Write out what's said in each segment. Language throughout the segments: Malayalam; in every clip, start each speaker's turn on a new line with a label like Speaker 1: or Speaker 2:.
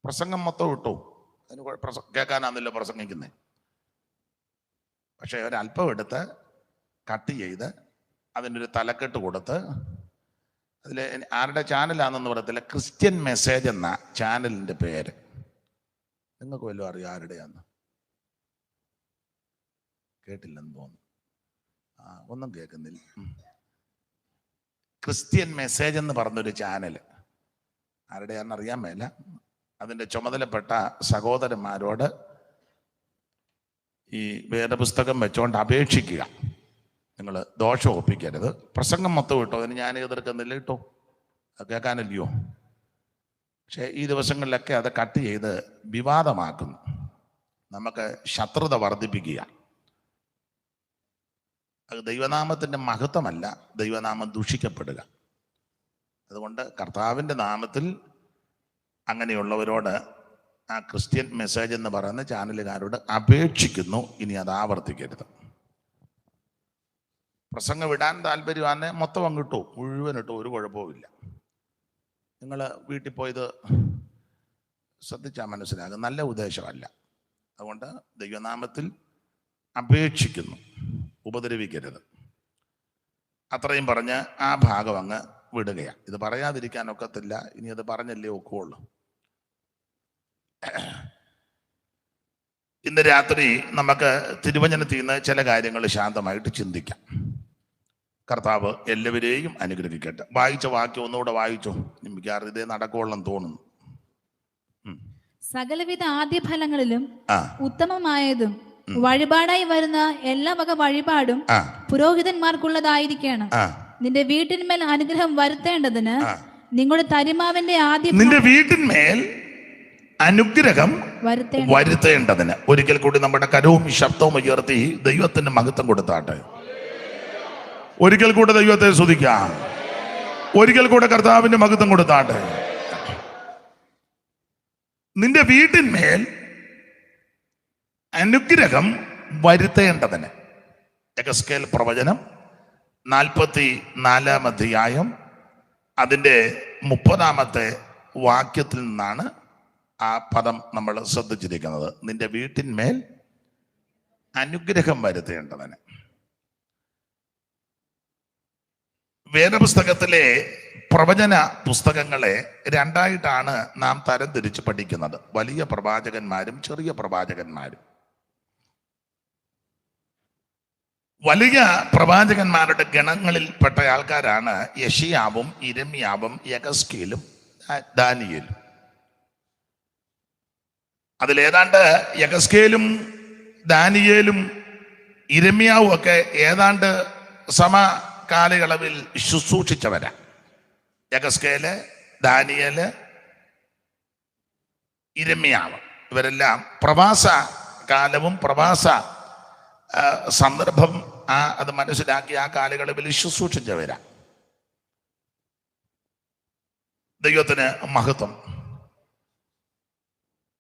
Speaker 1: പ്രസംഗം മൊത്തം ഇട്ടു. അതിന് കേൾക്കാനാന്നല്ലോ പ്രസംഗിക്കുന്നത്. പക്ഷെ ഒരല്പം എടുത്ത് കട്ട് ചെയ്ത് അതിനൊരു തലക്കെട്ട് കൊടുത്ത്, അതിൽ ആരുടെ ചാനലാണെന്ന് പറയത്തില്ല, ക്രിസ്ത്യൻ മെസ്സേജ് എന്ന ചാനലിൻ്റെ പേര്. നിങ്ങൾക്ക് വല്ലതും അറിയാം ആരുടെയാന്ന്? കേട്ടില്ലെന്ന് തോന്നുന്നു. ഒന്നും കേൾക്കുന്നില്ല. ക്രിസ്ത്യൻ മെസ്സേജ് എന്ന് പറഞ്ഞൊരു ചാനൽ ആരുടെയാണെന്ന് അറിയാൻ മേല. അതിൻ്റെ ചുമതലപ്പെട്ട സഹോദരന്മാരോട് ഈ വേദപുസ്തകം വെച്ചുകൊണ്ട് അപേക്ഷിക്കുക, നിങ്ങൾ ദോഷം ഒപ്പിക്കരുത്. പ്രസംഗം മൊത്തം ഇട്ടോ, അതിന് ഞാൻ എതിർക്കുന്നില്ല, ഇട്ടോ, അത് കേൾക്കാനല്ലയോ. പക്ഷേ ഈ ദിവസങ്ങളിലൊക്കെ അത് കട്ട് ചെയ്ത് വിവാദമാക്കുന്നു. നമുക്ക് ശത്രുത വർദ്ധിപ്പിക്കുക. അത് ദൈവനാമത്തിൻ്റെ മഹത്വമല്ല, ദൈവനാമം ദൂഷിക്കപ്പെടുക. അതുകൊണ്ട് കർത്താവിൻ്റെ നാമത്തിൽ അങ്ങനെയുള്ളവരോട്, ആ ക്രിസ്ത്യൻ മെസ്സേജ് എന്ന് പറയുന്ന ചാനലുകാരോട് അപേക്ഷിക്കുന്നു, ഇനി അത് ആവർത്തിക്കരുത്. പ്രസംഗം ഇടാൻ താല്പര്യമാണ്, മൊത്തം അങ്ങിട്ടു, മുഴുവനിട്ടു, ഒരു കുഴപ്പവുമില്ല. നിങ്ങൾ വീട്ടിൽ പോയത് ശ്രദ്ധിച്ചാൽ മനസ്സിലാകും, നല്ല ഉദ്ദേശമല്ല. അതുകൊണ്ട് ദൈവനാമത്തിൽ അപേക്ഷിക്കുന്നു, ഉപദ്രവിക്കരുത്. അത്രയും പറഞ്ഞ് ആ ഭാഗം അങ്ങ് വിടുകയാണ്. ഇത് പറയാതിരിക്കാൻ ഒക്കത്തില്ല, ഇനി അത് പറഞ്ഞല്ലേ ഒക്കുള്ളൂ. ഇന്ന് രാത്രി നമുക്ക് തിരുവചനത്തിൽ നിന്ന് ചില കാര്യങ്ങൾ ശാന്തമായിട്ട് ചിന്തിക്കാം. കർത്താവ് എല്ലാവരെയും അനുഗ്രഹിക്കട്ടെ. വായിച്ച വാക്യം ഒന്നുകൂടെ വായിച്ചോ, മിക്കവാറും ഇതേ നടക്കുള്ളെന്ന് തോന്നുന്നു.
Speaker 2: സകലവിധ ആദ്യഫലങ്ങളിലും ഉത്തമമായതും വഴിപാടായി വരുന്ന എല്ലാ വക വഴിപാടും പുരോഹിതന്മാർക്കുള്ളതായിരിക്കണം. നിന്റെ വീട്ടിന്മേൽ അനുഗ്രഹം വരുത്തേണ്ടതിന് നിങ്ങളുടെ തരിമാവിന്റെ നിന്റെ
Speaker 1: വീട്ടിന്മേൽ അനുഗ്രഹം വരുത്തേണ്ടതിന്. ഒരിക്കൽ കൂടി നമ്മുടെ കരവും ശബ്ദവും ഉയർത്തി ദൈവത്തിന് മഹത്വം കൊടുത്താട്ടെ. ഒരിക്കൽ കൂടെ ദൈവത്തെ സ്തുതിക്കാം. ഒരിക്കൽ കൂടെ കർത്താവിന്റെ മഹത്വം കൊടുത്താട്ടെ. നിന്റെ വീട്ടിന്മേൽ അനുഗ്രഹം വരുത്തേണ്ടതിന്. യെഹെസ്കേൽ പ്രവചനം 44-ാം അധ്യായം അതിൻ്റെ 30-ാമത്തെ വാക്യത്തിൽ നിന്നാണ് ആ പദം നമ്മൾ ശ്രദ്ധിച്ചിരിക്കുന്നത്. നിന്റെ വീട്ടിന്മേൽ അനുഗ്രഹം വരുത്തേണ്ടതിന്. വേദപുസ്തകത്തിലെ പ്രവചന പുസ്തകങ്ങളെ രണ്ടായിട്ടാണ് നാം തരംതിരിച്ച് പഠിക്കുന്നത്, വലിയ പ്രവാചകന്മാരും ചെറിയ പ്രവാചകന്മാരും. വലിയ പ്രവാചകന്മാരുടെ ഗണങ്ങളിൽപ്പെട്ട ആൾക്കാരാണ് യെശയ്യാവും യിരെമ്യാവും യെഹെസ്കേലും ദാനിയേലും. അതിലേതാണ്ട് യെഹെസ്കേലും ദാനിയേലും യിരെമ്യാവും ഒക്കെ ഏതാണ്ട് സമകാലയളവിൽ ശുശ്രൂഷിച്ചവരാ. യെഹെസ്കേല്, ദാനിയേല്, യിരെമ്യാവ് ഇവരെല്ലാം പ്രവാസ കാലവും പ്രവാസ സന്ദർഭം അത് മനസ്സിലാക്കി ആ കാലയളവിൽ ശുശ്രൂഷിച്ചവരാ. ദൈവത്തിന് മഹത്വം.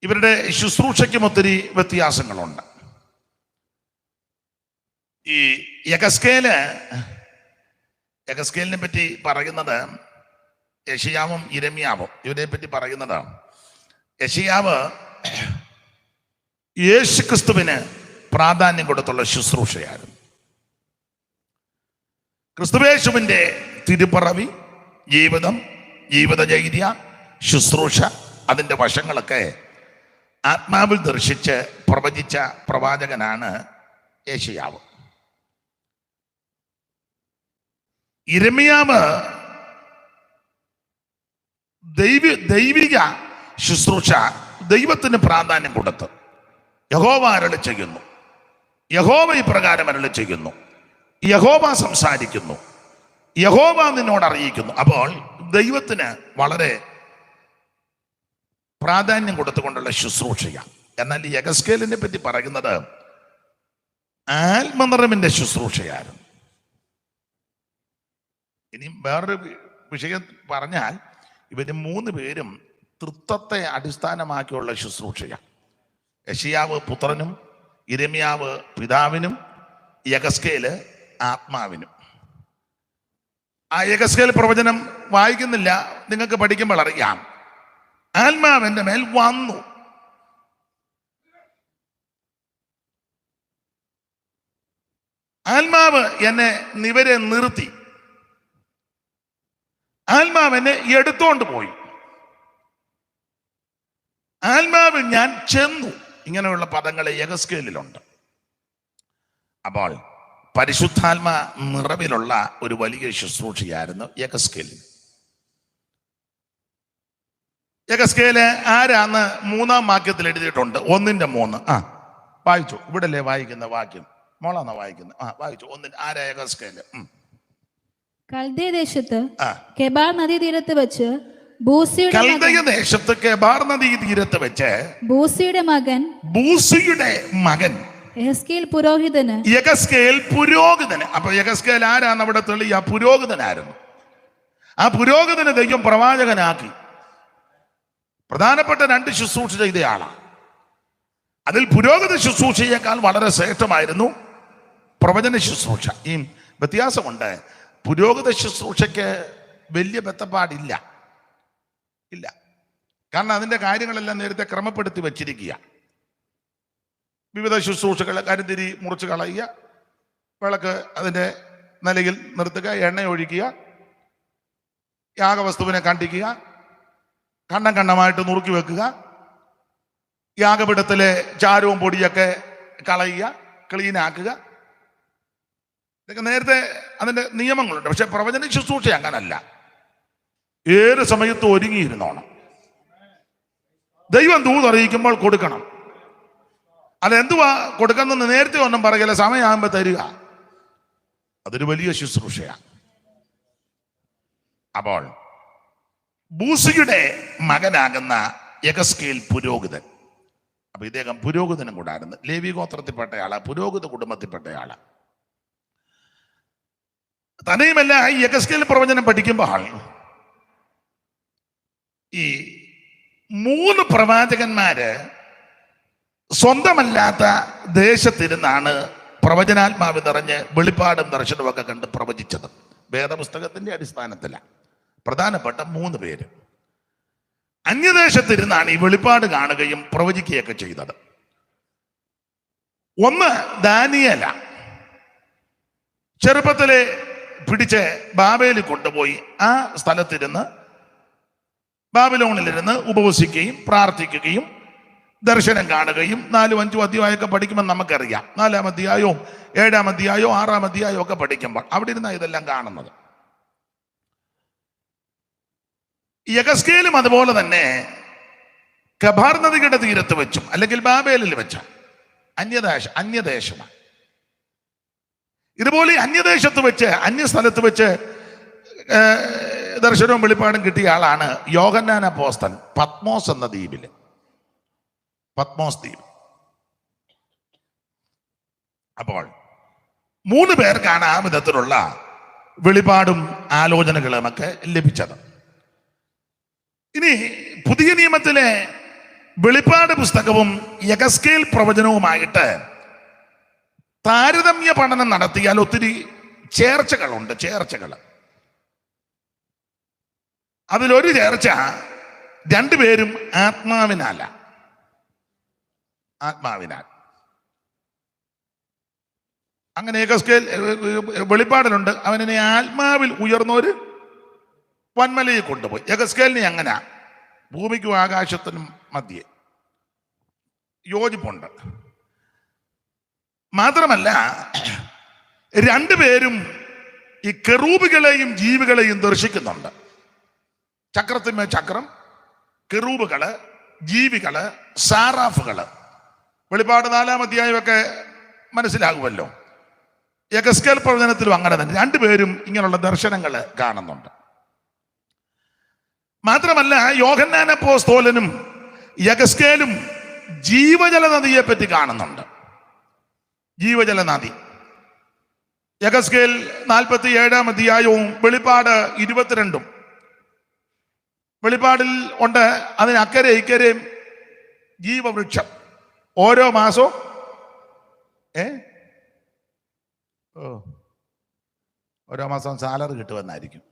Speaker 1: ഇവരുടെ ശുശ്രൂഷയ്ക്കും ഒത്തിരി വ്യത്യാസങ്ങളുണ്ട്. ഈ യെഹെസ്കേലിനെ പറ്റി പറയുന്നത്, യെശയ്യാവും യിരെമ്യാവും ഇവരെ പറ്റി പറയുന്നത്, യെശയ്യാവ് യേശുക്രിസ്തുവിന് പ്രാധാന്യം കൊടുത്തുള്ള ശുശ്രൂഷയായിരുന്നു. ക്രിസ്തുയേശുവിൻ്റെ തിരുപ്പിറവി, ജീവിതം, ജീവിതചര്യ, ശുശ്രൂഷ, അതിൻ്റെ വശങ്ങളൊക്കെ ആത്മാവിൽ ദർശിച്ച് പ്രവചിച്ച പ്രവാചകനാണ് യെശയ്യാവ്. യിരെമ്യാവ് ദൈവിക ശുശ്രൂഷ, ദൈവത്തിന് പ്രാധാന്യം കൊടുത്ത് യഹോവ അരുളി ചെയ്യുന്നു, യഹോവ ഇപ്രകാരം അരുളി ചെയ്യുന്നു, യഹോവ സംസാരിക്കുന്നു, യഹോവ നിന്നോട് അറിയിക്കുന്നു. അപ്പോൾ ദൈവത്തിന് വളരെ പ്രാധാന്യം കൊടുത്തുകൊണ്ടുള്ള ശുശ്രൂഷയാണ്. എന്നാൽ ഈ യെഹെസ്കേലിനെ പറ്റി പറയുന്നത് ആത്മനിറവിന്റെ ശുശ്രൂഷയായിരുന്നു. ഇനി വേറൊരു വിഷയം പറഞ്ഞാൽ, ഇവര് 3 പേരും തൃത്വത്തെ അടിസ്ഥാനമാക്കിയുള്ള ശുശ്രൂഷയാണ്. യെശയ്യാവ് പുത്രനും, യിരെമ്യാവ് പിതാവിനും, യെഹെസ്കേല് ആത്മാവിനും. ആ യെഹെസ്കേൽ പ്രവചനം വായിക്കുന്നില്ല, നിങ്ങൾക്ക് പഠിക്കുമ്പോൾ അറിയാം. ആത്മാവിന്റെ മേൽ വന്നു. ആത്മാവ് എന്നെ നിവരെ നിർത്തി. ആത്മാവ് എന്നെ എടുത്തോണ്ട് പോയി. ആത്മാവ് ഞാൻ ചെന്നു. ഇങ്ങനെയുള്ള പദങ്ങൾ യെഹെസ്കേലിലുണ്ട്. അപ്പോൾ പരിശുദ്ധാത്മ നിറവിലുള്ള ഒരു വലിയ ശുശ്രൂഷയായിരുന്നു യെഹെസ്കേലിൽ. യെഹെസ്കേല് ആരാന്ന് 3-ാം വാക്യത്തിൽ എഴുതിയിട്ടുണ്ട്. 1:3. വായിച്ചു. ഇവിടല്ലേ വായിക്കുന്ന വാക്യം? മോളാന്നാ വായിക്കുന്നത്? വായിച്ചു. 1 ആരാ യെഹെസ്കേല്?
Speaker 2: കൽദയ ദേശത്ത് കെബാർ നദീതീരത്ത് വെച്ച്
Speaker 1: കെബാർ നദീതീരത്ത് വെച്ച്
Speaker 2: ബൂസിയുടെ
Speaker 1: മകൻ
Speaker 2: യെഹെസ്കേൽ പുരോഹിതന്.
Speaker 1: അപ്പൊ യെഹെസ്കേൽ ആരാന്ന് അവിടെ തെളിയ? പുരോഹിതനായിരുന്നു. ആ പുരോഹിതനെ ദൈവം പ്രവാചകനാക്കി. പ്രധാനപ്പെട്ട 2 ശുശ്രൂഷ ചെയ്തയാളാണ്. അതിൽ പുരോഹിത ശുശ്രൂഷയേക്കാൾ വളരെ ശ്രേഷ്ഠമായിരുന്നു പ്രവചന ശുശ്രൂഷ. ഈ വ്യത്യാസമുണ്ട്. പുരോഹിത ശുശ്രൂഷയ്ക്ക് വലിയ ബന്ധപ്പാടില്ല. കാരണം അതിന്റെ കാര്യങ്ങളെല്ലാം നേരത്തെ ക്രമപ്പെടുത്തി വച്ചിരിക്കുക. വിവിധ ശുശ്രൂഷകൾ, കരിന്തിരി മുറിച്ച് കളയുക, വിളക്ക് അതിന്റെ നിലയിൽ നിർത്തുക, എണ്ണ ഒഴിക്കുക, യാഗവസ്തുവിനെ കണ്ടിക്കുക, കണ്ണമായിട്ട് നുറുക്കി വെക്കുക, യാഗപീഠത്തിലെ ചാരവും പൊടിയൊക്കെ കളയുക, ക്ലീനാക്കുക. ഇതൊക്കെ നേരത്തെ അതിന്റെ നിയമങ്ങളുണ്ട്. പക്ഷെ പ്രവചന ശുശ്രൂഷ അങ്ങനല്ല. ഏത് സമയത്തും ഒരുങ്ങിയിരുന്നോണം. ദൈവം ദൂതറിയിക്കുമ്പോൾ കൊടുക്കണം. അതെന്തുവാ കൊടുക്കുന്ന നേരത്തെ ഒന്നും പറയല, സമയമാകുമ്പോ തരിക. അതൊരു വലിയ ശുശ്രൂഷയാണ്. അപ്പോൾ ബൂസിയുടെ മകനാകുന്ന യെഹെസ്കേൽ പുരോഹിതൻ. അപ്പൊ ഇദ്ദേഹം പുരോഹിതനും കൂടായിരുന്നു. ലേവി ഗോത്രത്തിൽപ്പെട്ടയാളാ, പുരോഹിത കുടുംബത്തിൽപ്പെട്ടയാളാ. തന്നെയുമല്ല, ഈ യെഹെസ്കേൽ പ്രവചനം പഠിക്കുമ്പോൾ ഈ 3 പ്രവാചകന്മാര് സ്വന്തമല്ലാത്ത ദേശത്തിരുന്നാണ് പ്രവചനാത്മാവ് നിറഞ്ഞ് വെളിപ്പാടും ദർശനവും ഒക്കെ കണ്ട് പ്രവചിച്ചത്. വേദപുസ്തകത്തിന്റെ അടിസ്ഥാനത്തിലാണ്. പ്രധാനപ്പെട്ട 3 പേര് അന്യദേശത്തിരുന്നാണ് ഈ വെളിപ്പാട് കാണുകയും പ്രവചിക്കുകയൊക്കെ ചെയ്തത്. ഒന്ന് ദാനിയേല. ചെറുപ്പത്തിലെ പിടിച്ച് ബാബേലിൽ കൊണ്ടുപോയി ആ സ്ഥലത്തിരുന്ന് ബാബിലോണിലിരുന്ന് ഉപവസിക്കുകയും പ്രാർത്ഥിക്കുകയും ദർശനം കാണുകയും 4-5 അധ്യായമൊക്കെ പഠിക്കുമ്പോൾ നമുക്കറിയാം. 4-ാം അധ്യായവും 7-ാം അധ്യായവും 6-ാം അധ്യായവും ഒക്കെ പഠിക്കുമ്പോൾ അവിടെ ഇരുന്നാണ് ഇതെല്ലാം കാണുന്നത്. യെഹെസ്കേലും അതുപോലെ തന്നെ കെബാർ നദിയുടെ തീരത്ത് വെച്ചും അല്ലെങ്കിൽ ബാബേലിൽ വെച്ച അന്യദേശമാണ്. ഇതുപോലെ അന്യദേശത്ത് വെച്ച്, അന്യസ്ഥലത്ത് വെച്ച് ദർശനവും വെളിപ്പാടും കിട്ടിയ ആളാണ് യോഹന്നാൻ അപ്പോസ്തലൻ. പത്മോസ് എന്ന ദ്വീപില്, പത്മോസ് ദ്വീപ്. അപ്പോൾ 3 പേർക്കാണ് ആ വിധത്തിലുള്ള വെളിപാടും ആലോചനകളും ഒക്കെ ലഭിച്ചത്. ഇനി പുതിയ നിയമത്തിലെ വെളിപ്പാട് പുസ്തകവും യെഹെസ്കേൽ പ്രവചനവുമായിട്ട് താരതമ്യ പഠനം നടത്തിയാൽ ഒത്തിരി ചേർച്ചകളുണ്ട്. അതിലൊരു ചേർച്ച, 2 പേരും ആത്മാവിനാൽ. അങ്ങനെ യെഹെസ്കേൽ വെളിപ്പാടിലുണ്ട്, അവനെ ആത്മാവിൽ ഉയർന്നൊരു വൻമലയെ കൊണ്ടുപോയി. യെഹെസ്കേലിനെ അങ്ങനെ ഭൂമിക്കും ആകാശത്തിനും മധ്യേ യോജിപ്പുണ്ട്. മാത്രമല്ല 2 പേരും ഈ കെറൂബുകളെയും ജീവികളെയും ദർശിക്കുന്നുണ്ട്. ചക്രത്തിന്മേൽ ചക്രം, കെറൂബുകള്, ജീവികള്, സാറാഫുകള്. വെളിപ്പാട് 4-ാം അധ്യായമൊക്കെ മനസ്സിലാകുമല്ലോ. യെഹെസ്കേൽ പ്രവചനത്തിലും അങ്ങനെ തന്നെ 2 പേരും ഇങ്ങനെയുള്ള ദർശനങ്ങൾ കാണുന്നുണ്ട്. മാത്രമല്ല യോഹന്നാൻ അപ്പോസ്തലനും യെഹെസ്കേലും ജീവജല നദിയെ പറ്റി കാണുന്നുണ്ട്. ജീവജല നദി യെഹെസ്കേൽ 47-ാം അധ്യായവും വെളിപ്പാട് 22-ഉം. വെളിപ്പാടിൽ ഉണ്ട് അതിന് അക്കരെ ഇക്കരെയും ജീവവൃക്ഷം. ഓരോ മാസവും ഓരോ മാസവും സാലറി കിട്ടുമെന്നായിരിക്കും.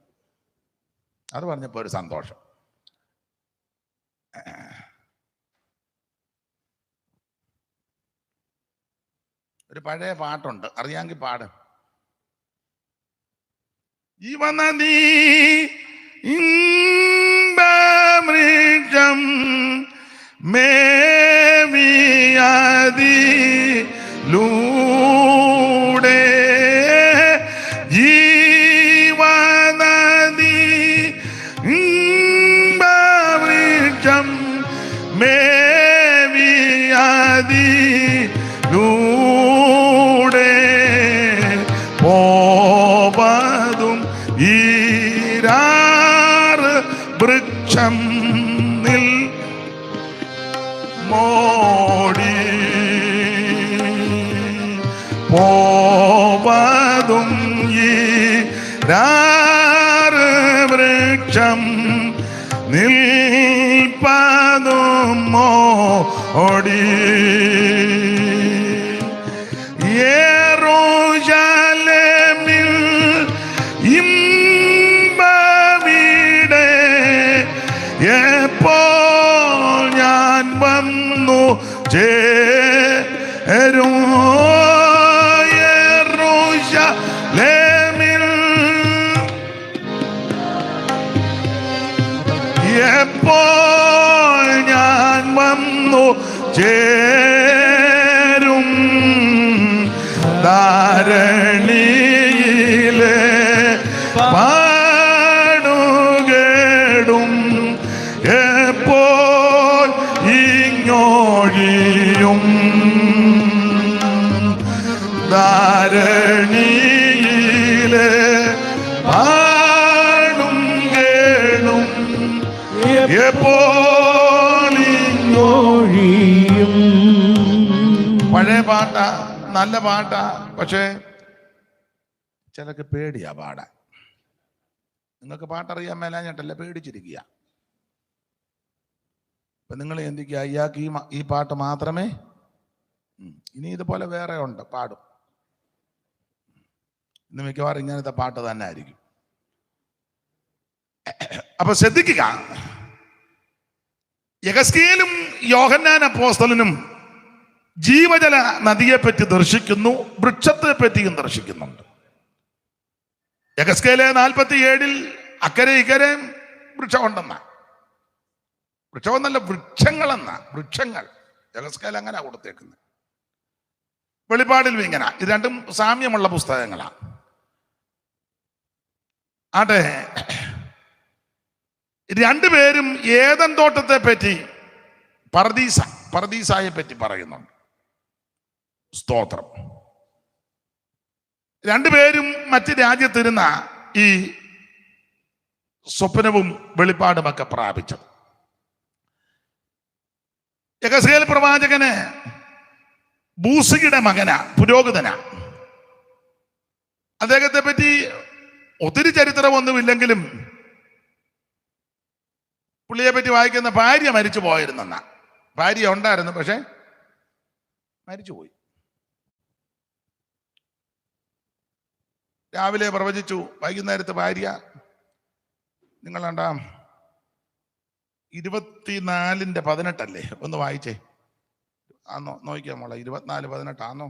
Speaker 1: അത് പറഞ്ഞപ്പോൾ ഒരു സന്തോഷം. ഒരു പഴയ പാട്ടുണ്ട്, അറിയാമെങ്കിൽ പാട്. ജീവനദീ ഇമ്പമൃഗം മേവിയതിലൂടെ ജീവനദീ ഇമ്പമൃഗം മേവിയതിലൂടെ പോവതും ഈരാറ് വൃക്ഷം നിൽ മോടി പോവതും ഈരാറ് വൃക്ഷം നിൽപ്പതും മോടി യെരൂശലേമിൽ ഇമ്പവിടെ എപ്പോൾ ഞാൻ വന്നു ചേരും. യെരൂശലേമിൽ എപ്പോൾ ഞാൻ വന്നു ചേരും. ധാരണിയിലെ പാടുകേടും എപ്പോൾ ഇങ്ങോഴിയും. ധാരണിയിലെ പാടും കേടും എപ്പോൾ ഇങ്ങോഴിയും. പഴയ പാട്ടാ, നല്ല പാട്ടാ, പക്ഷേ ചിലക്ക് പേടിയാ പാടാൻ. നിങ്ങൾക്ക് പാട്ടറിയാൻ മേലാഞ്ഞിട്ടല്ല, പേടിച്ചിരിക്കുക. അപ്പൊ നിങ്ങൾ എന്തിക്കുക, ഇയാൾക്ക് ഈ പാട്ട് മാത്രമേ, ഇനി ഇതുപോലെ വേറെ ഉണ്ട് പാടും. ഇന്ന് മിക്കവാറും ഇങ്ങനത്തെ പാട്ട് തന്നെ ആയിരിക്കും. അപ്പൊ ശ്രദ്ധിക്കുക, യെഹെസ്കേലും യോഹന്നാൻ അപ്പോസ്തലനും ജീവജല നദിയെപ്പറ്റി ദർശിക്കുന്നു, വൃക്ഷത്തെ പറ്റിയും ദർശിക്കുന്നുണ്ട്. യെഹെസ്കേല് 47 അക്കരെ ഇക്കരെ വൃക്ഷമുണ്ടെന്ന, വൃക്ഷമെന്നല്ല വൃക്ഷങ്ങളെന്ന, വൃക്ഷങ്ങൾ യെഹെസ്കേൽ അങ്ങനെ കൊടുത്തേക്കുന്നത്. വെളിപ്പാടിൽ ഇങ്ങനെ, ഇത് രണ്ടും സാമ്യമുള്ള പുസ്തകങ്ങളാണ്. ആട്ടെ, രണ്ടുപേരും ഏദൻ തോട്ടത്തെ പറ്റി, പർദീസായെ പറ്റി പറയുന്നുണ്ട്. സ്തോത്രം. രണ്ടുപേരും മറ്റ് രാജ്യത്തിരുന്ന ഈ സ്വപ്നവും വെളിപ്പാടുമൊക്കെ പ്രാപിച്ചത്. യെഹെസ്കേൽ പ്രവാചകന് ബൂസിയുടെ മകനാ, പുരോഹിതനാ. അദ്ദേഹത്തെ പറ്റി ഒത്തിരി ചരിത്രമൊന്നുമില്ലെങ്കിലും പുള്ളിയെ പറ്റി വായിക്കുന്ന ഭാര്യ മരിച്ചു പോയിരുന്നെന്ന. ഭാര്യ ഉണ്ടായിരുന്നു, പക്ഷെ മരിച്ചുപോയി. രാവിലെ പ്രവചിച്ചു, വൈകുന്നേരത്ത് ഭാര്യ. നിങ്ങൾ കണ്ടാം 24:18 ഒന്ന് വായിച്ചേ. ആന്നോ നോക്കിയാ മോളെ, 24:18 ആന്നോ?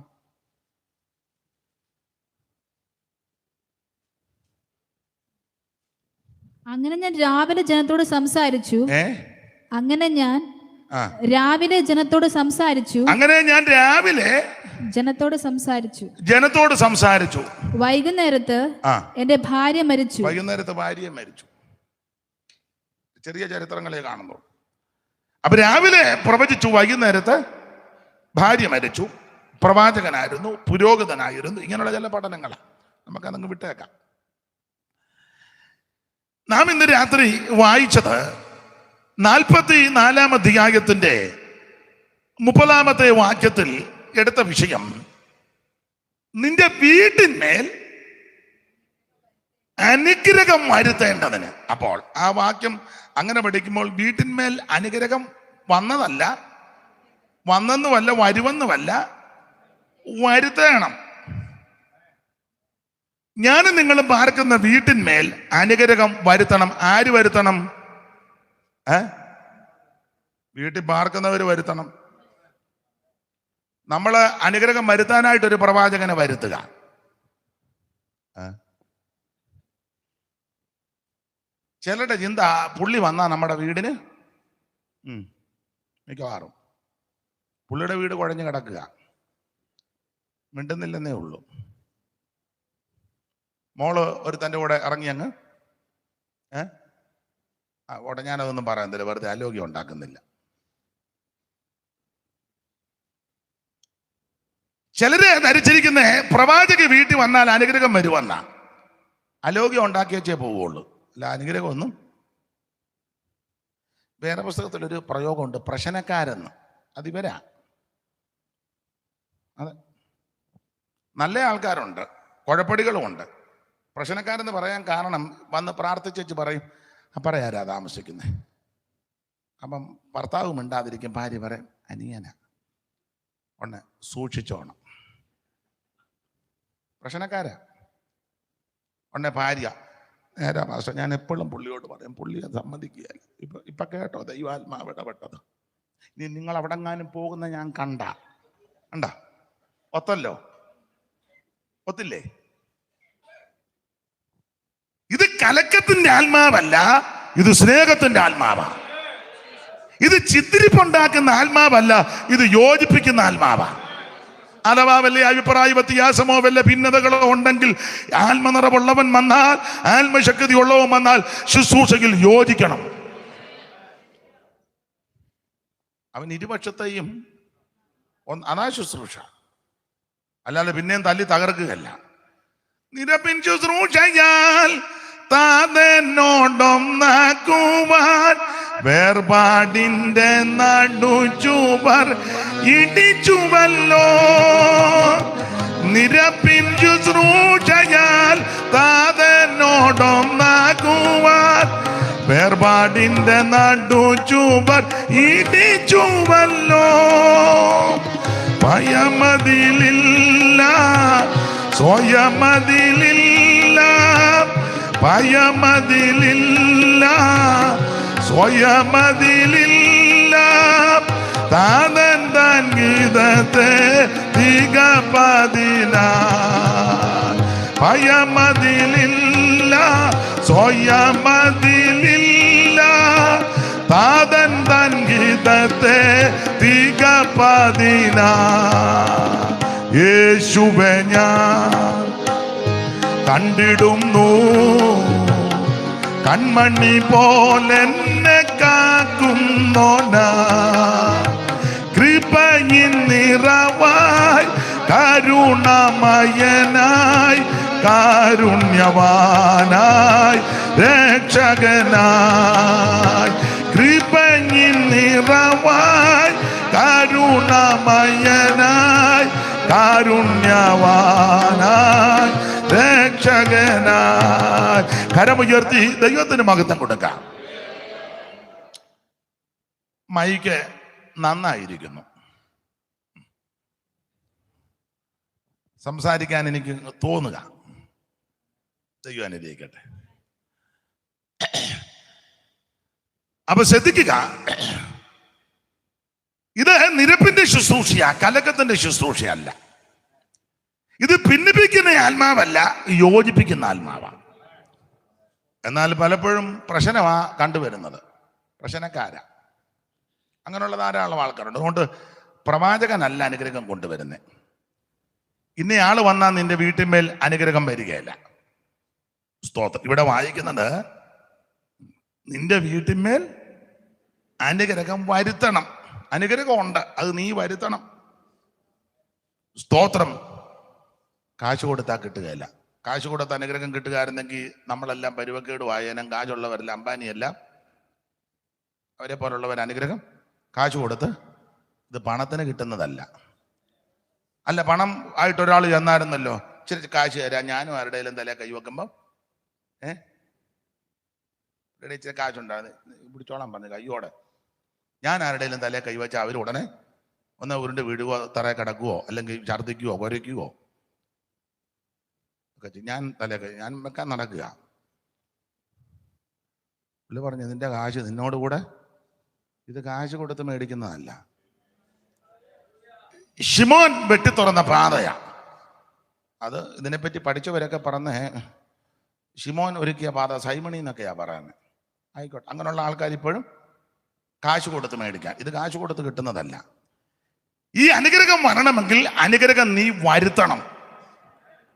Speaker 2: അങ്ങനെ ഞാൻ രാവിലെ ജനത്തോട് സംസാരിച്ചു. അങ്ങനെ ഞാൻ രാവിലെ ജനത്തോട് സംസാരിച്ചു. വൈകുന്നേരത്ത് എന്റെ ഭാര്യ മരിച്ചു.
Speaker 1: ചെറിയ ചരിത്രങ്ങളെ കാണുന്നു. അപ്പൊ രാവിലെ പ്രവചിച്ചു, വൈകുന്നേരത്ത് ഭാര്യ മരിച്ചു. പ്രവാചകനായിരുന്നു, പുരോഹിതനായിരുന്നു. ഇങ്ങനെയുള്ള ചില പഠനങ്ങളാണ്, നമുക്കതങ്ങ് വിട്ടേക്കാം. നാം ഇന്ന് രാത്രി വായിച്ചത് 44-ാം അധ്യായത്തിന്റെ 30-ാമത്തെ വാക്യത്തിൽ എടുത്ത വിഷയം, നിന്റെ വീട്ടിന്മേൽ അനുഗ്രഹം വരുത്തേണ്ടതിന്. അപ്പോൾ ആ വാക്യം അങ്ങനെ പഠിക്കുമ്പോൾ വീട്ടിന്മേൽ അനുഗ്രഹം വന്നതല്ല, വന്നെന്നുമല്ല, വരുമെന്നുമല്ല, വരുത്തേണം. ഞാനും നിങ്ങളും പാർക്കുന്ന വീട്ടിന്മേൽ അനുഗ്രഹം വരുത്തണം. ആര് വരുത്തണം? വീട്ടിൽ പാർക്കുന്നവർ വരുത്തണം. നമ്മൾ അനുഗ്രഹം വരുത്താനായിട്ടൊരു പ്രവാചകനെ വരുത്തുക. ചിലരുടെ ചിന്ത പുള്ളി വന്നാ നമ്മുടെ വീടിന് മിക്കവാറും പുള്ളിയുടെ വീട് കുഴഞ്ഞു കിടക്കുക, മിണ്ടുന്നില്ലെന്നേ ഉള്ളൂ. മോള് ഒരു തൻ്റെ കൂടെ ഇറങ്ങി അങ്ങ് ഓടെ ഞാനതൊന്നും പറയുന്നില്ല, വെറുതെ അലോഗ്യം ഉണ്ടാക്കുന്നില്ല. ചിലര് ധരിച്ചിരിക്കുന്ന പ്രവാചക വീട്ടിൽ വന്നാൽ അനുഗ്രഹം വരുവന്ന, അലോഗ്യം ഉണ്ടാക്കി വെച്ചേ പോവുള്ളൂ, അല്ല അനുഗ്രഹമൊന്നും. വേറെ പുസ്തകത്തിലൊരു പ്രയോഗമുണ്ട്, പ്രശ്നക്കാരെന്ന്. അതിവരാ. അതെ, നല്ല ആൾക്കാരുണ്ട്, കുഴപ്പടികളുമുണ്ട്. പ്രശ്നക്കാരെന്ന് പറയാൻ കാരണം വന്ന് പ്രാർത്ഥിച്ചു പറയും, അപ്പറ ആരാ താമസിക്കുന്നത്. അപ്പം ഭർത്താവ് മിണ്ടാതിരിക്കും, ഭാര്യ പറയും അനിയന, ഒന്ന് സൂക്ഷിച്ചോണം. പ്രശ്നക്കാരാ. ഉടനെ ഭാര്യ, നേരാ മാസ്റ്റർ, ഞാൻ എപ്പോഴും പുള്ളിയോട് പറയും, പുള്ളിയെ സമ്മതിക്കുകയല്ല. ഇപ്പൊ കേട്ടോ ദൈവാത്മാവ് ഇടപെട്ടത്. ഇനി നിങ്ങൾ അവിടെങ്ങാനും പോകുന്ന ഞാൻ കണ്ട ഒത്തല്ലോ, ഒത്തില്ലേ? ഇത് കലക്കത്തിന്റെ ആത്മാവല്ല, ഇത് സ്നേഹത്തിന്റെ ആത്മാവാ. ഇത് ചിത്തിരിപ്പുണ്ടാക്കുന്ന ആത്മാവല്ല, ഇത് യോജിപ്പിക്കുന്ന ആത്മാവാ. അഥവാ വല്ല അഭിപ്രായ വ്യത്യാസമോ വല്ല ഭിന്നതകളോ ഉണ്ടെങ്കിൽ ആത്മനിറവുള്ളവൻ വന്നാൽ, ആത്മശക്തി ഉള്ളവൻ വന്നാൽ ശുശ്രൂഷയിൽ യോജിക്കണം. അവൻ ഇരുപക്ഷത്തെയും അതാ ശുശ്രൂഷ, അല്ലാതെ പിന്നെയും തല്ലി തകർക്കുകയല്ല. നിരപ്പിൻ ശുശ്രൂഷയാൽ താതനോടൊന്നാക്കുവാൻ വേർപാടിന്റെ നടുചുവർ ഇടിച്ചുവല്ലോ. നിരപ്പിൻ ശുശ്രൂഷയാൽ താതനോടൊന്നാക്കുവാൻ വേർപാടിന്റെ നടുചുവർ ഇടിച്ചുവല്ലോ. ഭയമതിലില്ല, സ്വയമതിലില്ല, ഭയമതിലില്ല, സ്വയമതിലില്ല. താതൻ താൻ ഗീതത്തെ തികപതിന. ഭയമതിലില്ല, സ്വയമതിലില്ല. താതൻ താൻ ഗീതത്തെ തികപതിന. യേശുവെ ഞാൻ കണ്ടിടുന്നു, കൺമണി പോലെന്നെ കാക്കുന്നോനാ. കൃപയിൻ നിറവായി, കരുണമയനായി, കാരുണ്യവാനായി, രക്ഷകനായി. കൃപയിൻ നിറവായി, കരുണമയനായി, കാരുണ്യവാനായി, രക്ഷകനായി. കരമുയർത്തി ദൈവത്തിന് മഹത്വം കൊടുക്കാം. മൈക്ക് നന്നായിരിക്കുന്നു, സംസാരിക്കാൻ എനിക്ക് തോന്നുക. ദൈവം അനുഗ്രഹിക്കട്ടെ. അപ്പൊ ശ്രദ്ധിക്കുക, ഇത് നിരപ്പിന്റെ ശുശ്രൂഷയാ, കലക്കത്തിന്റെ ശുശ്രൂഷയല്ല. ഇത് ഭിന്നിപ്പിക്കുന്ന ആത്മാവല്ല, യോജിപ്പിക്കുന്ന ആത്മാവാണ്. എന്നാൽ പലപ്പോഴും പ്രശ്നമാ കണ്ടുവരുന്നത്, പ്രശ്നക്കാരാ. അങ്ങനെയുള്ള ധാരാളം ആൾക്കാരുണ്ട്. അതുകൊണ്ട് പ്രവാചകനല്ല അനുഗ്രഹം കൊണ്ടുവരുന്നത്. ഇന്നയാൾ വന്നാൽ നിന്റെ വീട്ടിന്മേൽ അനുഗ്രഹം വരികയില്ല. സ്തോത്രം. ഇവിടെ വായിക്കുന്നത് നിന്റെ വീട്ടിന്മേൽ അനുഗ്രഹം വരുത്തണം. അനുഗ്രഹം ഉണ്ട്, അത് നീ വരുത്തണം. സ്തോത്രം. കാശ് കൊടുത്താൽ കിട്ടുകയില്ല. കാശ് കൊടുത്ത അനുഗ്രഹം കിട്ടുകയായിരുന്നെങ്കിൽ നമ്മളെല്ലാം പരുവക്കേട് വായനം, കാശുള്ളവരെല്ലാം അംബാനിയെല്ലാം അവരെ പോലുള്ളവർ അനുഗ്രഹം കാശ് കൊടുത്ത്. ഇത് പണത്തിന് കിട്ടുന്നതല്ല. അല്ല, പണം ആയിട്ടൊരാൾ ചെന്നായിരുന്നല്ലോ, ഇച്ചിരി കാശ് തരാം, ഞാനും ആരുടെയും തലേ കൈവെക്കുമ്പം ഇച്ചിരി കാശുണ്ടാകുന്നു പിടിച്ചോളാൻ പറഞ്ഞു കയ്യോടെ. ഞാൻ ആരുടെയും തലേ കൈവച്ചാൽ അവർ ഉടനെ ഒന്ന് ഉരുണ്ട് വീഴുവോ, തറയെ കിടക്കുവോ, അല്ലെങ്കിൽ ഛർദ്ദിക്കുവോ, കുരയ്ക്കുവോ ഒക്കെ ചെയ്യും. ഞാൻ വെക്കാൻ നടക്കുക. പുള്ളി പറഞ്ഞു, നിന്റെ കാശ് നിന്നോടുകൂടെ ഇത് കാശ് കൊടുത്ത് മേടിക്കുന്നതല്ല. ശിമോൻ വെട്ടി തുറന്ന പാതയാ അത്. ഇതിനെപ്പറ്റി പഠിച്ചവരൊക്കെ പറഞ്ഞ് ശിമോൻ ഒരുക്കിയ പാത സൈമണി എന്നൊക്കെയാ പറയുന്നത്. ആയിക്കോട്ടെ, അങ്ങനെയുള്ള ആൾക്കാർ ഇപ്പോഴും കാശ് കൊടുത്ത് മേടിക്കാൻ. ഇത് കാശ് കൊടുത്ത് കിട്ടുന്നതല്ല. ഈ അനുഗ്രഹം വരണമെങ്കിൽ അനുഗ്രഹം നീ വരുത്തണം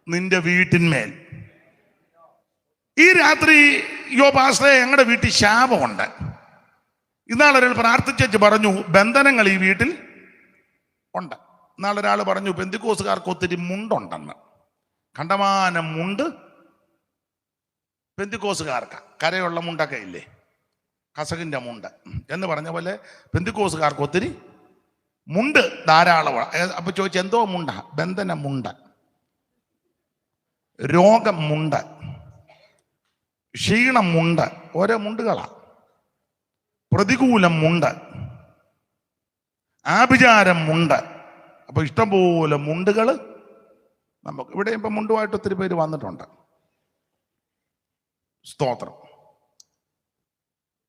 Speaker 1: നിന്റെ വീട്ടിന്മേൽ. ഈ രാത്രി പാസ്റ്ററെ ഞങ്ങളുടെ വീട്ടിൽ ശാപമുണ്ട്. ഇന്നാളൊരാൾ പ്രാർത്ഥിച്ചു പറഞ്ഞു ബന്ധനങ്ങൾ ഈ വീട്ടിൽ ഉണ്ട്. ഇന്നാളൊരാൾ പറഞ്ഞു പെന്തിക്കോസുകാർക്ക് ഒത്തിരി മുണ്ടുണ്ടെന്ന്. കണ്ടമാനം മുണ്ട് പെന്തിക്കോസുകാർക്ക്. കരയുള്ള മുണ്ടൊക്കെ ഇല്ലേ, കസകിൻ്റെ മുണ്ട് എന്ന് പറഞ്ഞ പോലെ പെന്തിക്കോസുകാർക്ക് ഒത്തിരി മുണ്ട് ധാരാളമാണ്. അപ്പൊ ചോദിച്ചു എന്തോ മുണ്ട? ബന്ധന മുണ്ട്, രോഗം മുണ്ട്, ക്ഷീണം മുണ്ട്, ഓരോ മുണ്ടുകളാ. പ്രതികൂലം മുണ്ട്, ആഭിചാരം മുണ്ട്. അപ്പൊ ഇഷ്ടംപോലെ മുണ്ടുകൾ നമുക്ക് ഇവിടെ ഇപ്പൊ മുണ്ടുമായിട്ട് ഒത്തിരി പേര് വന്നിട്ടുണ്ട്. സ്തോത്രം.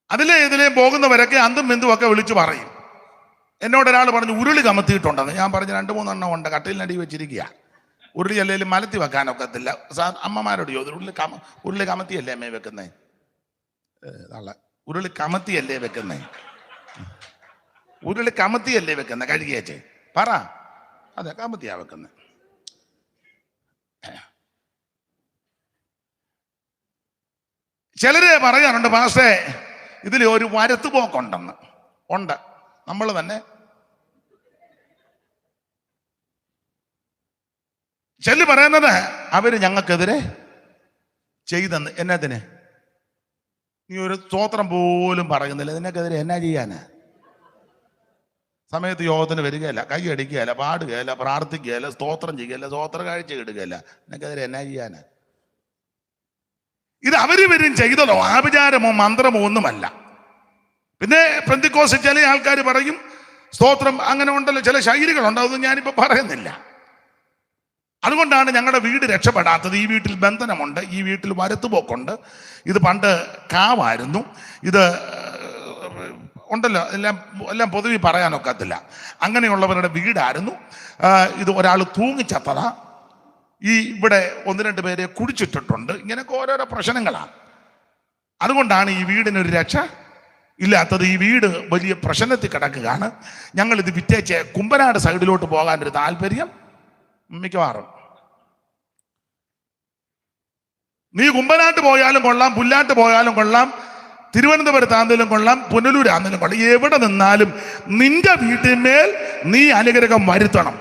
Speaker 1: ഇതിലേ പോകുന്നവരൊക്കെ അന്തും ബിന്ദുവും ഒക്കെ വിളിച്ചു പറയും. എന്നോട് ഒരാൾ പറഞ്ഞു ഉരുളി കമത്തിയിട്ടുണ്ടെന്ന്. ഞാൻ പറഞ്ഞു 2-3 എണ്ണം ഉണ്ട്, കട്ടിലിനടി വെച്ചിരിക്കുക. ഉരുളി അല്ലെങ്കിലും മലത്തി വെക്കാനൊക്കത്തില്ല. അമ്മമാരോട് ചോദിച്ചു ഉരുളി കമത്തിയല്ലേ അമ്മേ വെക്കുന്നേ? ഉരുളി കമത്തിയല്ലേ വെക്കുന്നേ? ഉരുളി കമത്തിയല്ലേ വെക്കുന്നേ? കഴുകിയച്ചേ പറ. അതെ, കമത്തിയാ വെക്കുന്നേ. ചിലര് പറയാറുണ്ട് പാസ്റ്റേ ഇതിൽ ഒരു വരത്തുപോക്കുണ്ടെന്ന്. ഉണ്ട്. നമ്മൾ തന്നെ ചെല്ലു പറയുന്നത് അവര് ഞങ്ങൾക്കെതിരെ ചെയ്തെന്ന്. എന്നതിന്? നീ ഒരു സ്തോത്രം പോലും പറയുന്നില്ല, നിനക്കെതിരെ എന്നാ ചെയ്യാനാ? സമയത്ത് യോഗത്തിന് വരികയല്ല, കൈ അടിക്കുകയല്ല, പാടുകയല്ല, പ്രാർത്ഥിക്കുകയല്ല, സ്തോത്രം ചെയ്യുകയല്ല, സ്തോത്ര കാഴ്ച ഇടുകയല്ല, നിനക്കെതിരെ എന്നാ ചെയ്യാനാ? ഇത് അവര് വരും ചെയ്തതോ ആഭിചാരമോ മന്ത്രമോ ഒന്നുമല്ല. പിന്നെ പെന്തിക്കോസ് ചില ആൾക്കാർ പറയും സ്തോത്രം അങ്ങനെ ഉണ്ടല്ലോ, ചില ശൈലികളുണ്ട്, അതൊന്നും ഞാനിപ്പോ പറയുന്നില്ല. അതുകൊണ്ടാണ് ഞങ്ങളുടെ വീട് രക്ഷപ്പെടാത്തത്. ഈ വീട്ടിൽ ബന്ധനമുണ്ട്, ഈ വീട്ടിൽ വരത്തുപോക്കുണ്ട്. ഇത് പണ്ട് കാവായിരുന്നു. ഇത് ഉണ്ടല്ലോ, എല്ലാം പൊതുവെ പറയാനൊക്കത്തില്ല. അങ്ങനെയുള്ളവരുടെ വീടായിരുന്നു ഇത്. ഒരാൾ തൂങ്ങിച്ചത്തതാ. ഇവിടെ 1-2 പേരെ കുടിച്ചിട്ടിട്ടുണ്ട്. ഇങ്ങനെയൊക്കെ ഓരോരോ പ്രശ്നങ്ങളാണ്. അതുകൊണ്ടാണ് ഈ വീടിനൊരു രക്ഷ ഇല്ലാത്തത്. ഈ വീട് വലിയ പ്രശ്നത്തിൽ കിടക്കുകയാണ്. ഞങ്ങളിത് വിറ്റേച്ച് കുമ്പനാട് സൈഡിലോട്ട് പോകാനൊരു താല്പര്യം മിക്കവാറും. നീ കുമ്പനാട്ട് പോയാലും കൊള്ളാം, പുല്ലാട്ട് പോയാലും കൊള്ളാം, തിരുവനന്തപുരത്താണെങ്കിലും കൊള്ളാം, പുനലൂരാണെങ്കിലും കൊള്ളാം, എവിടെ നിന്നാലും നിന്റെ വീട്ടിന്മേൽ നീ അനുഗ്രഹം വരുത്തണം.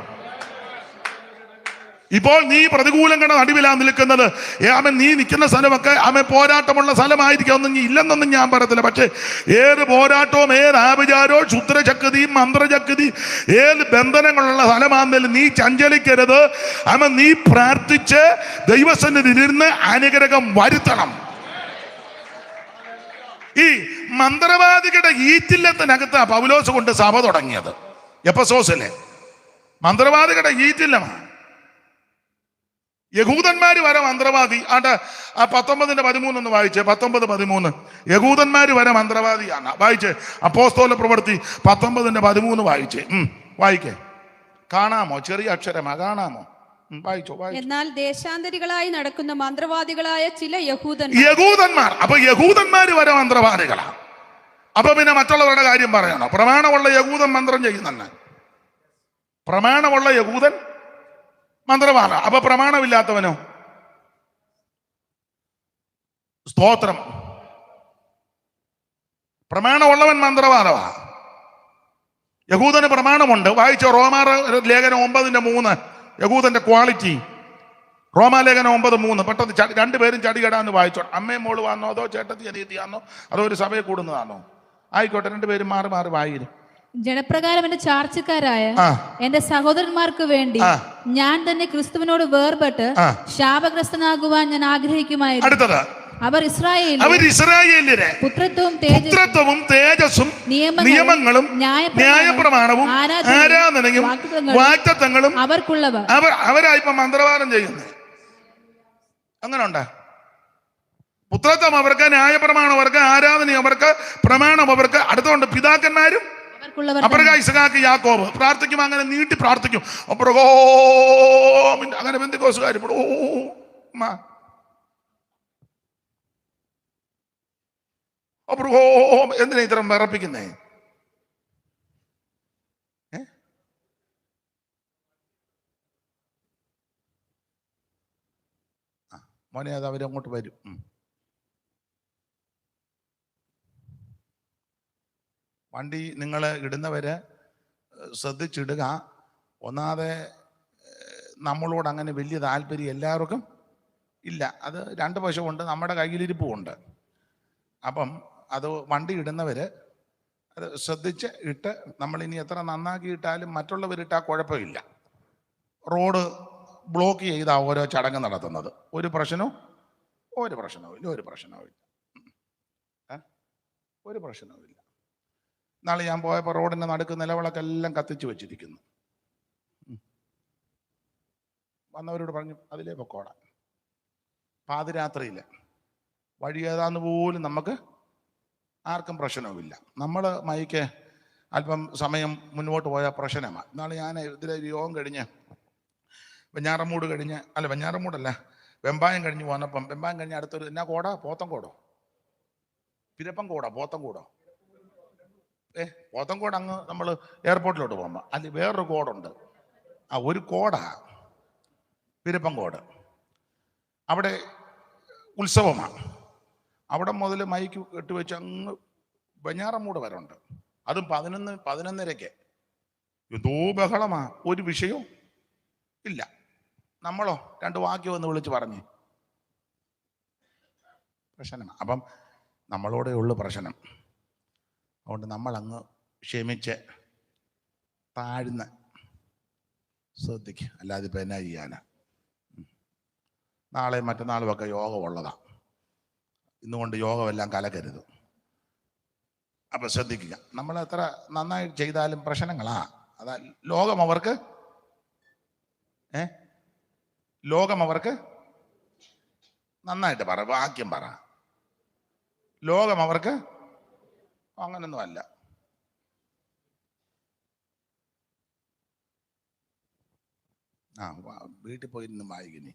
Speaker 1: ഇപ്പോൾ നീ പ്രതികൂലങ്ങളുടെ നടുവിലാണ് നിൽക്കുന്നത്. നീ നിൽക്കുന്ന സ്ഥലമൊക്കെ പോരാട്ടമുള്ള സ്ഥലമായിരിക്കും ഇല്ലെന്നൊന്നും ഞാൻ പറയത്തില്ല. പക്ഷെ ഏത് പോരാട്ടവും, ഏത് ആഭിചാരവും, ക്ഷുദ്രശക്തിയും മന്ത്രശക്തി, ഏത് ബന്ധനങ്ങളുള്ള സ്ഥലമാണെങ്കിലും നീ ചഞ്ചലിക്കരുത്. നീ പ്രാർത്ഥിച്ച് ദൈവസന്നിധിയിലിരുന്ന് അനുഗ്രഹം വരുത്തണം. ഈ മന്ത്രവാദികളുടെ ഈറ്റില്ലത്തിനകത്ത് പൗലോസ് കൊണ്ട് സഭ തുടങ്ങിയത്. എഫെസോസിലെ മന്ത്രവാദികളുടെ ഈറ്റില്ലമാണ്. യഹൂദന്മാര് വരെ മന്ത്രവാദി. 19:13 ഒന്ന് വായിച്ചേ. 19:13 യഹൂദന്മാര് വരെ മന്ത്രവാദിയാണ്. വായിച്ചേ അപ്പോസ്തല പ്രവൃത്തി 19:13 വായിച്ചേ. വായിക്കേ. കാണാമോ? ചെറിയ അക്ഷരമാ, കാണാമോ? വായിച്ചോ.
Speaker 3: എന്നാൽ ദേശാന്തരികളായി നടക്കുന്ന മന്ത്രവാദികളായ ചില
Speaker 1: യഹൂദന്മാർ. അപ്പൊ യഹൂദന്മാര് വരെ മന്ത്രവാദികളാണ്. അപ്പൊ പിന്നെ മറ്റുള്ളവരുടെ കാര്യം പറയണോ? പ്രമാണമുള്ള യഹൂദൻ മന്ത്രം ചെയ്യുന്ന, പ്രമാണമുള്ള യഹൂദൻ മന്ത്രവാദ. അപ്പൊ പ്രമാണമില്ലാത്തവനോ? സ്തോത്രം. പ്രമാണമുള്ളവൻ മന്ത്രവാദമാ. യഹൂദന് പ്രമാണമുണ്ട്. വായിച്ചോ റോമാ ലേഖനം 9:3 യഹൂദന്റെ ക്വാളിറ്റി. റോമാലേഖനം 9:3 പെട്ടെന്ന് 2 പേരും ചടികടാന്ന് വായിച്ചോ. അമ്മയും മോള് വന്നോ, അതോ ചേട്ടത്തി അനിയത്തിയാന്നോ, അതോ ഒരു സഭയെ കൂടുന്നതാണോ? ആയിക്കോട്ടെ, 2 പേരും മാറി മാറി വായിരും.
Speaker 2: ജനപ്രകാരം എന്റെ ചാർച്ചക്കാരായ എന്റെ സഹോദരന്മാർക്ക് വേണ്ടി ഞാൻ തന്നെ ക്രിസ്തുവിനോട് വേർപെട്ട് ശാപഗ്രസ്തനാകുവാൻ ഞാൻ ആഗ്രഹിക്കുമായിരുന്നു.
Speaker 1: അടുത്തത്
Speaker 2: അവർ ഇസ്രായേലിലെ പുത്രത്വവും
Speaker 1: തേജസ്സും നിയമങ്ങളും ന്യായപ്രമാണവും ആരാധനയും വാഗ്ദത്തങ്ങളും അവരായിപ്പോ മന്ത്രവാദം ചെയ്യുന്നത്. അങ്ങനെ ഉണ്ടാ? പുത്രത്വം അവർക്ക്, ന്യായപ്രമാണം അവർക്ക്, ആരാധന അവർക്ക്, പ്രമാണം അവർക്ക്. അടുത്തുകൊണ്ട് പിതാക്കന്മാരും അബ്രഹാം, ഇസ്ഹാക്ക്, യാക്കോബ്. പ്രാർത്ഥിക്കും, അങ്ങനെ നീട്ടി പ്രാർത്ഥിക്കും. അങ്ങനെ പെന്തിക്കോസുകാർ എന്തിനാ ഇത്ര വിറപ്പിക്കുന്നേ? മോനെ, അത് അവരങ്ങോട്ട് വരും. വണ്ടി നിങ്ങൾ ഇടുന്നവരെ ശ്രദ്ധിച്ചിടുക. ഒന്നാതെ നമ്മളോട് അങ്ങനെ വലിയ താല്പര്യം എല്ലാവർക്കും ഇല്ല. അത് 2 വശമുണ്ട്, നമ്മുടെ കയ്യിലിരിപ്പുമുണ്ട്. അപ്പം അത് വണ്ടി ഇടുന്നവർ അത് ശ്രദ്ധിച്ച് ഇട്ട്, നമ്മളിനി എത്ര നന്നാക്കി ഇട്ടാലും മറ്റുള്ളവരിട്ടാൽ കുഴപ്പമില്ല. റോഡ് ബ്ലോക്ക് ചെയ്താ ഓരോ ചടങ്ങ് നടത്തുന്നത്. ഒരു പ്രശ്നവും ഇല്ല. നാളെ ഞാൻ പോയപ്പോൾ റോഡിൻ്റെ നടുക്ക് നിലവിളക്കെല്ലാം കത്തിച്ച് വെച്ചിരിക്കുന്നു. വന്നവരോട് പറഞ്ഞു, അതിലേ പൊക്കോടാ. പാതിരാത്രിയിൽ വഴി ഏതാന്ന് പോലും നമുക്ക് ആർക്കും പ്രശ്നവുമില്ല. നമ്മൾ മൈക്ക് അല്പം സമയം മുന്നോട്ട് പോയാൽ പ്രശ്നമാണ്. നാളെ ഞാൻ ഇതിലെ യോഗം കഴിഞ്ഞ് വെഞ്ഞാറമൂട് കഴിഞ്ഞ്, വെഞ്ഞാറമൂടല്ല, വെമ്പായം കഴിഞ്ഞ് പോന്നപ്പം, വെമ്പായം കഴിഞ്ഞ് അടുത്തൊരു എന്നാ കോടാ, പോത്തൻകോടോ, പോത്തൻകോടോ, പോത്തൻകോട് അങ്ങ് നമ്മൾ എയർപോർട്ടിലോട്ട് പോകുമ്പോൾ അല്ല വേറൊരു കോടുണ്ട്. ഒരു കോടാ പിരപ്പൻകോട്. അവിടെ ഉത്സവമാണ്. അവിടെ മുതൽ മൈക്ക് കെട്ടുവെച്ച് അങ്ങ് വെഞ്ഞാറമൂട് വരെ ഉണ്ട്. അതും 11:30 എന്തോ ബഹളമാ, ഒരു വിഷയവും ഇല്ല. നമ്മളോ 2 വാക്യം ഒന്ന് വിളിച്ച് പറഞ്ഞ് പ്രശ്നമാണ്. അപ്പം നമ്മളോടെ ഉള്ളു പ്രശ്നം. അതുകൊണ്ട് നമ്മളങ്ങ് ക്ഷമിച്ച് താഴ്ന്ന് ശ്രദ്ധിക്കുക. അല്ലാതെ ഇപ്പം എന്നാ ചെയ്യാനാ? നാളെ മറ്റന്നാളുമൊക്കെ യോഗം ഉള്ളതാണ്. ഇന്നുകൊണ്ട് യോഗമെല്ലാം കലക്കരുത്. അപ്പം ശ്രദ്ധിക്കുക. നമ്മൾ എത്ര നന്നായി ചെയ്താലും പ്രശ്നങ്ങളാ. അതാ ലോകം അവർക്ക് നന്നായിട്ട് പറ, വാക്യം പറ. ലോകം അവർക്ക് അങ്ങനൊന്നും അല്ല. വീട്ടിൽ പോയി ഇന്ന് വായിക്കുന്നേ.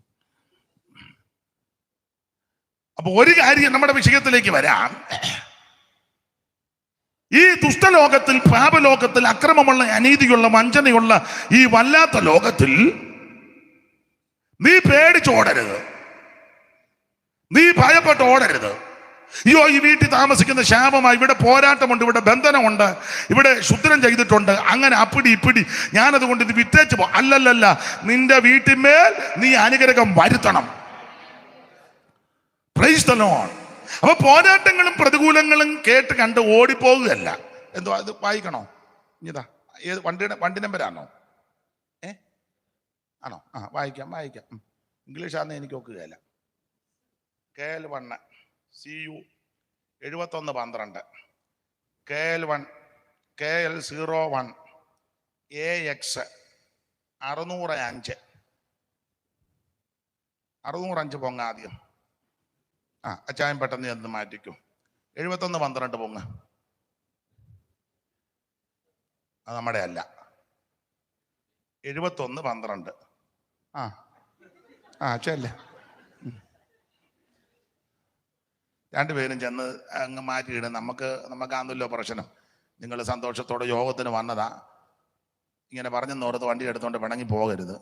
Speaker 1: അപ്പൊ ഒരു കാര്യം നമ്മുടെ വിഷയത്തിലേക്ക് വരാം. ഈ ദുഷ്ടലോകത്തിൽ, പാപലോകത്തിൽ, അക്രമമുള്ള, അനീതിയുള്ള, വഞ്ചനയുള്ള ഈ വല്ലാത്ത ലോകത്തിൽ നീ പേടിച്ചോടരുത്, നീ ഭയപ്പെട്ട് ഓടരുത്. അയ്യോ, ഈ വീട്ടിൽ താമസിക്കുന്ന ശാപമായി, ഇവിടെ പോരാട്ടമുണ്ട്, ഇവിടെ ബന്ധനമുണ്ട്, ഇവിടെ ശുദ്രം ചെയ്തിട്ടുണ്ട്, അങ്ങനെ അപ്പിടി ഇപ്പിടി ഞാനതുകൊണ്ട് ഇത് വിറ്റേച്ച് പോ. അല്ലല്ല, നിന്റെ വീട്ടിന്മേൽ നീ അനുഗ്രഹം വരുത്തണം. Price the Lord. അപ്പൊ പോരാട്ടങ്ങളും പ്രതികൂലങ്ങളും കേട്ട് കണ്ട് ഓടിപ്പോകുകയല്ല. എന്തോ അത് വായിക്കണോ? ഇതാ ഏത് വണ്ടി നമ്പരാണോ? ആണോ? വായിക്കാം. ഇംഗ്ലീഷാന്ന് എനിക്ക് ഒക്കുകയല്ല. KL1 CU 7112 KL1 KL01 AX 605 പൊങ്ങ ആദ്യം. അച്ചായം പെട്ടെന്ന് ചെന്ന് മാറ്റിക്കൂ. 7112 പൊങ്ങ. അത് നമ്മുടെ അല്ല. 7112. ചെല്ലേ. 2 പേരും ചെന്ന് അങ്ങ് മാറ്റിയിടും. നമുക്കാണല്ലോ പ്രശ്നം. നിങ്ങൾ സന്തോഷത്തോടെ യോഗത്തിന് വന്നതാ, ഇങ്ങനെ പറഞ്ഞെന്നോർത്ത് വണ്ടി എടുത്തോണ്ട് പിണങ്ങി പോകരുത്.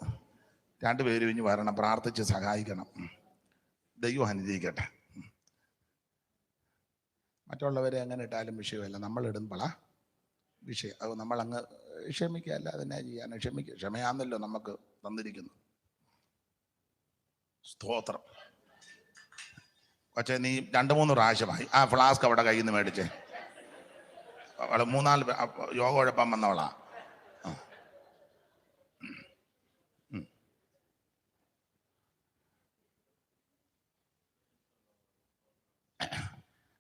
Speaker 1: 2 പേരും ഇനി വരണം, പ്രാർത്ഥിച്ച് സഹായിക്കണം. ദൈവം അനുഗ്രഹിക്കട്ടെ. മറ്റുള്ളവരെ അങ്ങനെ ഇട്ടാലും വിഷയമല്ല, നമ്മളിടുമ്പോളാ വിഷയം. അത് നമ്മളങ്ങ് ക്ഷമിക്കുക, അല്ല അതിനെ ചെയ്യാൻ ക്ഷമയാന്നല്ലോ നമുക്ക് തന്നിരിക്കുന്നു. സ്തോത്രം. പക്ഷേ നീ 2-3 പ്രാവശ്യമായി ആ ഫ്ലാസ്ക് അവിടെ കയ്യിൽ നിന്ന് മേടിച്ചേ. അവള് 3-4 യോഗ ഉഴപ്പാൻ വന്നവളാ.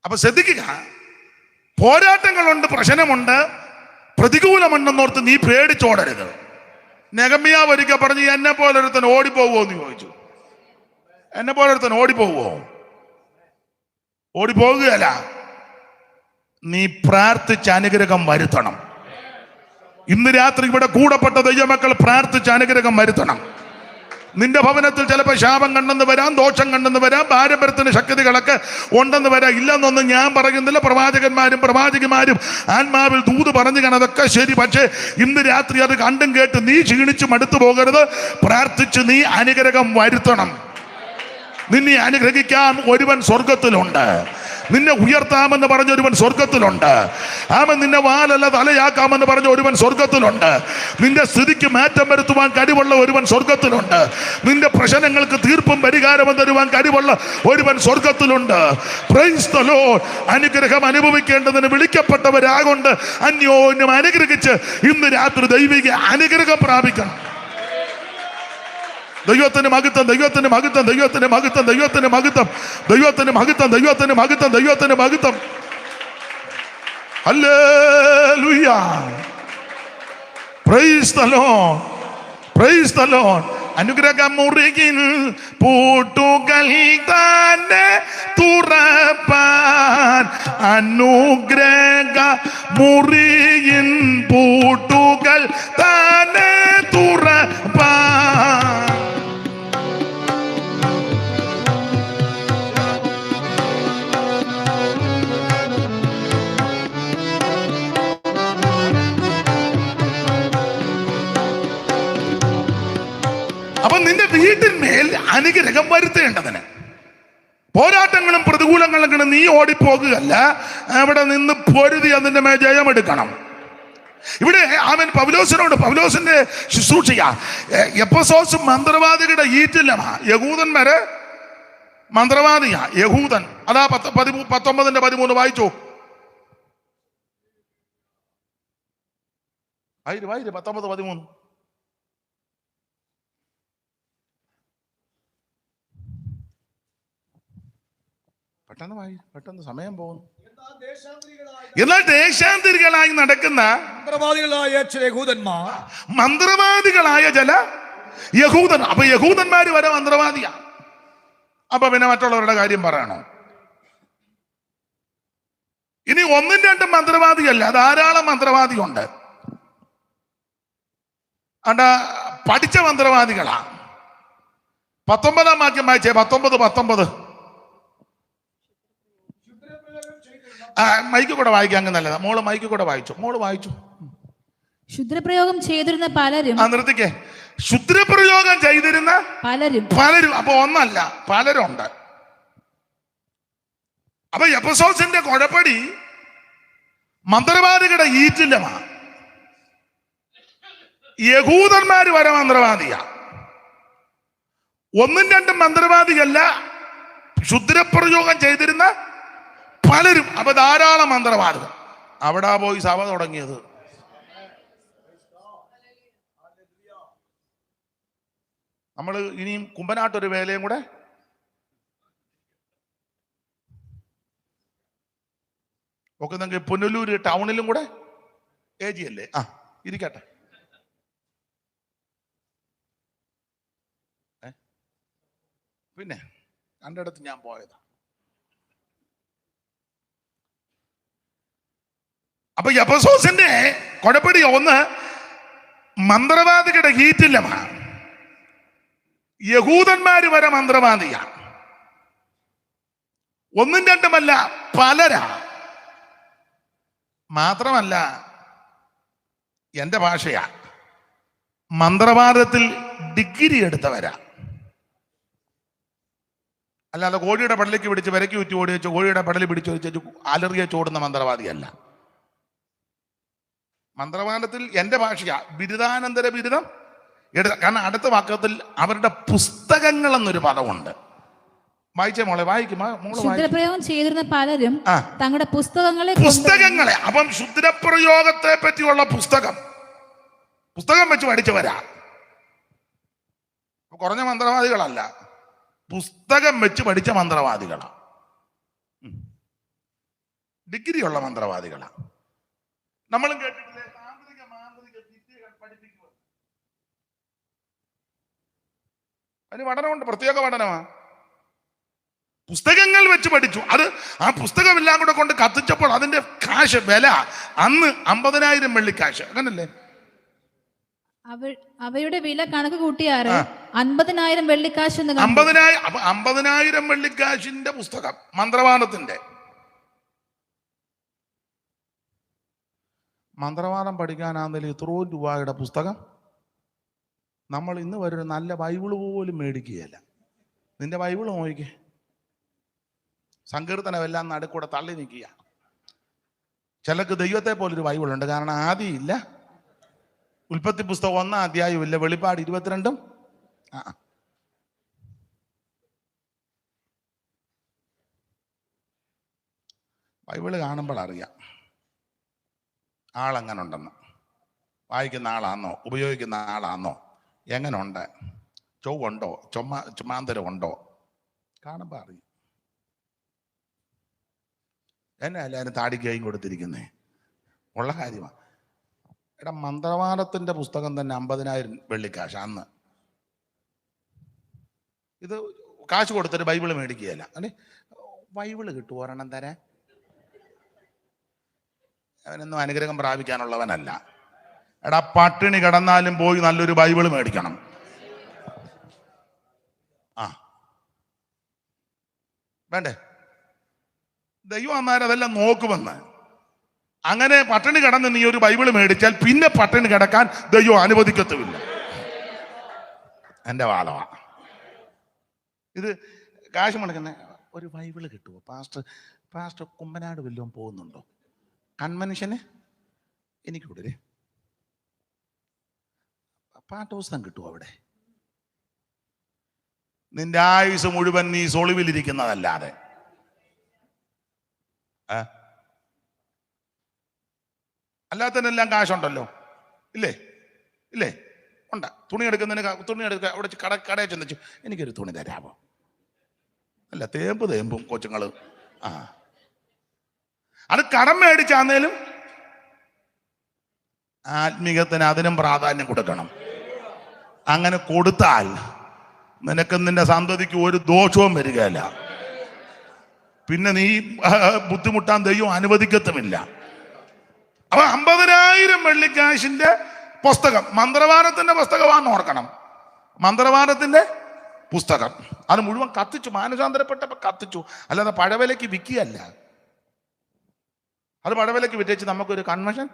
Speaker 1: അപ്പൊ ശ്രദ്ധിക്കുക, പോരാട്ടങ്ങളുണ്ട്, പ്രശ്നമുണ്ട്, പ്രതികൂലമുണ്ടെന്നോർത്ത് നീ പേടിച്ചോടരുത്. നെഹമ്യാവ് ഒരിക്കൽ പറഞ്ഞു, എന്നെ പോലൊരുത്തൻ ഓടിപ്പോകുമോ എന്ന് ചോദിച്ചു. എന്നെ പോലൊരുത്തൻ ഓടിപ്പോകുമോ? ഓടിപ്പോകുകയല്ല, നീ പ്രാർത്ഥിച്ച് അനുഗ്രഹം വരുത്തണം. ഇന്ന് രാത്രി ഇവിടെ കൂടപ്പെട്ട ദൈവമക്കൾ പ്രാർത്ഥിച്ച് അനുഗ്രഹം വരുത്തണം. നിന്റെ ഭവനത്തിൽ ചിലപ്പോൾ ശാപം കണ്ടെന്ന് വരാം, ദോഷം കണ്ടെന്ന് വരാം, പാരമ്പര്യത്തിന് ശക്തികളൊക്കെ ഉണ്ടെന്ന് വരാം. ഇല്ലെന്നൊന്നും ഞാൻ പറയുന്നില്ല. പ്രവാചകന്മാരും പ്രവാചകിമാരും ആത്മാവിൽ ദൂത് പറഞ്ഞു കാണാം, അതൊക്കെ ശരി. പക്ഷേ ഇന്ന് രാത്രി അത് കണ്ടും കേട്ട് നീ ക്ഷീണിച്ച് മടുത്തു പോകരുത്. പ്രാർത്ഥിച്ച് നീ അനുഗ്രഹം വരുത്തണം. നിന്നെ അനുഗ്രഹിക്കാൻ ഒരുവൻ സ്വർഗത്തിലുണ്ട്. നിന്നെ ഉയർത്താമെന്ന് പറഞ്ഞ ഒരുവൻ സ്വർഗത്തിലുണ്ട്. അവൻ നിന്നെ വാലല്ല തലയാക്കാമെന്ന് പറഞ്ഞ ഒരുവൻ സ്വർഗത്തിലുണ്ട്. നിന്റെ സ്ഥിതിക്ക് മാറ്റം വരുത്തുവാൻ കഴിവുള്ള ഒരുവൻ സ്വർഗത്തിലുണ്ട്. നിന്റെ പ്രശ്നങ്ങൾക്ക് തീർപ്പും പരിഹാരവും തരുവാൻ കഴിവുള്ള ഒരുവൻ സ്വർഗത്തിലുണ്ട്. Price the Lord. അനുഗ്രഹം അനുഭവിക്കേണ്ടതിന് വിളിക്കപ്പെട്ടവരാകൊണ്ട് അന്യോന്യം അനുഗ്രഹിച്ച് ഇന്ന് രാത്രി ദൈവിക അനുഗ്രഹം പ്രാപിക്കണം. ദൈവത്തിന് മഹത്വം, ദൈവത്തിന് മഹത്വം, ദൈവത്തിന് മഹത്വം, ദൈവത്തിന് മഹത്വം, ദൈവത്തിന് മഹത്വം, ദൈവത്തിന് മഹത്വം, ദൈവത്തിന് മഹത്വം. Hallelujah. Praise the Lord, praise the Lord. അനുഗ്രഹമുറിയിൽ പൂട്ടുകൾ തന്നെ തുറപ്പാൻ, അനുഗ്രഹ മുറിയിൻ പൂട്ടുകൾ തന്നെ തുറപ്പാൻ. അപ്പൊ നിന്റെ വീട്ടിന്മേൽ അനുഗ്രഹം വരുത്തേണ്ടതിന് പോരാട്ടങ്ങളും പ്രതികൂലങ്ങളും നീ ഓടിപ്പോകുകയല്ല, അവിടെ നിന്ന് പൊരുതി അതിന്റെ മേൽ ജയമെടുക്കണം. ഇവിടെ അവൻ പൗലോസിനോട്, പൗലോസിന്റെ ശുശ്രൂഷ എഫെസോസ് മന്ത്രവാദികളുടെ ഈറ്റില്ലമാ. യഹൂദന്മാര് മന്ത്രവാദിയാ, യഹൂദൻ. അതാ 19:13 വായിച്ചു. വായിര് 19:13. പെട്ടെന്ന് സമയം പോകുന്നു. എന്നാൽ ദേശാന്തരികളായി നടക്കുന്ന മന്ത്രവാദികളായ ചില യഹൂദൻ. അപ്പൊ യഹൂദന്മാര് വരെ മന്ത്രവാദിയാ. അപ്പൊ പിന്നെ മറ്റുള്ളവരുടെ കാര്യം പറയണോ? ഇനി ഒന്നും രണ്ടും മന്ത്രവാദിയല്ല, ധാരാളം മന്ത്രവാദിയുണ്ട്. അണ്ട പഠിച്ച മന്ത്രവാദികളാ. 19 വാക്യം വായിച്ചേ. 19. മൈക്ക് കൂടെ വായിക്കാൻ അങ്ങ് നല്ലതാ. മോള് മൈക്ക് കൂടെ വായിച്ചു. മോള് വായിച്ചു.
Speaker 2: ക്ഷുദ്രപ്രയോഗം ചെയ്തിരുന്ന പലരും.
Speaker 1: നിർത്തിക്കേ. ക്ഷുദ്രപ്രയോഗം ചെയ്തിരുന്ന പലരും. അപ്പൊ ഒന്നല്ല, പലരുണ്ട്. അപ്പൊ എഫെസോസിന്റെ കുഴപ്പടി മന്ത്രവാദികളുടെ ഈറ്റില്ലമാ. യഹൂദന്മാര് വരെ മന്ത്രവാദിയാ. ഒന്നും രണ്ടും മന്ത്രവാദിയല്ല, ക്ഷുദ്രപ്രയോഗം ചെയ്തിരുന്ന പലരും. അപ്പൊ ധാരാളം മന്ത്രവാദികൾ. അവിടെ പോയി സഭ തുടങ്ങിയത്. നമ്മൾ ഇനിയും കുമ്പനാട്ടൊരു വേലയും കൂടെ ഒക്കെ നിങ്ങൾക്ക് പുനലൂര് ടൗണിലും കൂടെ AG അല്ലേ? ഇരിക്കട്ടെ. പിന്നെ രണ്ടിടത്ത് ഞാൻ പോയതാ. അപ്പൊ എഫെസോസിന്റെ കുഴപ്പടി ഒന്ന് മന്ത്രവാദികളുടെ ഹീറ്റില്ലമാ. യഹൂദന്മാര് വരെ മന്ത്രവാദിയാ. ഒന്നും രണ്ടുമല്ല, പലരാ. മാത്രമല്ല, എന്റെ ഭാഷയാ, മന്ത്രവാദത്തിൽ ഡിഗ്രി എടുത്തവരാ. അല്ലാതെ കോഴിയുടെ പടലേക്ക് പിടിച്ച് വിരക്കി ഉറ്റി ഓടി വെച്ച് കോഴിയുടെ പടലിൽ പിടിച്ച് വെച്ച് അലറിയ ചോടുന്ന മന്ത്രവാദിയല്ല. മന്ത്രവാദത്തിൽ എന്റെ ഭാഷയാ, ബിരുദാനന്തര ബിരുദം എടുത്ത. കാരണം അടുത്ത വാക്കത്തിൽ അവരുടെ പുസ്തകങ്ങൾ എന്നൊരു പദമുണ്ട്. വായിച്ചേ മോളെ, വായിക്കും.
Speaker 2: ക്ഷുദ്രപ്രയോഗം ചെയ്തിരുന്ന പലരും തങ്ങളുടെ പുസ്തകങ്ങളെ.
Speaker 1: അപ്പം ക്ഷുദ്രപ്രയോഗത്തെ പറ്റിയുള്ള പുസ്തകം വെച്ച് പഠിച്ചവരാ. കുറഞ്ഞ മന്ത്രവാദികളല്ല, പുസ്തകം വെച്ച് പഠിച്ച മന്ത്രവാദികളാ. ഡിഗ്രിയുള്ള മന്ത്രവാദികളാ. നമ്മളും കേട്ടിട്ടില്ലേ താന്ത്രിക മാന്ത്രിക വിദ്യകൾ പഠിപ്പിക്കുക. അതിന് പഠനമുണ്ട്, പ്രത്യേക പഠനമാ. പുസ്തകങ്ങൾ വെച്ച് പഠിച്ചു. അത് ആ പുസ്തകമെല്ലാം കൂടെ കൊണ്ട് കത്തിച്ചപ്പോൾ അതിന്റെ കാശ് വില അന്ന് 50,000 വെള്ളിക്കാശ്, അങ്ങനല്ലേ?
Speaker 2: അവയുടെ വില കണക്ക് കൂട്ടിയാറ് 50,000 വെള്ളിക്കാശ്.
Speaker 1: 50,000 വെള്ളിക്കാശിന്റെ പുസ്തകം, മന്ത്രവാദത്തിന്റെ. മന്ത്രവാദം പഠിക്കാനാണെങ്കിലും ഇത്രയും രൂപയുടെ പുസ്തകം നമ്മൾ ഇന്ന് വരെ നല്ല ബൈബിള് പോലും മേടിക്കുകയല്ല. നിന്റെ ബൈബിള് നോക്കിക്കേ, സങ്കീർത്തനമെല്ലാം നടുക്കൂടെ തള്ളി നിൽക്കുക. ചിലർക്ക് ദൈവത്തെ പോലൊരു ബൈബിളുണ്ട്, കാരണം ആദ്യം ഇല്ല, ഉൽപ്പത്തി പുസ്തകം 1-ാം അധ്യായവും ഇല്ല, വെളിപ്പാട് 22-ഉം. ബൈബിള് കാണുമ്പോൾ അറിയാം ആളെങ്ങനെ ഉണ്ടെന്ന്. വായിക്കുന്ന ആളാന്നോ, ഉപയോഗിക്കുന്ന ആളാന്നോ, എങ്ങനെ ഉണ്ട്, ചൊവ്വുണ്ടോ, ചുമാന്തരമുണ്ടോ, കാണുമ്പോൾ അറിയും. എന്നെ എല്ലാവരും താടിക്കയും കൊടുത്തിരിക്കുന്നേ, ഉള്ള കാര്യമാണ്. എടാ, മന്ത്രവാദത്തിന്റെ പുസ്തകം തന്നെ 50,000 വെള്ളിക്കാശ് അന്ന്. ഇത് കാശ് കൊടുത്തിട്ട് ബൈബിള് മേടിക്കുകയല്ല. അല്ലെ, ബൈബിള് കിട്ടും ഒരെണ്ണം തരാൻ. അവനൊന്നും അനുഗ്രഹം പ്രാപിക്കാനുള്ളവനല്ല. എടാ, പട്ടിണി കിടന്നാലും പോയി നല്ലൊരു ബൈബിള് മേടിക്കണം. വേണ്ടേ? ദൈവം അന്നേരം അതെല്ലാം നോക്കുമെന്ന്. അങ്ങനെ പട്ടിണി കിടന്ന് നീ ഒരു ബൈബിള് മേടിച്ചാൽ പിന്നെ പട്ടിണി കിടക്കാൻ ദൈവം അനുവദിക്കത്തുമില്ല. എൻ്റെ വാദമാ ഇത്. കാശ് മുടക്കുന്ന ഒരു ബൈബിള് കിട്ടുമോ? പാസ്റ്റർ കുമ്പനാട് വല്ലതും പോകുന്നുണ്ടോ? കൺവെൻഷന് എനിക്ക് വിടരേ, പാഠപുസ്തകം കിട്ടുമോ അവിടെ? നിന്റെ ആയുസ് മുഴുവൻ നീ സൊളിവിലിരിക്കുന്നതല്ലാതെ. അല്ലാത്തതിനെല്ലാം കാശുണ്ടല്ലോ, ഇല്ലേ? ഇല്ലേ? ഉണ്ട്. തുണി എടുക്കുന്നതിന് അവിടെ കടയിൽ ചെന്നു, എനിക്കൊരു തുണി തരാമോ? അല്ല, തേമ്പും കൊച്ചുങ്ങള്. അത് കടം മേടിച്ചാന്നേലും ആത്മീകത്തിന് അതിനും പ്രാധാന്യം കൊടുക്കണം. അങ്ങനെ കൊടുത്താൽ നിനക്ക് നിന്റെ സന്തതിക്ക് ഒരു ദോഷവും വരികയില്ല. പിന്നെ നീ ബുദ്ധിമുട്ടാൻ ദൈവം അനുവദിക്കത്തുമില്ല. അപ്പൊ 50,000 വെള്ളിക്കാശിന്റെ പുസ്തകം, മന്ത്രവാദത്തിന്റെ പുസ്തകമാണെന്ന് ഓർക്കണം. മന്ത്രവാദത്തിന്റെ പുസ്തകം അത് മുഴുവൻ കത്തിച്ചു, മാനസാന്തരപ്പെട്ടപ്പോ കത്തിച്ചു. അല്ലാതെ പഴവിലയ്ക്ക് വിൽക്കുകയല്ല. അത് പഴവിലയ്ക്ക് വിറ്റേച്ച് നമുക്കൊരു കൺവെൻഷൻ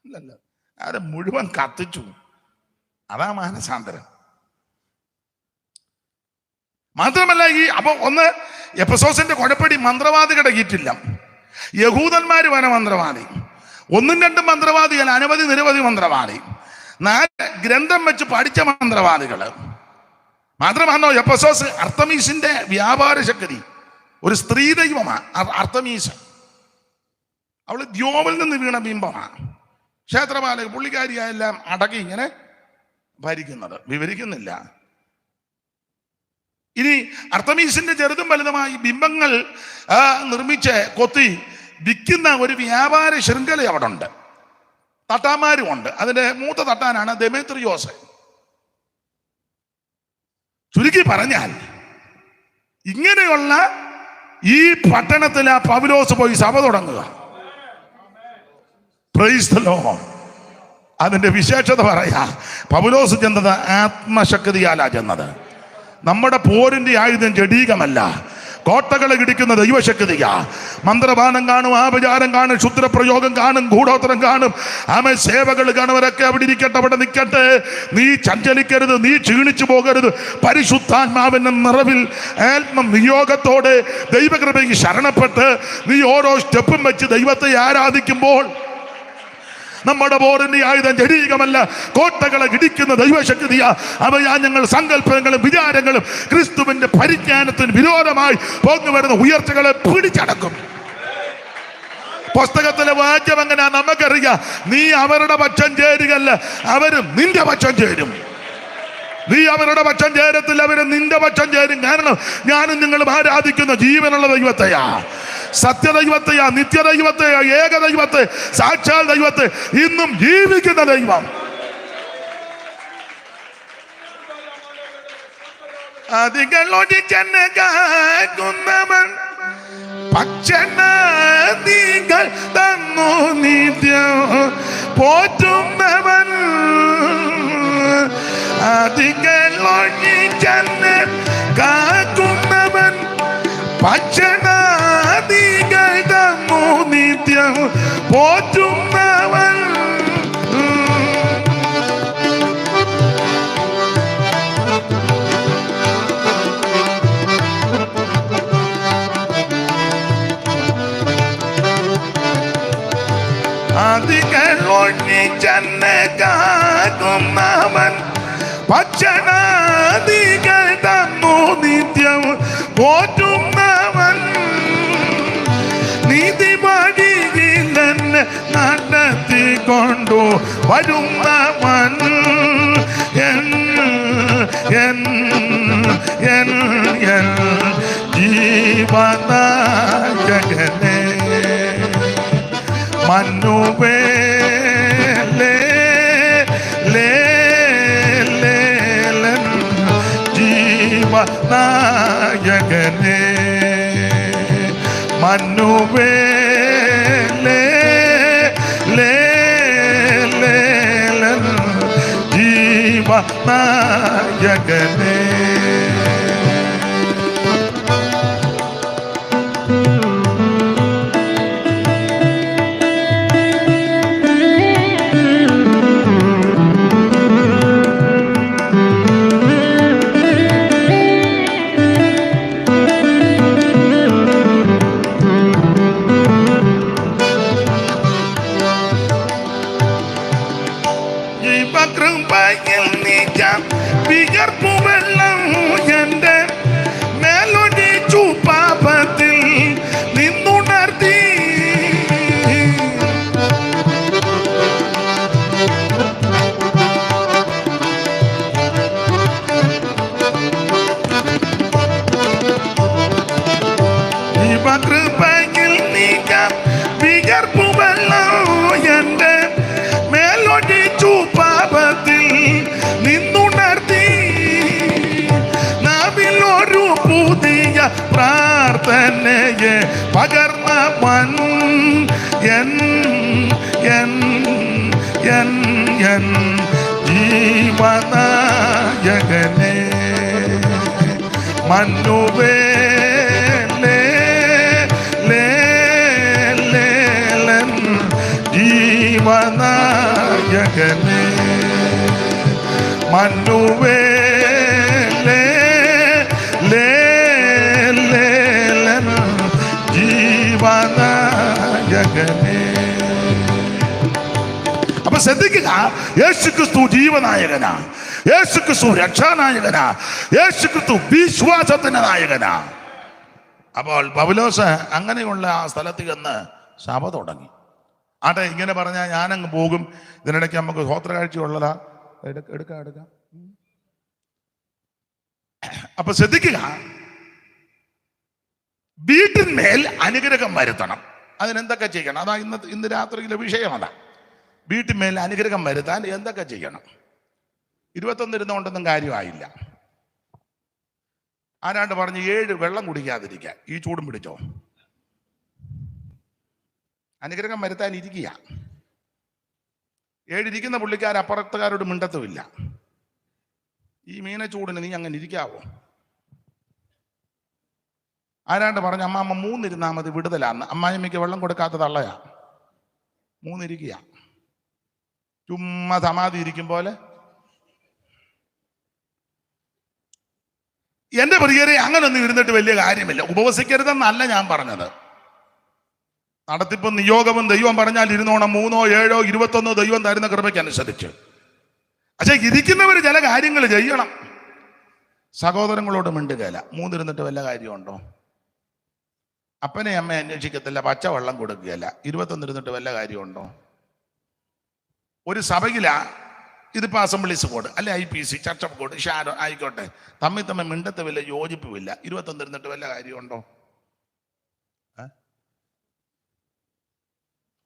Speaker 1: ഇല്ലല്ലോ, അത് മുഴുവൻ കത്തിച്ചു. അതാ മാനസാന്തരം. മാത്രമല്ല, അപ്പൊ ഒന്ന് എഫെസോസിന്റെ കുഴപ്പടി മന്ത്രവാദികളുടെ കീറ്റില്ല. യഹൂദന്മാര് വന മന്ത്രവാദി, 1-2 മന്ത്രവാദികൾ, അനവധി നിരവധി മന്ത്രവാദി, 4 ഗ്രന്ഥം വെച്ച് പഠിച്ച മന്ത്രവാദികള്. മാത്രമാണോ എഫെസോസ് അർത്തമീസിന്റെ വ്യാപാര ശക്തി, ഒരു സ്ത്രീ ദൈവമാണ് അർത്തമീസ്. അവള് ദ്യോവിൽ നിന്ന് വീണ ബിംബമാണ്. ക്ഷേത്രപാലക പുള്ളിക്കാരിയെല്ലാം അടക്കി ഇങ്ങനെ ഭരിക്കുന്നത്, വിവരിക്കുന്നില്ല. ഇനി അർത്തമീസിന്റെ ചെറുതും വലുതുമായി ബിംബങ്ങൾ നിർമ്മിച്ച് കൊത്തി വിൽക്കുന്ന ഒരു വ്യാപാര ശൃംഖല അവിടെ ഉണ്ട്. തട്ടാന്മാരും ഉണ്ട്. അതിന്റെ മൂത്ത തട്ടാനാണ് ദെമേത്രിയോസ്. ചുരുക്കി പറഞ്ഞാൽ, ഇങ്ങനെയുള്ള ഈ പട്ടണത്തിൽ ആ പൗലോസ് പോയി സഭ തുടങ്ങുക. Price the Lord. അതിന്റെ വിശേഷത പറയാ, പൗലോസ് ചെന്നത് ആത്മശക്തിയാലാ ചെന്നത്. നമ്മുടെ പോരിന്റെ ആയുധം ജഡീകമല്ല, കോട്ടകളെ ഇടിക്കുന്ന ദൈവശക്തിയാ. മന്ത്രവാദം കാണും, ആപചാരം കാണും, ക്ഷുദ്രപ്രയോഗം കാണും, ഗൂഢോത്രം കാണും, സേവകൾ കാണുവരൊക്കെ അവിടെ ഇരിക്കട്ടെ, അവിടെ നിൽക്കട്ടെ. നീ ചഞ്ചലിക്കരുത്, നീ ക്ഷീണിച്ചു പോകരുത്. പരിശുദ്ധാത്മാവിന്റെ നിറവിൽ നിയോഗത്തോടെ ദൈവകൃപയ്ക്ക് ശരണപ്പെട്ട് നീ ഓരോ സ്റ്റെപ്പും വെച്ച് ദൈവത്തെ ആരാധിക്കുമ്പോൾ നമ്മുടെ പോരിന്റെ ആയുധം ജഡീകമല്ല, കോട്ടകളെ ഇടിക്കുന്ന ദൈവശക്തിയാ. അവയാ ഞങ്ങൾ സങ്കല്പങ്ങളും വിചാരങ്ങളും ക്രിസ്തുവിന്റെ പരിജ്ഞാനത്തിന് വിരോധമായി പോന്നു വരുന്ന ഉയർച്ചകളെ പിടിച്ചടക്കും. പുസ്തകത്തിലെ വാക്യം എങ്ങനെയാ നമുക്കറിയാം. നീ അവരുടെ പക്ഷം ചേരുകയല്ല, അവരും നിന്റെ പക്ഷം ചേരും. നീ അവരുടെ പക്ഷം ചേരത്തില്ല, അവര് നിന്റെ പക്ഷം ചേരും. കാരണം ഞാനും നിങ്ങളും ആരാധിക്കുന്ന ജീവനുള്ള ദൈവത്തെയാ, സത്യദൈവത്തെയാ, നിത്യദൈവത്തെയാ, ഏകദൈവത്തെ, സാക്ഷാൽ ദൈവത്തെ, ഇന്നും ജീവിക്കുന്ന ദൈവം. അതികളൊടിച്ചെന്നെ കാക്കുന്നവൻ ഭക്ഷണാദികൾ തന്നു നിത്യം പോറ്റുന്നവൻ. അതികളൊടിച്ചെന്നെ കാക്കുന്നവൻ ഭക്ഷണാദികൾ തന്നു നിത്യം പോറ്റുന്നവൻ. അതികൾ ഒഴിച്ചെന്നെ കാക്കുന്നവൻ ഭക്ഷണാദികൾ തന്നു നിത്യം പോറ്റുന്നവൻ. നീതി വഴിയിൽ എന്നെ നടത്തിക്കൊണ്ടു വരുന്നവൻ. ജീവനായകനെ മന്നുവേലേ ലേലൻ ജീവനായകനെ മന്നുവേലേ ലേലൻ ജീവനായകനെ. കൃപയിൽ നീക്കം വിയർപ്പുവെള്ളം എന്റെ മേലൊടിച്ചു പാപത്തിൽ നിന്നുണർത്തി. കൃപയിൽ നീക്കം വിയർപ്പുവെള്ളം എന്റെ മേലൊടിച്ചു പാപത്തിൽ നിന്നുണർത്തി. നാവിലൊരു പുതിയ പ്രാർത്ഥനയെ പകർന്നവൻ എൻ ജീവനായകനെ മന്നുവേലേ ലേലൻ ജീവനായകനെ മന്നുവേലേ ലേലൻ ജീവനായകനെ. അപ്പൊ ശ്രദ്ധിക്കുക, യേശുക്രിസ്തു ജീവനായകനാ, യേശുക്രിസ്തു രക്ഷാനായകനാ, യേശുക്രിസ്തു വിശ്വാസത്തിന്റെ നായകനാ. അപ്പോൾ പൗലോസ് അങ്ങനെയുള്ള ആ സ്ഥലത്ത് ചെന്ന് സഭ തുടങ്ങി. ആട്ടെ, ഇങ്ങനെ പറഞ്ഞാൽ ഞാനങ്ങ് പോകും. ഇതിനിടയ്ക്ക് നമുക്ക് സ്വോത്ര കാഴ്ചയുള്ളതാ, എടുക്കാം. അപ്പൊ ശ്രദ്ധിക്കുക, വീട്ടിന്മേൽ അനുഗ്രഹം വരുത്തണം. അതിനെന്തൊക്കെ ചെയ്യണം? അതാ ഇന്ന് രാത്രിയിലെ വിഷയം. അതാ വീട്ടിന്മേൽ അനുഗ്രഹം വരുത്താൻ എന്തൊക്കെ ചെയ്യണം. 21 ഇരുന്നുകൊണ്ടൊന്നും കാര്യമായില്ല. ആരാണ്ട് പറഞ്ഞ് 7 വെള്ളം കുടിക്കാതിരിക്കുക. ഈ ചൂടും പിടിച്ചോ. അനുഗ്രഹം വരുത്താൻ ഇരിക്കുക. 7 ഇരിക്കുന്ന പുള്ളിക്കാർ അപ്പുറത്തുകാരോട് മിണ്ടത്തുമില്ല. ഈ മീനച്ചൂടിന് നീ അങ്ങനെ ഇരിക്കാവോ? ആരാണ്ട് പറഞ്ഞ അമ്മാമ്മ 3 ഇരുന്നാൽ മതി വിടുതലാന്ന്. അമ്മായിമ്മയ്ക്ക് വെള്ളം കൊടുക്കാത്ത തള്ളയാ. 3 ഇരിക്കുക. ചുമ്മാ സമാധി ഇരിക്കും പോലെ. എന്റെ പ്രിയരെ, അങ്ങനൊന്നും ഇരുന്നിട്ട് വലിയ കാര്യമില്ല. ഉപവസിക്കരുതെന്നല്ല ഞാൻ പറഞ്ഞത്. നടത്തിപ്പും നിയോഗവും ദൈവം പറഞ്ഞാൽ ഇരുന്നോണം. 3, 7, 21 ദൈവം തരുന്ന കൃപയ്ക്ക് അനുസരിച്ച്. പക്ഷെ ഇരിക്കുന്നവർ ചില കാര്യങ്ങൾ ചെയ്യണം. സഹോദരങ്ങളോട് മിണ്ടുകയില്ല. 3 ഇരുന്നിട്ട് വല്ല കാര്യമുണ്ടോ? അപ്പനെ അമ്മയെ അന്വേഷിക്കത്തില്ല, പച്ചവെള്ളം കൊടുക്കുകയല്ല. 21 ഇരുന്നിട്ട് വല്ല കാര്യമുണ്ടോ? ഒരു സഭയിലാ, ഇതിപ്പോ അസംബ്ലീസ് കോഡ് അല്ലെ IPC, ചർച്ച് ഓഫ് കോഡ്, ഷാരോ ആയിക്കോട്ടെ, തമ്മിൽ മിണ്ടത്തുമില്ല, യോജിപ്പുമില്ല. 21 ഇരുന്നിട്ട് വല്ല കാര്യമുണ്ടോ?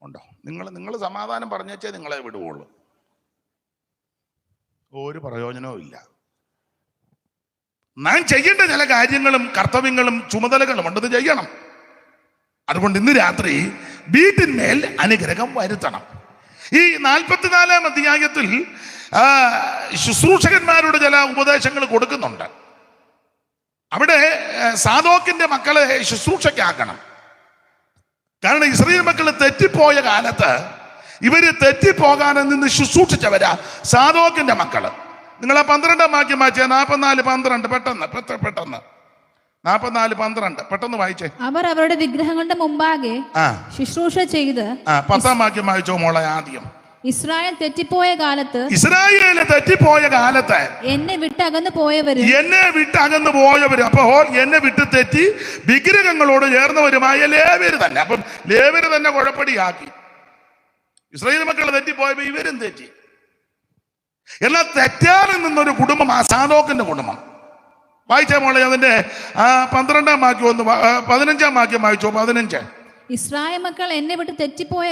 Speaker 1: ഉണ്ടോ? നിങ്ങൾ സമാധാനം പറഞ്ഞേച്ചേ നിങ്ങളെ വിടുകയുള്ളൂ. ഒരു പ്രയോജനവും ഇല്ല. നാം ചെയ്യേണ്ട ചില കാര്യങ്ങളും കർത്തവ്യങ്ങളും ചുമതലകളും ഉണ്ടെന്ന് ചെയ്യണം. അതുകൊണ്ട് ഇന്ന് രാത്രി വീട്ടിന്മേൽ അനുഗ്രഹം വരുത്തണം. ഈ 44-ാം അധ്യായത്തിൽ ശുശ്രൂഷകന്മാരുടെ ചില ഉപദേശങ്ങൾ കൊടുക്കുന്നുണ്ട്. അവിടെ സാദോക്കിന്റെ മക്കളെ ശുശ്രൂഷയ്ക്കാക്കണം. കാരണം ഇസ്രായേൽ മക്കൾ തെറ്റിപ്പോയ കാലത്ത് ഇവര് തെറ്റിപ്പോകാൻ നിന്ന് ശുശ്രൂഷിച്ചവരാ സാദോക്കിന്റെ മക്കള്. നിങ്ങൾ ആ 12-ാം വാക്യം വായിച്ചേ, 44-12 പെട്ടെന്ന് 44-12 പെട്ടെന്ന് വായിച്ചേ.
Speaker 2: അവർ അവരുടെ വിഗ്രഹങ്ങളുടെ മുമ്പാകെ ശുശ്രൂഷ ചെയ്ത്
Speaker 1: 10-ാം വാക്യം വായിച്ചോ മോളെ. ആദ്യം
Speaker 2: ഇസ്രായേൽ തെറ്റിപ്പോയ കാലത്ത് എന്നെ വിട്ടകന്നു പോയവര് അപ്പോൾ
Speaker 1: എന്നെ വിട്ട് തെറ്റി വിഗ്രഹങ്ങളോട് ചേർന്നവരുമായ ലേവ്യര് തന്നെ. അപ്പം ലേവ്യര് തന്നെ കുഴപ്പടിയാക്കി. ഇസ്രായേൽ മക്കൾ തെറ്റിപ്പോയപ്പോ ഇവരും തെറ്റി. എന്നാൽ തെറ്റാറിൽ നിന്നൊരു കുടുംബം ആ സാദോക്കിന്റെ കുടുംബം. വായിച്ച മോളെ അതിന്റെ 12-ാം വാക്യം 15-ാം വാക്യം വായിച്ചോ. 15.
Speaker 2: ഇസ്രായേൽ മക്കൾ എന്നെ വിട്ട് തെറ്റിപ്പോയ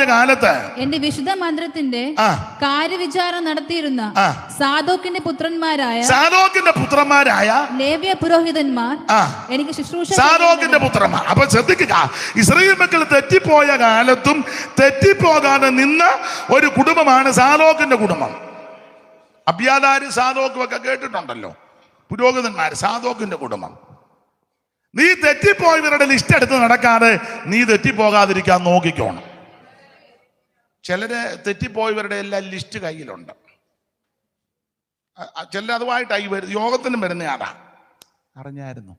Speaker 2: കാലത്ത് എന്റെ വിശുദ്ധ മന്ദിരത്തിന്റെ കാര്യവിചാരം നടത്തിയിരുന്ന സാദോക്കിന്റെ പുത്രന്മാരായ ലേവ്യ പുരോഹിതന്മാർ എനിക്ക് ശുശ്രൂഷ.
Speaker 1: സാദോക്കിന്റെ പുത്രന്മാർ. അപ്പൊ ശ്രദ്ധിക്കുക, ഇസ്രായേൽ മക്കൾ തെറ്റിപ്പോയ കാലത്തും തെറ്റിപ്പോകാതെ നിന്ന ഒരു കുടുംബമാണ് സാദോക്കിന്റെ കുടുംബം. അബ്യാഥാര് സാദോക്കും ഒക്കെ കേട്ടിട്ടുണ്ടല്ലോ, പുരോഹിതന്മാർ. സാദോക്കിന്റെ കുടുംബം. നീ തെറ്റിപ്പോയവരുടെ ലിസ്റ്റ് എടുത്ത് നടക്കാതെ നീ തെറ്റിപ്പോകാതിരിക്കാൻ നോക്കിക്കോണം. ചിലര് തെറ്റിപ്പോയവരുടെ എല്ലാം ലിസ്റ്റ് കയ്യിലുണ്ട്. ചില അതുമായിട്ടായി യോഗത്തിനും വരുന്ന ആടാ. അറിഞ്ഞായിരുന്നു?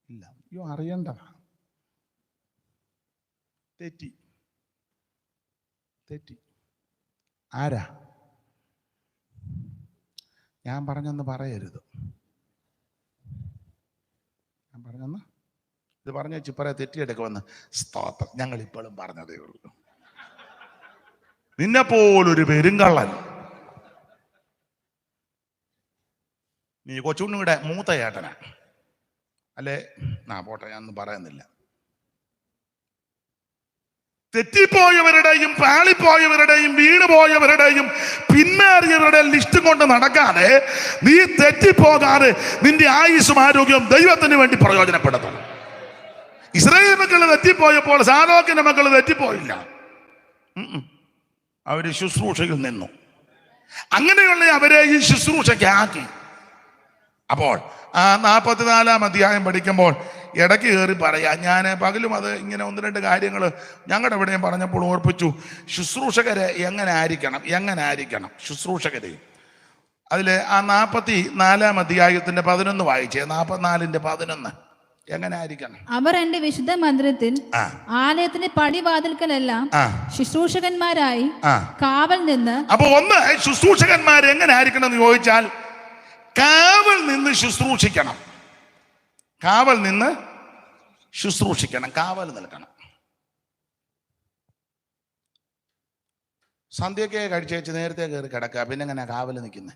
Speaker 1: ഇല്ല. അയ്യോ അറിയണ്ടതാ. തെറ്റി ആരാ? ഞാൻ പറഞ്ഞെന്ന് പറയരുത്. ഇത് പറഞ്ഞ ചിപ്പറ തെറ്റിയെടുക്കുമെന്ന്. സ്തോത്രം. ഞങ്ങൾ ഇപ്പോഴും പറഞ്ഞതേ ഉള്ളൂ. നിന്നെ പോലൊരു പെരുങ്കള്ളൻ. നീ കൊച്ചുണ്ണിയുടെ മൂത്ത ഏട്ടനാ അല്ലേ? പോട്ടെ, ഞാനൊന്നും പറയുന്നില്ല. തെറ്റിപ്പോയവരുടെയും പാളിപ്പോയവരുടെയും വീണുപോയവരുടെയും പിന്മാറിയവരുടെ ലിസ്റ്റ് കൊണ്ട് നടക്കാതെ നീ തെറ്റിപ്പോകാതെ നിന്റെ ആയുസ്സും ആരോഗ്യവും ദൈവത്തിന് വേണ്ടി പ്രയോജനപ്പെടുത്തണം. ഇസ്രായേൽ മക്കൾ തെറ്റിപ്പോയപ്പോൾ സാദോക്കിന്റെ മക്കൾ തെറ്റിപ്പോയില്ല. അവര് ശുശ്രൂഷയിൽ നിന്നു. അങ്ങനെയുള്ള അവരെ ഈ ശുശ്രൂഷയ്ക്ക് ആക്കി. അപ്പോൾ 44-ാം അധ്യായം പഠിക്കുമ്പോൾ ഇടയ്ക്ക് കയറി പറയാം. ഞാൻ പകലും അത് ഇങ്ങനെ 1-2 കാര്യങ്ങൾ ഞങ്ങളുടെ എവിടെയും പറഞ്ഞപ്പോൾ ഓർപ്പിച്ചു. ശുശ്രൂഷകരെ എങ്ങനെ ആയിരിക്കണം ശുശ്രൂഷകരെ. അതിൽ ആ 44-ാം അധ്യായത്തിന്റെ 11 വായിച്ചേ. 44-ന്റെ 11 എങ്ങനെ ആയിരിക്കണം?
Speaker 2: അവർ എന്റെ വിശുദ്ധ മന്ദിരത്തിൽ ആലയത്തിന്റെ പടിവാതിൽക്കലെല്ലാം ശുശ്രൂഷകന്മാരായി കാവൽ നിന്ന്.
Speaker 1: അപ്പൊ ഒന്ന് ശുശ്രൂഷകന്മാർ എങ്ങനെ ആയിരിക്കണം എന്ന് ചോദിച്ചാൽ കാവൽ നിന്ന് ശുശ്രൂഷിക്കണം. കാവൽ നിൽക്കണം. സന്ധ്യയൊക്കെ കഴിച്ചേച്ച് നേരത്തെ കയറി കിടക്കുക. പിന്നെ എങ്ങനെ കാവൽ നിൽക്കുന്നത്?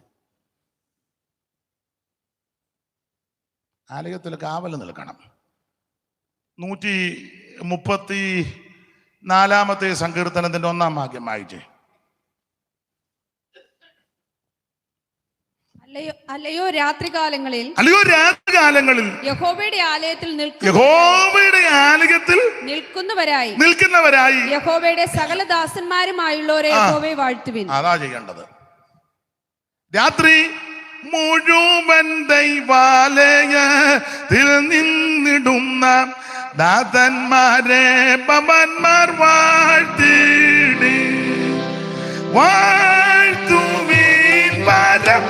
Speaker 1: ആലയത്തിൽ കാവൽ നിൽക്കണം. 134-ാമത്തെ സങ്കീർത്തനത്തിന്റെ 1-ാം വാക്യം വായിച്ചേ.
Speaker 3: അല്ലയോ രാത്രികാലങ്ങളിൽ
Speaker 1: യഹോവയുടെ ആലയത്തിൽ നിൽക്കുന്നവരായി
Speaker 3: യഹോവയുടെ സകല ദാസന്മാരുമായുള്ളവരെ യഹോവയെ വാഴ്ത്തുവിൻ.
Speaker 1: അതാ ചെയ്യേണ്ടത്. രാത്രി മുഴുവൻ ദൈവാലയത്തിൽ നിന്നിടുന്ന ദാസന്മാരെ പവന്മാർ വാഴ്ത്തിടി. വാഴ്ത്തുവീൻ പരം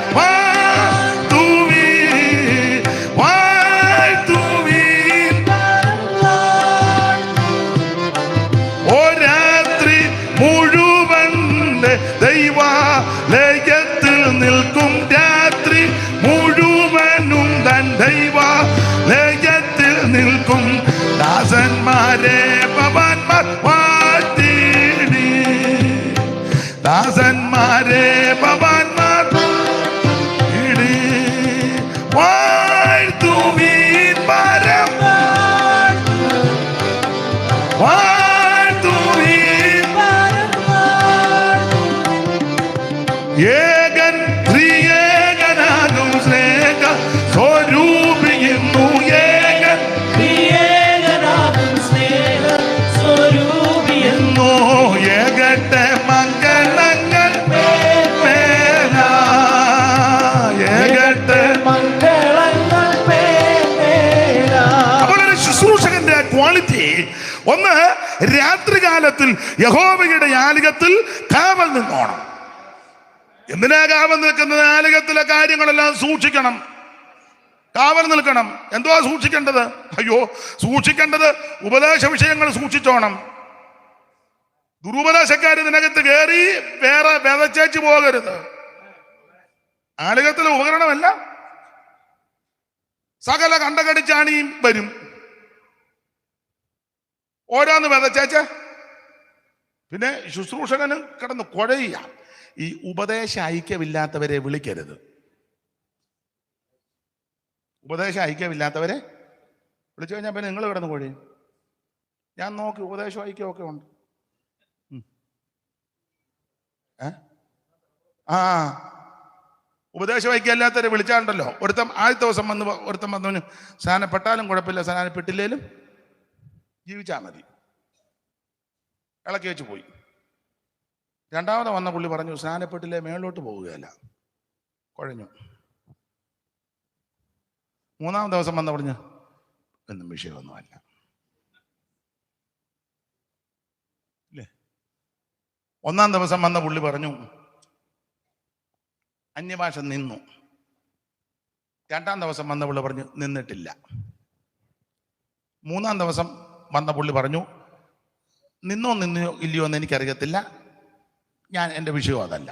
Speaker 1: ദൈവാലയത്തിൽ നിൽക്കും. രാത്രി മുഴുവനും തൻ ദൈവാലയത്തിൽ നിൽക്കും ദാസന്മാരെ പവന്മാർ വാഴ്ത്തിടി. ദാസന്മാരെ പവന്മാർ വാഴ്ത്തിടി. വാഴ്ത്തുവീൻ പരം ഏകൻ ത്രിയേകനാ രാത്രികാലത്തിൽ യഹോവയുടെ ആലയത്തിൽ കാവൽ നിന്നോണം. എന്തിനാ കാവൽ നിൽക്കുന്നത്? ആലയത്തിലെ കാര്യങ്ങളെല്ലാം സൂക്ഷിക്കണം, കാവൽ നിൽക്കണം. എന്തുവാ സൂക്ഷിക്കേണ്ടത്? അയ്യോ, സൂക്ഷിക്കേണ്ടത് ഉപദേശ വിഷയങ്ങൾ സൂക്ഷിച്ചോണം. ദുരുപദേശക്കാർ ഇതിനകത്ത് കയറി വേറെ വിതച്ചേച്ച് പോകരുത്. ആലയത്തിലെ ഉപകരണമല്ല, സകല കണ്ടകടിച്ചാണിയും വരും. ഓരോന്ന് വിതച്ചേച്ച് പിന്നെ ശുശ്രൂഷകന് കിടന്ന് കുഴയുക. ഈ ഉപദേശ ഐക്യമില്ലാത്തവരെ വിളിക്കരുത്. ഉപദേശ ഐക്യമില്ലാത്തവരെ വിളിച്ചു കഴിഞ്ഞാൽ പിന്നെ നിങ്ങൾ കിടന്ന് കുഴയും. ഞാൻ നോക്കി ഉപദേശ ഐക്യമൊക്കെ ഉണ്ട്. ഉപദേശ ഐക്യമല്ലാത്തവരെ വിളിച്ചാലുണ്ടല്ലോ, ആദ്യത്തെ ദിവസം ഒരുത്തം വന്നവന് സ്നാനപ്പെട്ടാലും കുഴപ്പമില്ല, സ്നാനപ്പെട്ടില്ലേലും ജീവിച്ചാൽ മതി, ഇളക്കി വെച്ച് പോയി. രണ്ടാമത് വന്ന പുള്ളി പറഞ്ഞു സ്നാനപ്പെട്ടില്ലേ മേളിലോട്ട് പോവുകയല്ല, കുഴഞ്ഞു. മൂന്നാം ദിവസം വന്ന പറഞ്ഞു ഒന്നും വിഷയമൊന്നുമല്ല. ഇല്ലേ? ഒന്നാം ദിവസം വന്ന പുള്ളി പറഞ്ഞു അന്യഭാഷ നിന്നു. രണ്ടാം ദിവസം വന്ന പുള്ളി പറഞ്ഞു നിന്നിട്ടില്ല. മൂന്നാം ദിവസം വന്ന പുള്ളി പറഞ്ഞു നിന്നോ ഇല്ലയോ എന്ന് എനിക്കറിയത്തില്ല, എൻ്റെ വിഷയം അതല്ല.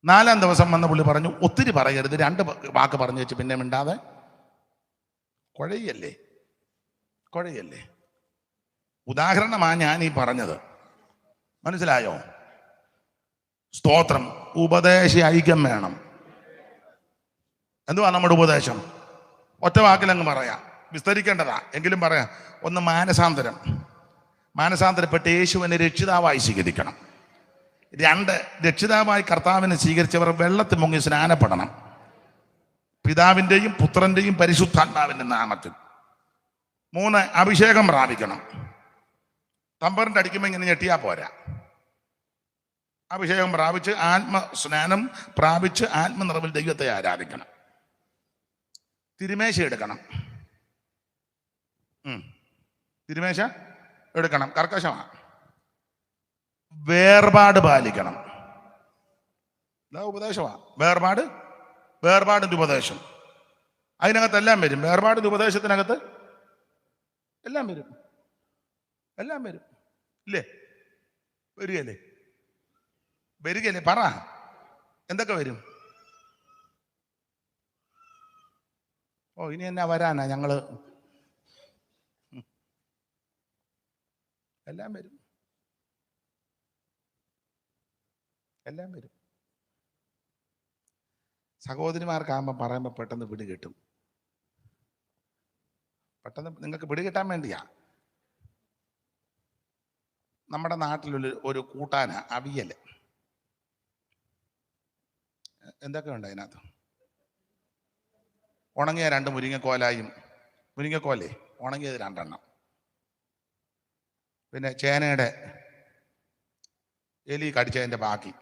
Speaker 1: നാലാം ദിവസം വന്ന പുള്ളി പറഞ്ഞു ഒത്തിരി പറയരുത്, 2 വാക്ക് പറഞ്ഞു വെച്ച് പിന്നെ മിണ്ടാതെ. കുഴയല്ലേ? ഉദാഹരണമാണ് ഞാൻ ഈ പറഞ്ഞത്, മനസ്സിലായോ? സ്തോത്രം. ഉപദേശ ഐക്യം വേണം. എന്തുവാ നമ്മുടെ ഉപദേശം? ഒറ്റ വാക്കിലങ്ങ് പറയാം, വിസ്തരിക്കേണ്ടതാ എങ്കിലും പറയാം. ഒന്ന് മാനസാന്തരപ്പെട്ട് യേശുവിനെ രക്ഷിതാവായി സ്വീകരിക്കണം. 2, രക്ഷിതാവായി കർത്താവിനെ സ്വീകരിച്ചവർ വെള്ളത്തിൽ മുങ്ങി സ്നാനപ്പെടണം, പിതാവിൻ്റെയും പുത്രൻ്റെയും പരിശുദ്ധാത്മാവിൻ്റെ നാമത്തിൽ. 3, അഭിഷേകം പ്രാപിക്കണം. തമ്പറിൻ്റെ അടിക്കുമ്പോൾ ഇങ്ങനെ ഞെട്ടിയാൽ പോരാ. അഭിഷേകം പ്രാപിച്ച് ആത്മസ്നാനം പ്രാപിച്ച് ആത്മനിറവിൽ ദൈവത്തെ ആരാധിക്കണം. തിരുമേശ എടുക്കണം. തിരുമേശ എടുക്കണം, കർക്കശമാണ്. വേർപാട് പാലിക്കണം. ഇതാ ഉപദേശമാണ്. വേർപാടിൻ്റെ ഉപദേശം അതിനകത്ത് എല്ലാം വരും. വേർപാടിൻ്റെ ഉപദേശത്തിനകത്ത് എല്ലാം വരും ഇല്ലേ? വരികയല്ലേ? പറ, എന്തൊക്കെ വരും? ഇനി എന്നാ വരാനാ? ഞങ്ങള് എല്ലാം വരും. സഹോദരിമാർക്കാകുമ്പോൾ പറയുമ്പോൾ പെട്ടെന്ന് പിടികിട്ടും. പെട്ടെന്ന് നിങ്ങൾക്ക് പിടികിട്ടാൻ വേണ്ടിയാ. നമ്മുടെ നാട്ടിലൊരു കൂട്ടാന അവിയൽ. എന്തൊക്കെ ഉണ്ട് അതിനകത്ത്? ഉണങ്ങിയ 2 മുരിങ്ങക്കോലേ ഉണങ്ങിയത് 2 എണ്ണം, പിന്നെ ചേനയുടെ എലി കടിച്ചതിൻ്റെ ബാക്കി.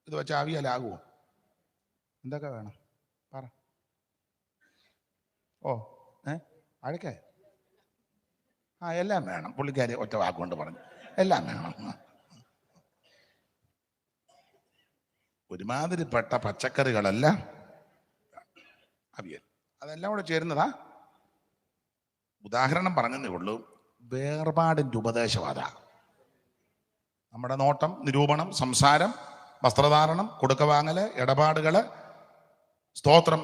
Speaker 1: ഇത് വെച്ച് അവിയലാകുമോ? എന്തൊക്കെ വേണം പറ. അഴക്കേ എല്ലാം വേണം. പുള്ളിക്കാരി ഒറ്റ വാക്കുകൊണ്ട് പറഞ്ഞു എല്ലാം വേണം. ഒരുമാതിരിപ്പെട്ട പച്ചക്കറികളെല്ലാം അവിയൽ, അതെല്ലാം കൂടെ ചേരുന്നതാ. ഉദാഹരണം പറഞ്ഞതേ ഉള്ളൂ. വേർപാടിൻ്റെ ഉപദേശവാദ. നമ്മുടെ നോട്ടം, നിരൂപണം, സംസാരം, വസ്ത്രധാരണം, കൊടുക്കവാങ്ങല്, ഇടപാടുകള്, സ്തോത്രം,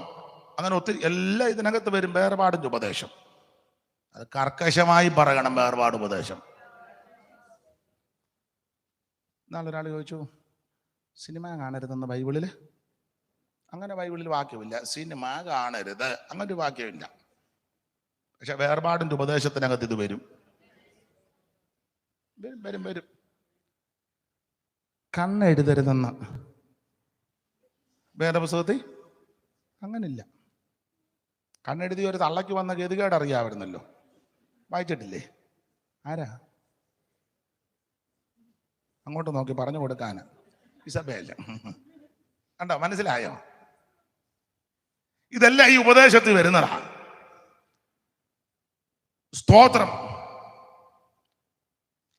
Speaker 1: അങ്ങനെ ഒത്തിരി എല്ലാം ഇതിനകത്ത് വരും. വേർപാടിൻ്റെ ഉപദേശം അത് കർക്കശമായി പറയണം. വേർപാട് ഉപദേശം. നാളൊരാൾ ചോദിച്ചു സിനിമ കാണരുതെന്ന് ബൈബിളിൽ. അങ്ങനെ ബൈബിളിൽ വാക്യമില്ല, സിനിമ കാണരുത്, അങ്ങനൊരു വാക്യമില്ല. പക്ഷെ വേർപാടിൻ്റെ ഉപദേശത്തിനകത്ത് ഇത് വരും. കണ്ണെഴുതരുതെന്ന് വേദപുസ്തകത്തിൽ അങ്ങനില്ല. കണ്ണെഴുതി ഒരു തള്ളയ്ക്ക് വന്ന ഗതികേട് അറിയാമായിരുന്നല്ലോ. വായിച്ചിട്ടില്ലേ? ആരാ? അങ്ങോട്ട് നോക്കി പറഞ്ഞു കൊടുക്കാൻ ഇസബേൽ. കണ്ടോ? മനസ്സിലായോ? ഇതെല്ലാം ഈ ഉപദേശത്തിൽ വരുന്നതാണ്. സ്തോത്രം.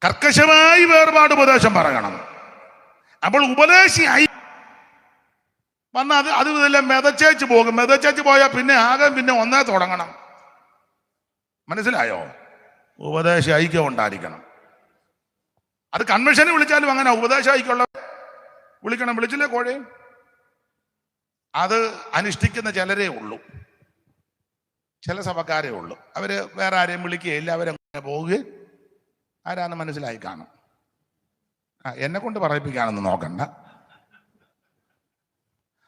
Speaker 1: കർക്കശമായി വേർപാട് ഉപദേശം പറയണം. അപ്പോൾ ഉപദേശിയായി വന്ന അത് ഇതെല്ലാം മെതച്ചേച്ച് പോകും. മെതച്ചേച്ച് പോയാൽ പിന്നെ ആകെ പിന്നെ ഒന്നേ തുടങ്ങണം. മനസ്സിലായോ? ഉപദേശ ഐക്യം ഉണ്ടായിരിക്കണം. അത് കൺവെൻഷനെ വിളിച്ചാലും അങ്ങനെ ഉപദേശ ഐക്യമുള്ള വിളിക്കണം. വിളിച്ചില്ലേ കോഴേ? അത് അനുഷ്ഠിക്കുന്ന ചിലരേ ഉള്ളൂ, ചില സഭക്കാരേ ഉള്ളൂ. അവര് വേറെ ആരെയും വിളിക്കുകയില്ല, അവരങ്ങനെ പോവുകയും ആരാന്ന് മനസ്സിലായി കാണും. എന്നെ കൊണ്ട് പറയിപ്പിക്കാനൊന്നും നോക്കണ്ട.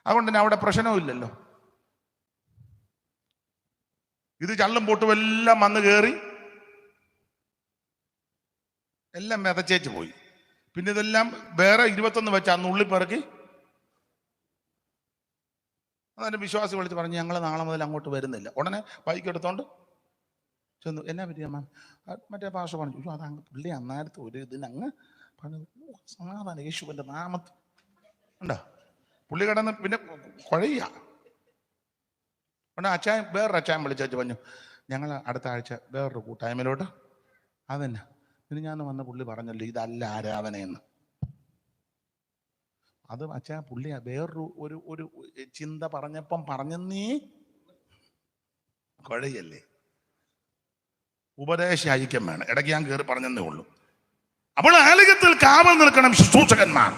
Speaker 1: അതുകൊണ്ട് തന്നെ അവിടെ പ്രശ്നവും ഇല്ലല്ലോ. ഇത് ചള്ളും പൊട്ടും എല്ലാം വന്ന് കയറി എല്ലാം മെതച്ചേച്ച് പോയി. പിന്നെ ഇതെല്ലാം വേറെ 21 വെച്ച് അന്ന് ഉള്ളിപ്പിറക്കി. അന്നേരം വിശ്വാസി വിളിച്ച് പറഞ്ഞു, ഞങ്ങൾ നാളെ മുതൽ അങ്ങോട്ട് വരുന്നില്ല. ഉടനെ ബൈക്ക് എടുത്തോണ്ട് ചെന്നു. എന്നാ പറ്റിയമ്മ? മറ്റേ ഭാഷ പറഞ്ഞു, അത് അങ്ങ് പുള്ളി അന്നേരത്തെ ഒരു ഇതിനങ്ങ് പറഞ്ഞു, സമാധാനം യേശുവിൻ്റെ നാമത്തിൽ ഉണ്ടോ. പുള്ളി കിടന്ന് പിന്നെ കുഴയുക. ഉടനെ അച്ചായൻ വേറൊരു അച്ചായൻ വിളിച്ചു പറഞ്ഞു, ഞങ്ങൾ അടുത്ത ആഴ്ച വേറൊരു കൂട്ടായ്മയിലോട്ട്. അതന്നെ പിന്നെ ഞാൻ വന്ന പുള്ളി പറഞ്ഞല്ലോ ഇതല്ല ആരാധനയെന്ന്. അത് അച്ഛാ പുള്ളി വേറൊരു ഒരു ചിന്ത പറഞ്ഞപ്പം പറഞ്ഞെന്നേ കുഴയല്ലേ. ഉപദേശ ഐക്യം വേണം. ഇടയ്ക്ക് ഞാൻ കയറി പറഞ്ഞെന്നേ ഉള്ളൂ. അപ്പോൾ ആലയത്തിൽ കാവൽ നിൽക്കണം ശുശ്രൂഷകന്മാർ.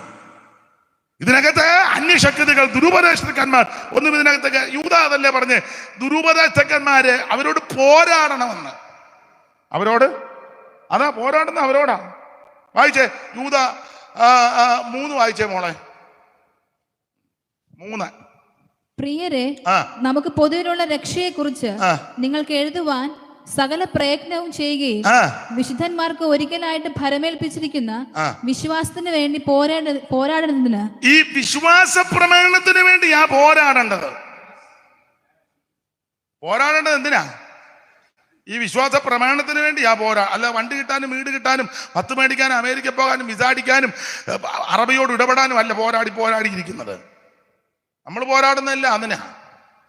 Speaker 1: ഇതിനകത്ത് അന്യശക്തികൾ, ദുരുപദേശകന്മാർ. ഒന്നും ഇതിനകത്ത് യൂദാ അതല്ലേ പറഞ്ഞ്, ദുരുപദേശകന്മാര് അവരോട് പോരാടണമെന്ന്. അവരോട് അതാ പോരാടുന്ന അവരോടാ. വായിച്ചേ യൂദാ 3 വായിച്ചേ മോളെ. 3.
Speaker 2: പ്രിയരെ, നമുക്ക് പൊതുവിലുള്ള രക്ഷയെ കുറിച്ച് നിങ്ങൾക്ക് എഴുതുവാൻ സകല പ്രയത്നവും ചെയ്യുകയും വിശുദ്ധന്മാർക്ക് ഒരിക്കലായിട്ട് ഭരമേൽപ്പിച്ചിരിക്കുന്ന വിശ്വാസത്തിന് വേണ്ടി പോരാടുന്നതിന്.
Speaker 1: ഈ വിശ്വാസ പ്രമാണത്തിന് വേണ്ടിയാ പോരാടേണ്ടത്. പോരാടേണ്ടത് എന്തിനാ? ഈ വിശ്വാസ പ്രമാണത്തിന് വേണ്ടിയാ അല്ല വണ്ടി കിട്ടാനും വീട് കിട്ടാനും 10 മേടിക്കാനും അമേരിക്ക പോകാനും വിസ അടിക്കാനും അറബിയോട് ഇടപെടാനും അല്ല പോരാടിയിരിക്കുന്നത്. നമ്മൾ പോരാടുന്നില്ല അതിനാ.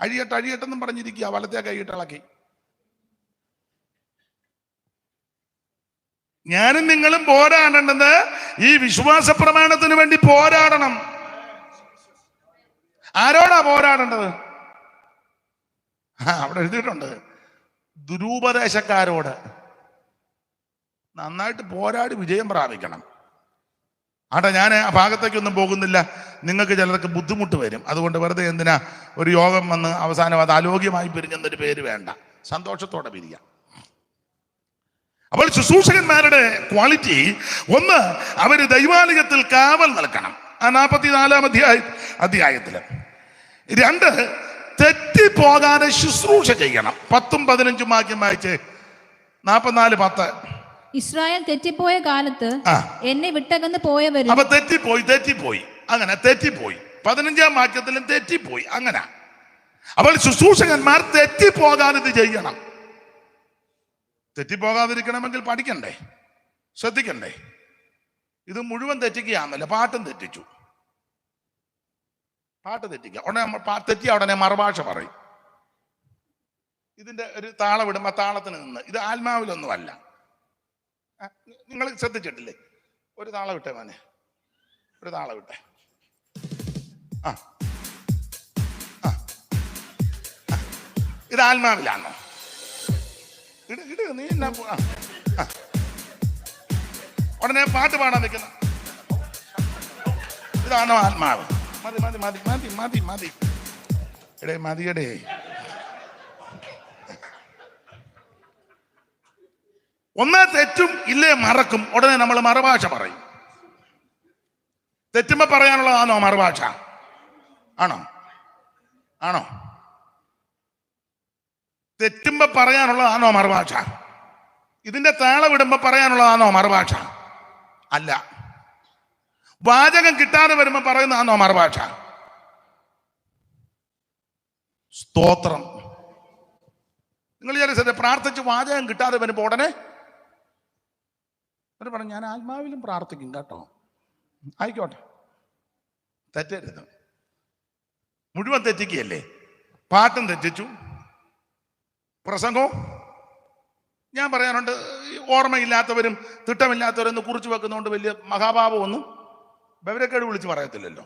Speaker 1: അഴിയട്ടെന്നും പറഞ്ഞിരിക്കുക, വലത്തെ കൈയിട്ടിളക്കി. ഞാനും നിങ്ങളും പോരാടേണ്ടത് ഈ വിശ്വാസ പ്രമാണത്തിന് വേണ്ടി പോരാടണം. ആരോടാ പോരാടേണ്ടത്? അവിടെ എഴുതിയിട്ടുണ്ട്, ദുരുപദേശക്കാരോട് നന്നായിട്ട് പോരാടി വിജയം പ്രാപിക്കണം. ആട്ടെ, ഞാൻ ആ ഭാഗത്തേക്കൊന്നും പോകുന്നില്ല. നിങ്ങൾക്ക് ചിലർക്ക് ബുദ്ധിമുട്ട് വരും. അതുകൊണ്ട് വെറുതെ എന്തിനാ ഒരു യോഗം വന്ന് അവസാനം അത് അലോഗ്യമായി പിരിഞ്ഞെന്നൊരു പേര് വേണ്ട. സന്തോഷത്തോടെ പിരിയാം. അപ്പോൾ ശുശ്രൂഷകന്മാരുടെ ക്വാളിറ്റി ഒന്ന്, അവര് ദൈവാലയത്തിൽ കാവൽ നിൽക്കണം. ആ 44-ാം അധ്യായത്തില്. 2, തെറ്റിപ്പോകാതെ ശുശ്രൂഷ ചെയ്യണം. 10ഉം 15ഉം വാക്യം വായിച്ച്. 44:10.
Speaker 2: ഇസ്രായേൽ തെറ്റിപ്പോയ കാലത്ത് എന്നെ വിട്ടകന്ന് പോയവരും.
Speaker 1: അപ്പൊ തെറ്റിപ്പോയി അങ്ങനെ തെറ്റിപ്പോയി. 15ാം വാക്യത്തിലും തെറ്റിപ്പോയി അങ്ങനെ. അപ്പോൾ ശുശ്രൂഷകന്മാർ തെറ്റിപ്പോകാതെ ഇത് ചെയ്യണം. തെറ്റിപ്പോകാതിരിക്കണമെങ്കിൽ പഠിക്കണ്ടേ, ശ്രദ്ധിക്കണ്ടേ. ഇത് മുഴുവൻ തെറ്റിക്കുകയാണല്ലോ. പാട്ടും തെറ്റിച്ചു. പാട്ട് തെറ്റിക്കുക ഉടനെ തെറ്റിയ ഉടനെ മറുഭാഷ പറയും. ഇതിന്റെ ഒരു താളം വിടുമ്പോ താളത്തിന് നിന്ന്. ഇത് ആത്മാവിലൊന്നും അല്ല. നിങ്ങൾ ശ്രദ്ധിച്ചിട്ടില്ലേ? ഒരു താളം വിട്ടേ മോനെ, ഒരു താളം വിട്ടെ. ഇത് ആത്മാവിലാണോ? നീ എന്നാ ഉടനെ പാട്ട് പാടാൻ നിൽക്കുന്ന ഇതാണോ ആത്മാവ്? മതി എടേ മതിയടേ. ഒന്നേ തെറ്റും ഇല്ലേ മറക്കും. ഉടനെ നമ്മൾ മറുഭാഷ പറയും. തെറ്റുമ്പോ പറയാനുള്ളതാണോ മറുഭാഷ? ആണോ? തെറ്റുമ്പോ പറയാനുള്ളതാണോ മറുഭാഷ? ഇതിന്റെ താളം വിടുമ്പോ പറയാനുള്ളതാണോ മറുഭാഷ? അല്ല. വാചകം കിട്ടാതെ വരുമ്പോ പറയുന്നതാണോ മറുഭാഷ? സ്തോത്രം. നിങ്ങൾ ചില പ്രാർത്ഥിച്ച് വാചകം കിട്ടാതെ വരുമ്പോ ഉടനെ പറഞ്ഞു, ഞാൻ ആത്മാവിലും പ്രാർത്ഥിക്കും കേട്ടോ. ആയിക്കോട്ടെ, തെറ്റരുത്. മുഴുവൻ തെറ്റിക്കുകയല്ലേ. പാട്ടും തെറ്റിച്ചു, പ്രസംഗവും ഞാൻ പറയാനുണ്ട്, ഓർമ്മയില്ലാത്തവരും തിട്ടമില്ലാത്തവരൊന്നും കുറിച്ച് വെക്കുന്നതുകൊണ്ട് വലിയ മഹാഭാവമൊന്നും ബവരക്കേട് വിളിച്ച് പറയത്തില്ലല്ലോ.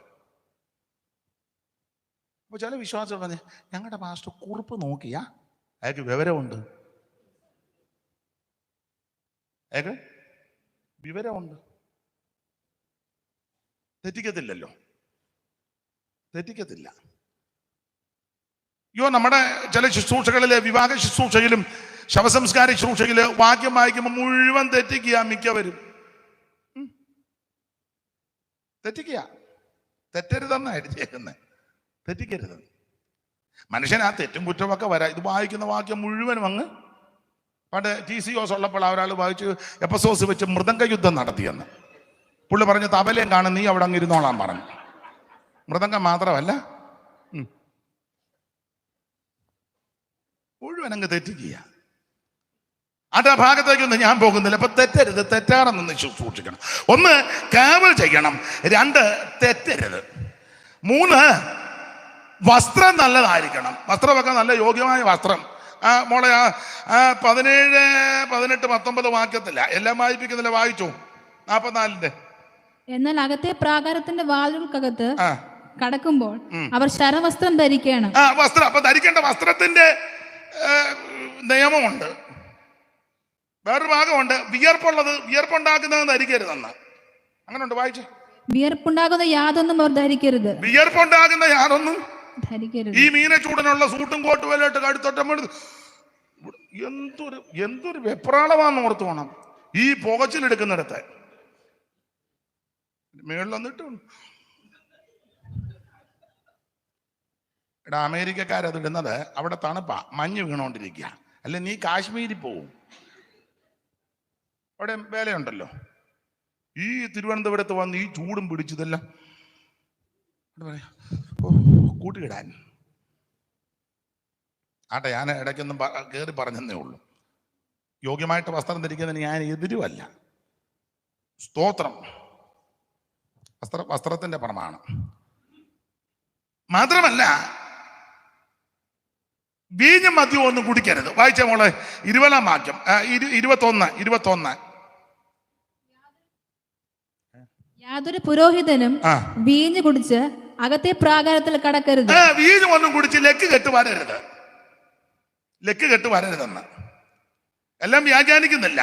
Speaker 1: അപ്പൊ ചില വിശ്വാസം പറഞ്ഞ് ഞങ്ങളുടെ പാസ്റ്റർ കുറിപ്പ് നോക്കിയാ അയാൾക്ക് വിവരമുണ്ട്, അയാൾക്ക് വിവരമുണ്ട്, തെറ്റിക്കത്തില്ലല്ലോ, തെറ്റിക്കത്തില്ല. നമ്മുടെ ചില ശുശ്രൂഷകളിലെ വിവാഹ ശുശ്രൂഷയിലും ശവസംസ്കാര ശുശ്രൂഷയില് വാക്യം വായിക്കുമ്പോൾ മുഴുവൻ തെറ്റിക്കുക മിക്കവരും. തെറ്റിക്കുക, തെറ്റരുതെന്നാ എഴുതിയേക്കുന്നത്, തെറ്റിക്കരുത്. മനുഷ്യൻ ആ തെറ്റും കുറ്റമൊക്കെ വരാം. ഇത് വായിക്കുന്ന വാക്യം മുഴുവനും അങ്ങ് പണ്ട് TCOS ഉള്ളപ്പോൾ ഒരാൾ വായിച്ച് എപ്പസോസ് വെച്ച് മൃദംഗ യുദ്ധം നടത്തിയെന്ന്. പുള്ളി പറഞ്ഞു തബലയും കാണും, നീ അവിടെ അങ്ങ് ഇരുന്നോളാൻ പറഞ്ഞു. മൃദംഗം മാത്രമല്ല, മുഴുവൻ അങ്ങ് തെറ്റിക്കുക. അത് ആ ഭാഗത്തേക്കൊന്നും ഞാൻ പോകുന്നില്ല. അപ്പൊ തെറ്റരുത്, തെറ്റാണെന്ന് സൂക്ഷിക്കണം. 1 കാവൽ ചെയ്യണം, 2 തെറ്റരുത്, 3 വസ്ത്രം നല്ലതായിരിക്കണം. വസ്ത്രമൊക്കെ നല്ല യോഗ്യമായ വസ്ത്രം. മോളെ 17, 18, 19 വാക്യത്തില്ല, എല്ലാം വായിപ്പിക്കുന്നില്ല, വായിച്ചു 44.
Speaker 2: എന്നാൽ അകത്തെ പ്രാകാരത്തിന്റെ വാതിൽക്കകത്ത് കടക്കുമ്പോൾ അവർ ശരവസ്ത്രം ധരിക്കണം.
Speaker 1: വസ്ത്രം, അപ്പൊ ധരിക്കേണ്ട വസ്ത്രത്തിന്റെ നിയമമുണ്ട്. വേറൊരു ഭാഗമുണ്ട്, വിയർപ്പുണ്ടാക്കുന്നത് ധരിക്കരുതെന്ന്. അങ്ങനെ ഉണ്ട്, വായിച്ചു.
Speaker 2: വിയർപ്പുണ്ടാകുന്ന യാതൊന്നും അവർ ധരിക്കരുത്.
Speaker 1: വിയർപ്പുണ്ടാകുന്ന യാതൊന്നും
Speaker 2: ധരിക്കരുത്.
Speaker 1: ഈ മീനച്ചൂടനുള്ള സൂട്ടും കോട്ടും വല്ലട്ട് കടുത്തോട്ടം എന്തൊരു വെപ്രാളമാണെന്ന് ഓർത്തു വേണം. ഈ പുകച്ചിലെടുക്കുന്നിടത്ത് മേളിലൊന്നിട്ട് അമേരിക്കക്കാരത് ഇടുന്നത് അവിടെ തണുപ്പാ, മഞ്ഞ് വീണോണ്ടിരിക്കുക. അല്ലെ നീ കാശ്മീരിൽ പോവും, അവിടെ വേലയുണ്ടല്ലോ. ഈ തിരുവനന്തപുരത്ത് വന്ന് ഈ ചൂടും പിടിച്ചതെല്ലാം കൂട്ടിയിടാൻ. ആട്ടെ, ഞാൻ ഇടയ്ക്കൊന്നും കയറി പറഞ്ഞതേ ഉള്ളൂ. യോഗ്യമായിട്ട് വസ്ത്രം ധരിക്കുന്നതിന് ഞാൻ എതിരുമല്ല. സ്തോത്രം, വസ്ത്രത്തിന്റെ പ്രമാണം. മാത്രമല്ല വീഞ്ഞും മദ്യവും ഒന്നും കുടിക്കരുത്. വായിച്ച മോളെ 20-ാം വാക്യം, 21.
Speaker 3: യാതൊരു പുരോഹിതനും വീഞ്ഞു കുടിച്ച് അകത്തെ പ്രാകാരത്തിൽ കടക്കരുത്.
Speaker 1: വീഞ്ഞ് ഒന്നും കുടിച്ച് ലക്ക് കെട്ട് വരരുതെന്ന് എല്ലാം വ്യാഖ്യാനിക്കുന്നില്ല.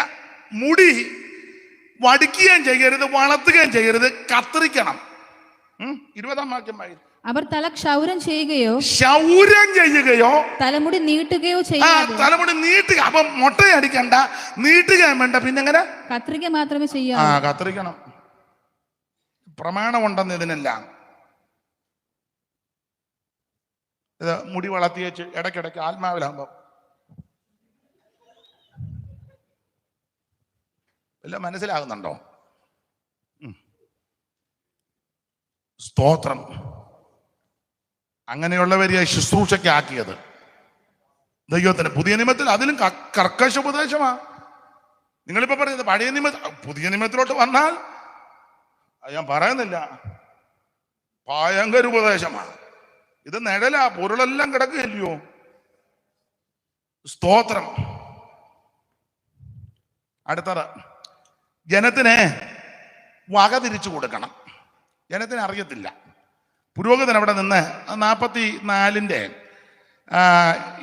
Speaker 1: മുടി വടിക്കുകയും ചെയ്യരുത്, വളർത്തുകയും ചെയ്യരുത്, കത്തിരിക്കണം. 20-ാം വാക്യം വായിക്കും.
Speaker 3: അവർ തല ക്ഷൗരം ചെയ്യുകയോ തലമുടി നീട്ടുകയോ ചെയ്യാതെ.
Speaker 1: തലമുടി നീട്ടുക, അപ്പൊ മുട്ടയടിക്കണ്ട, നീട്ടുകയും വേണ്ട, പിന്നെ എങ്ങനെ
Speaker 3: കത്രിക മാത്രമേ ചെയ്യാവൂ.
Speaker 1: കത്തിരിക്കണം. പ്രമാണമുണ്ടെന്ന് ഇതിനെല്ലാം. ഇത് മുടി വളർത്തി വെച്ച് ഇടയ്ക്കിടയ്ക്ക് ആത്മാവിലാകുമ്പോ എല്ലാം മനസ്സിലാകുന്നുണ്ടോ? സ്തോത്രം. അങ്ങനെയുള്ളവരെയായി ശുശ്രൂഷയ്ക്ക് ആക്കിയത് ദൈവത്തിന്. പുതിയ നിയമത്തിൽ അതിലും കർക്കശ ഉപദേശമാ. നിങ്ങളിപ്പോ പറയുന്നത് പഴയ പുതിയ നിയമത്തിലോട്ട് വന്നാൽ ഞാൻ പറയുന്നില്ല, ഭയങ്കര ഉപദേശമാണ്. ഇത് നിഴലാ, പൊരുളെല്ലാം കിടക്കുകയല്ലയോ. സ്തോത്രം. അടുത്തത്, ജനത്തിന് വക തിരിച്ചു കൊടുക്കണം. ജനത്തിന് അറിയത്തില്ല. പുരോഹിതൻ അവിടെ നിന്ന് 44-ന്റെ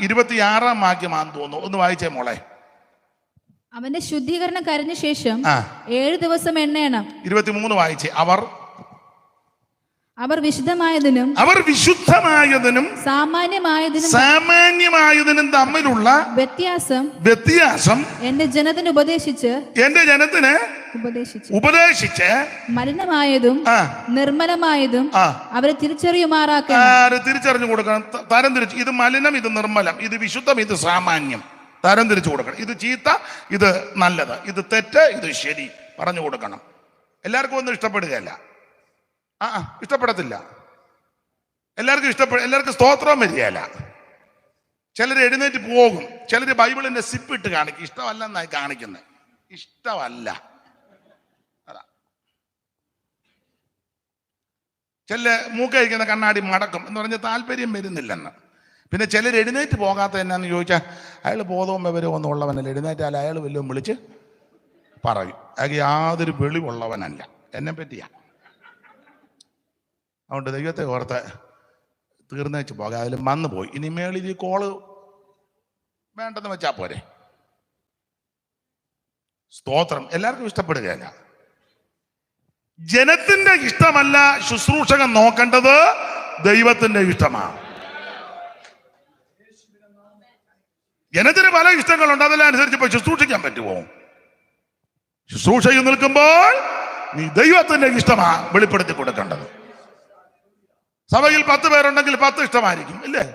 Speaker 1: 26-ാം വാക്യമാണെന്ന് തോന്നുന്നു, ഒന്ന് വായിച്ചേ മോളെ.
Speaker 3: അവന്റെ ശുദ്ധീകരണം കഴിഞ്ഞ ശേഷം 7 ദിവസം എണ്ണയണം.
Speaker 1: 23 വായിച്ചേ.
Speaker 3: അവർ വിശുദ്ധമായതിനും
Speaker 1: സാമാന്യമായതിനും തമ്മിലുള്ള വ്യത്യാസം
Speaker 3: എന്റെ ജനത്തിന് ഉപദേശിച്ച് മലിനമായതും നിർമ്മലമായതും അവരെ തിരിച്ചറിഞ്ഞു കൊടുക്കണം.
Speaker 1: തരം തിരിച്ച്, ഇത് മലിനം, ഇത് നിർമ്മലം, ഇത് വിശുദ്ധം, ഇത് സാമാന്യം, തരം തിരിച്ചു കൊടുക്കണം. ഇത് ചീത്ത, ഇത് നല്ലത്, ഇത് തെറ്റ്, ഇത് ശരി പറഞ്ഞു കൊടുക്കണം. എല്ലാവർക്കും ഒന്നും ഇഷ്ടപ്പെടുകയല്ല, ഇഷ്ടപ്പെടത്തില്ല. എല്ലാവർക്കും സ്തോത്രം വരികയല്ല. ചിലർ എഴുന്നേറ്റ് പോകും, ചിലർ ബൈബിളിന്റെ സിപ്പിട്ട് കാണിക്കും. ഇഷ്ടമല്ല എന്നായി കാണിക്കുന്നത്, ഇഷ്ടമല്ല. ചില മൂക്കഴിക്കുന്ന കണ്ണാടി മടക്കും എന്ന് പറഞ്ഞ താല്പര്യം വരുന്നില്ലെന്ന്. പിന്നെ ചിലർ എഴുന്നേറ്റ് പോകാത്ത എന്നാന്ന് ചോദിച്ചാൽ അയാൾ ബോധവും വിവരവും ഒന്നും ഉള്ളവനല്ല. എഴുന്നേറ്റാൽ അയാൾ വല്ലതും വിളിച്ച് പറയും. അയാൾക്ക് യാതൊരു വെളിവുള്ളവനല്ല. എന്നെ പറ്റിയാ. അതുകൊണ്ട് ദൈവത്തെ ഓർത്ത് തീർന്നേച്ച് പോകാം. അതിൽ വന്നു പോയി. ഇനി മേളിൽ ഈ കോള് വേണ്ടെന്ന് വെച്ചാൽ പോരെ. സ്തോത്രം. എല്ലാവർക്കും ഇഷ്ടപ്പെടുകയല്ല. ജനത്തിന്റെ ഇഷ്ടമല്ല ശുശ്രൂഷകൻ നോക്കേണ്ടത്, ദൈവത്തിന്റെ ഇഷ്ടമാണ്. ജനത്തിന് പല ഇഷ്ടങ്ങളുണ്ട്. അതിനനുസരിച്ച് ഇപ്പൊ ശുശ്രൂഷിക്കാൻ പറ്റുമോ? ശുശ്രൂഷയിൽ നിൽക്കുമ്പോൾ നീ ദൈവത്തിന്റെ ഇഷ്ടമാ വെളിപ്പെടുത്തി കൊടുക്കേണ്ടത്. സഭയിൽ 10 പേരുണ്ടെങ്കിൽ 10 ഇഷ്ടമായിരിക്കും, ഇല്ലേ?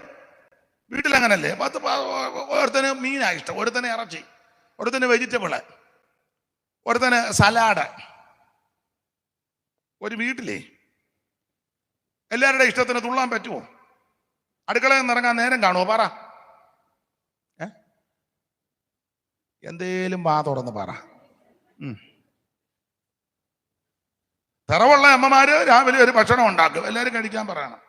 Speaker 1: വീട്ടിലങ്ങനല്ലേ? 10 ഒരുത്തന് മീനാ ഇഷ്ടം, ഒരുത്തന് ഇറച്ചി, ഒരുത്തന് വെജിറ്റബിള്, ഒരുത്തന് സലാഡ്. ഒരു വീട്ടിലേ എല്ലാവരുടെ ഇഷ്ടത്തിന് തുള്ളാൻ പറ്റുമോ? അടുക്കളയിൽ നിന്ന് ഇറങ്ങാൻ നേരം കാണുമോ? പറ. എന്തേലും വാ തുറന്ന് പറ. തറവുള്ള അമ്മമാര് രാവിലെ ഒരു ഭക്ഷണം ഉണ്ടാക്കും, എല്ലാവരും കഴിക്കാൻ പറയണം.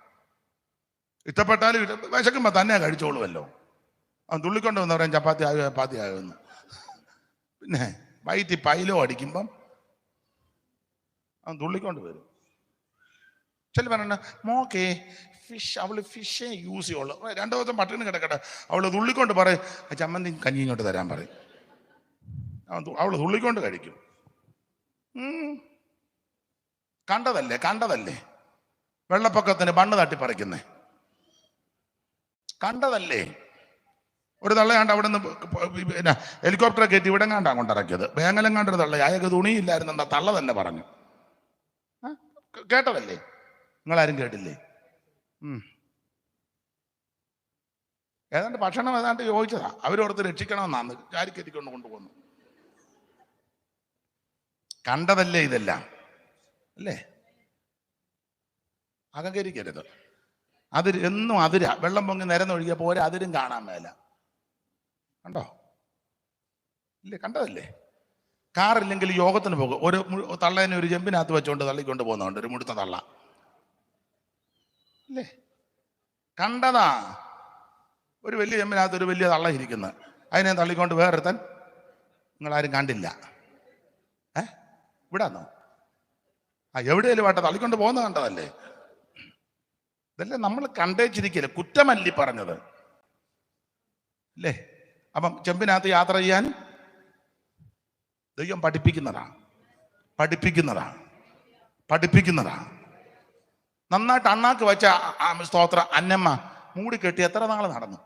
Speaker 1: ഇഷ്ടപ്പെട്ടാലും വിശക്കുമ്പോ തന്നെ കഴിച്ചോളുമല്ലോ. അവൻ തുള്ളിക്കൊണ്ട് വന്ന് പറയാൻ ചപ്പാത്തി ആകുമെന്ന്. പിന്നെ വൈറ്റി പൈലോ അടിക്കുമ്പം അവൻ തുള്ളിക്കൊണ്ട് വരും. ചില പറഞ്ഞ മോക്കെ അവള് ഫിഷേ യൂസ് ചെയ്യുള്ളൂ, 2 ദിവസം പട്ടിണി കിടക്കട്ടെ, അവള് തുള്ളിക്കൊണ്ട് പറയും ചമ്മന്തി കഞ്ഞി ഇങ്ങോട്ട് തരാൻ പറയും. അവള് തുള്ളിക്കൊണ്ട് കഴിക്കും. കണ്ടതല്ലേ വെള്ളപ്പൊക്കത്തിന് ബണ്ണ് തട്ടിപ്പറിക്കുന്നേ, കണ്ടതല്ലേ? ഒരു തള്ളയാണ്ട് അവിടെ നിന്ന് പിന്നെ ഹെലികോപ്റ്ററെ കയറ്റി ഇവിടെ കണ്ടാ കൊണ്ടിറക്കിയത്. വേങ്ങലങ്ങാണ്ടൊരു തള്ള, അയാൾക്ക് തുണിയില്ലായിരുന്നു, എന്താ തള്ള തന്നെ പറഞ്ഞു. കേട്ടതല്ലേ? നിങ്ങളാരും കേട്ടില്ലേ? ഏതാണ്ട് ഭക്ഷണം ഏതാണ്ട് ചോദിച്ചതാ, അവരോടത്ത് രക്ഷിക്കണമെന്നാന്ന് ചാരിക്കറ്റിക്കൊണ്ട് കൊണ്ടുപോകുന്നു. കണ്ടതല്ലേ ഇതെല്ലാം, അല്ലേ? അഹങ്കരിക്കരുത്. അതിര് എന്നും അതിരാ. വെള്ളം പൊങ്ങി നിരന്നൊഴുകിയ പോലെ അതിരും കാണാൻ മേല. കണ്ടോ? ഇല്ലേ? കണ്ടതല്ലേ? കാറില്ലെങ്കിൽ യോഗത്തിന് പോകും. ഒരു തള്ളേനെ ഒരു ചെമ്പിനകത്ത് വെച്ചുകൊണ്ട് തള്ളിക്കൊണ്ട് പോകുന്നുണ്ട്, ഒരു മുടുത്ത തള്ള, അല്ലേ? കണ്ടതാ. ഒരു വലിയ ചെമ്പിനകത്ത് ഒരു വലിയ തള്ള ഇരിക്കുന്നത്, അതിനെ തള്ളിക്കൊണ്ട് വേറൊരുത്തൻ. നിങ്ങളാരും കണ്ടില്ല. ഇവിടാന്നോ? എവിടെയല്ലേ വാട്ടെ തള്ളിക്കൊണ്ട് പോകുന്ന കണ്ടതല്ലേ? ഇതല്ലേ നമ്മൾ കണ്ടേച്ചിരിക്കല്ലേ, കുറ്റമല്ലി പറഞ്ഞത്, അല്ലേ? അപ്പം ചെമ്പിനകത്ത് യാത്ര ചെയ്യാൻ ദൈവം പഠിപ്പിക്കുന്നതാ. നന്നായിട്ട് അണ്ണാക്ക് വെച്ച സ്തോത്ര അന്നമ്മ മൂടിക്കെട്ടി എത്ര നാൾ നടന്നു?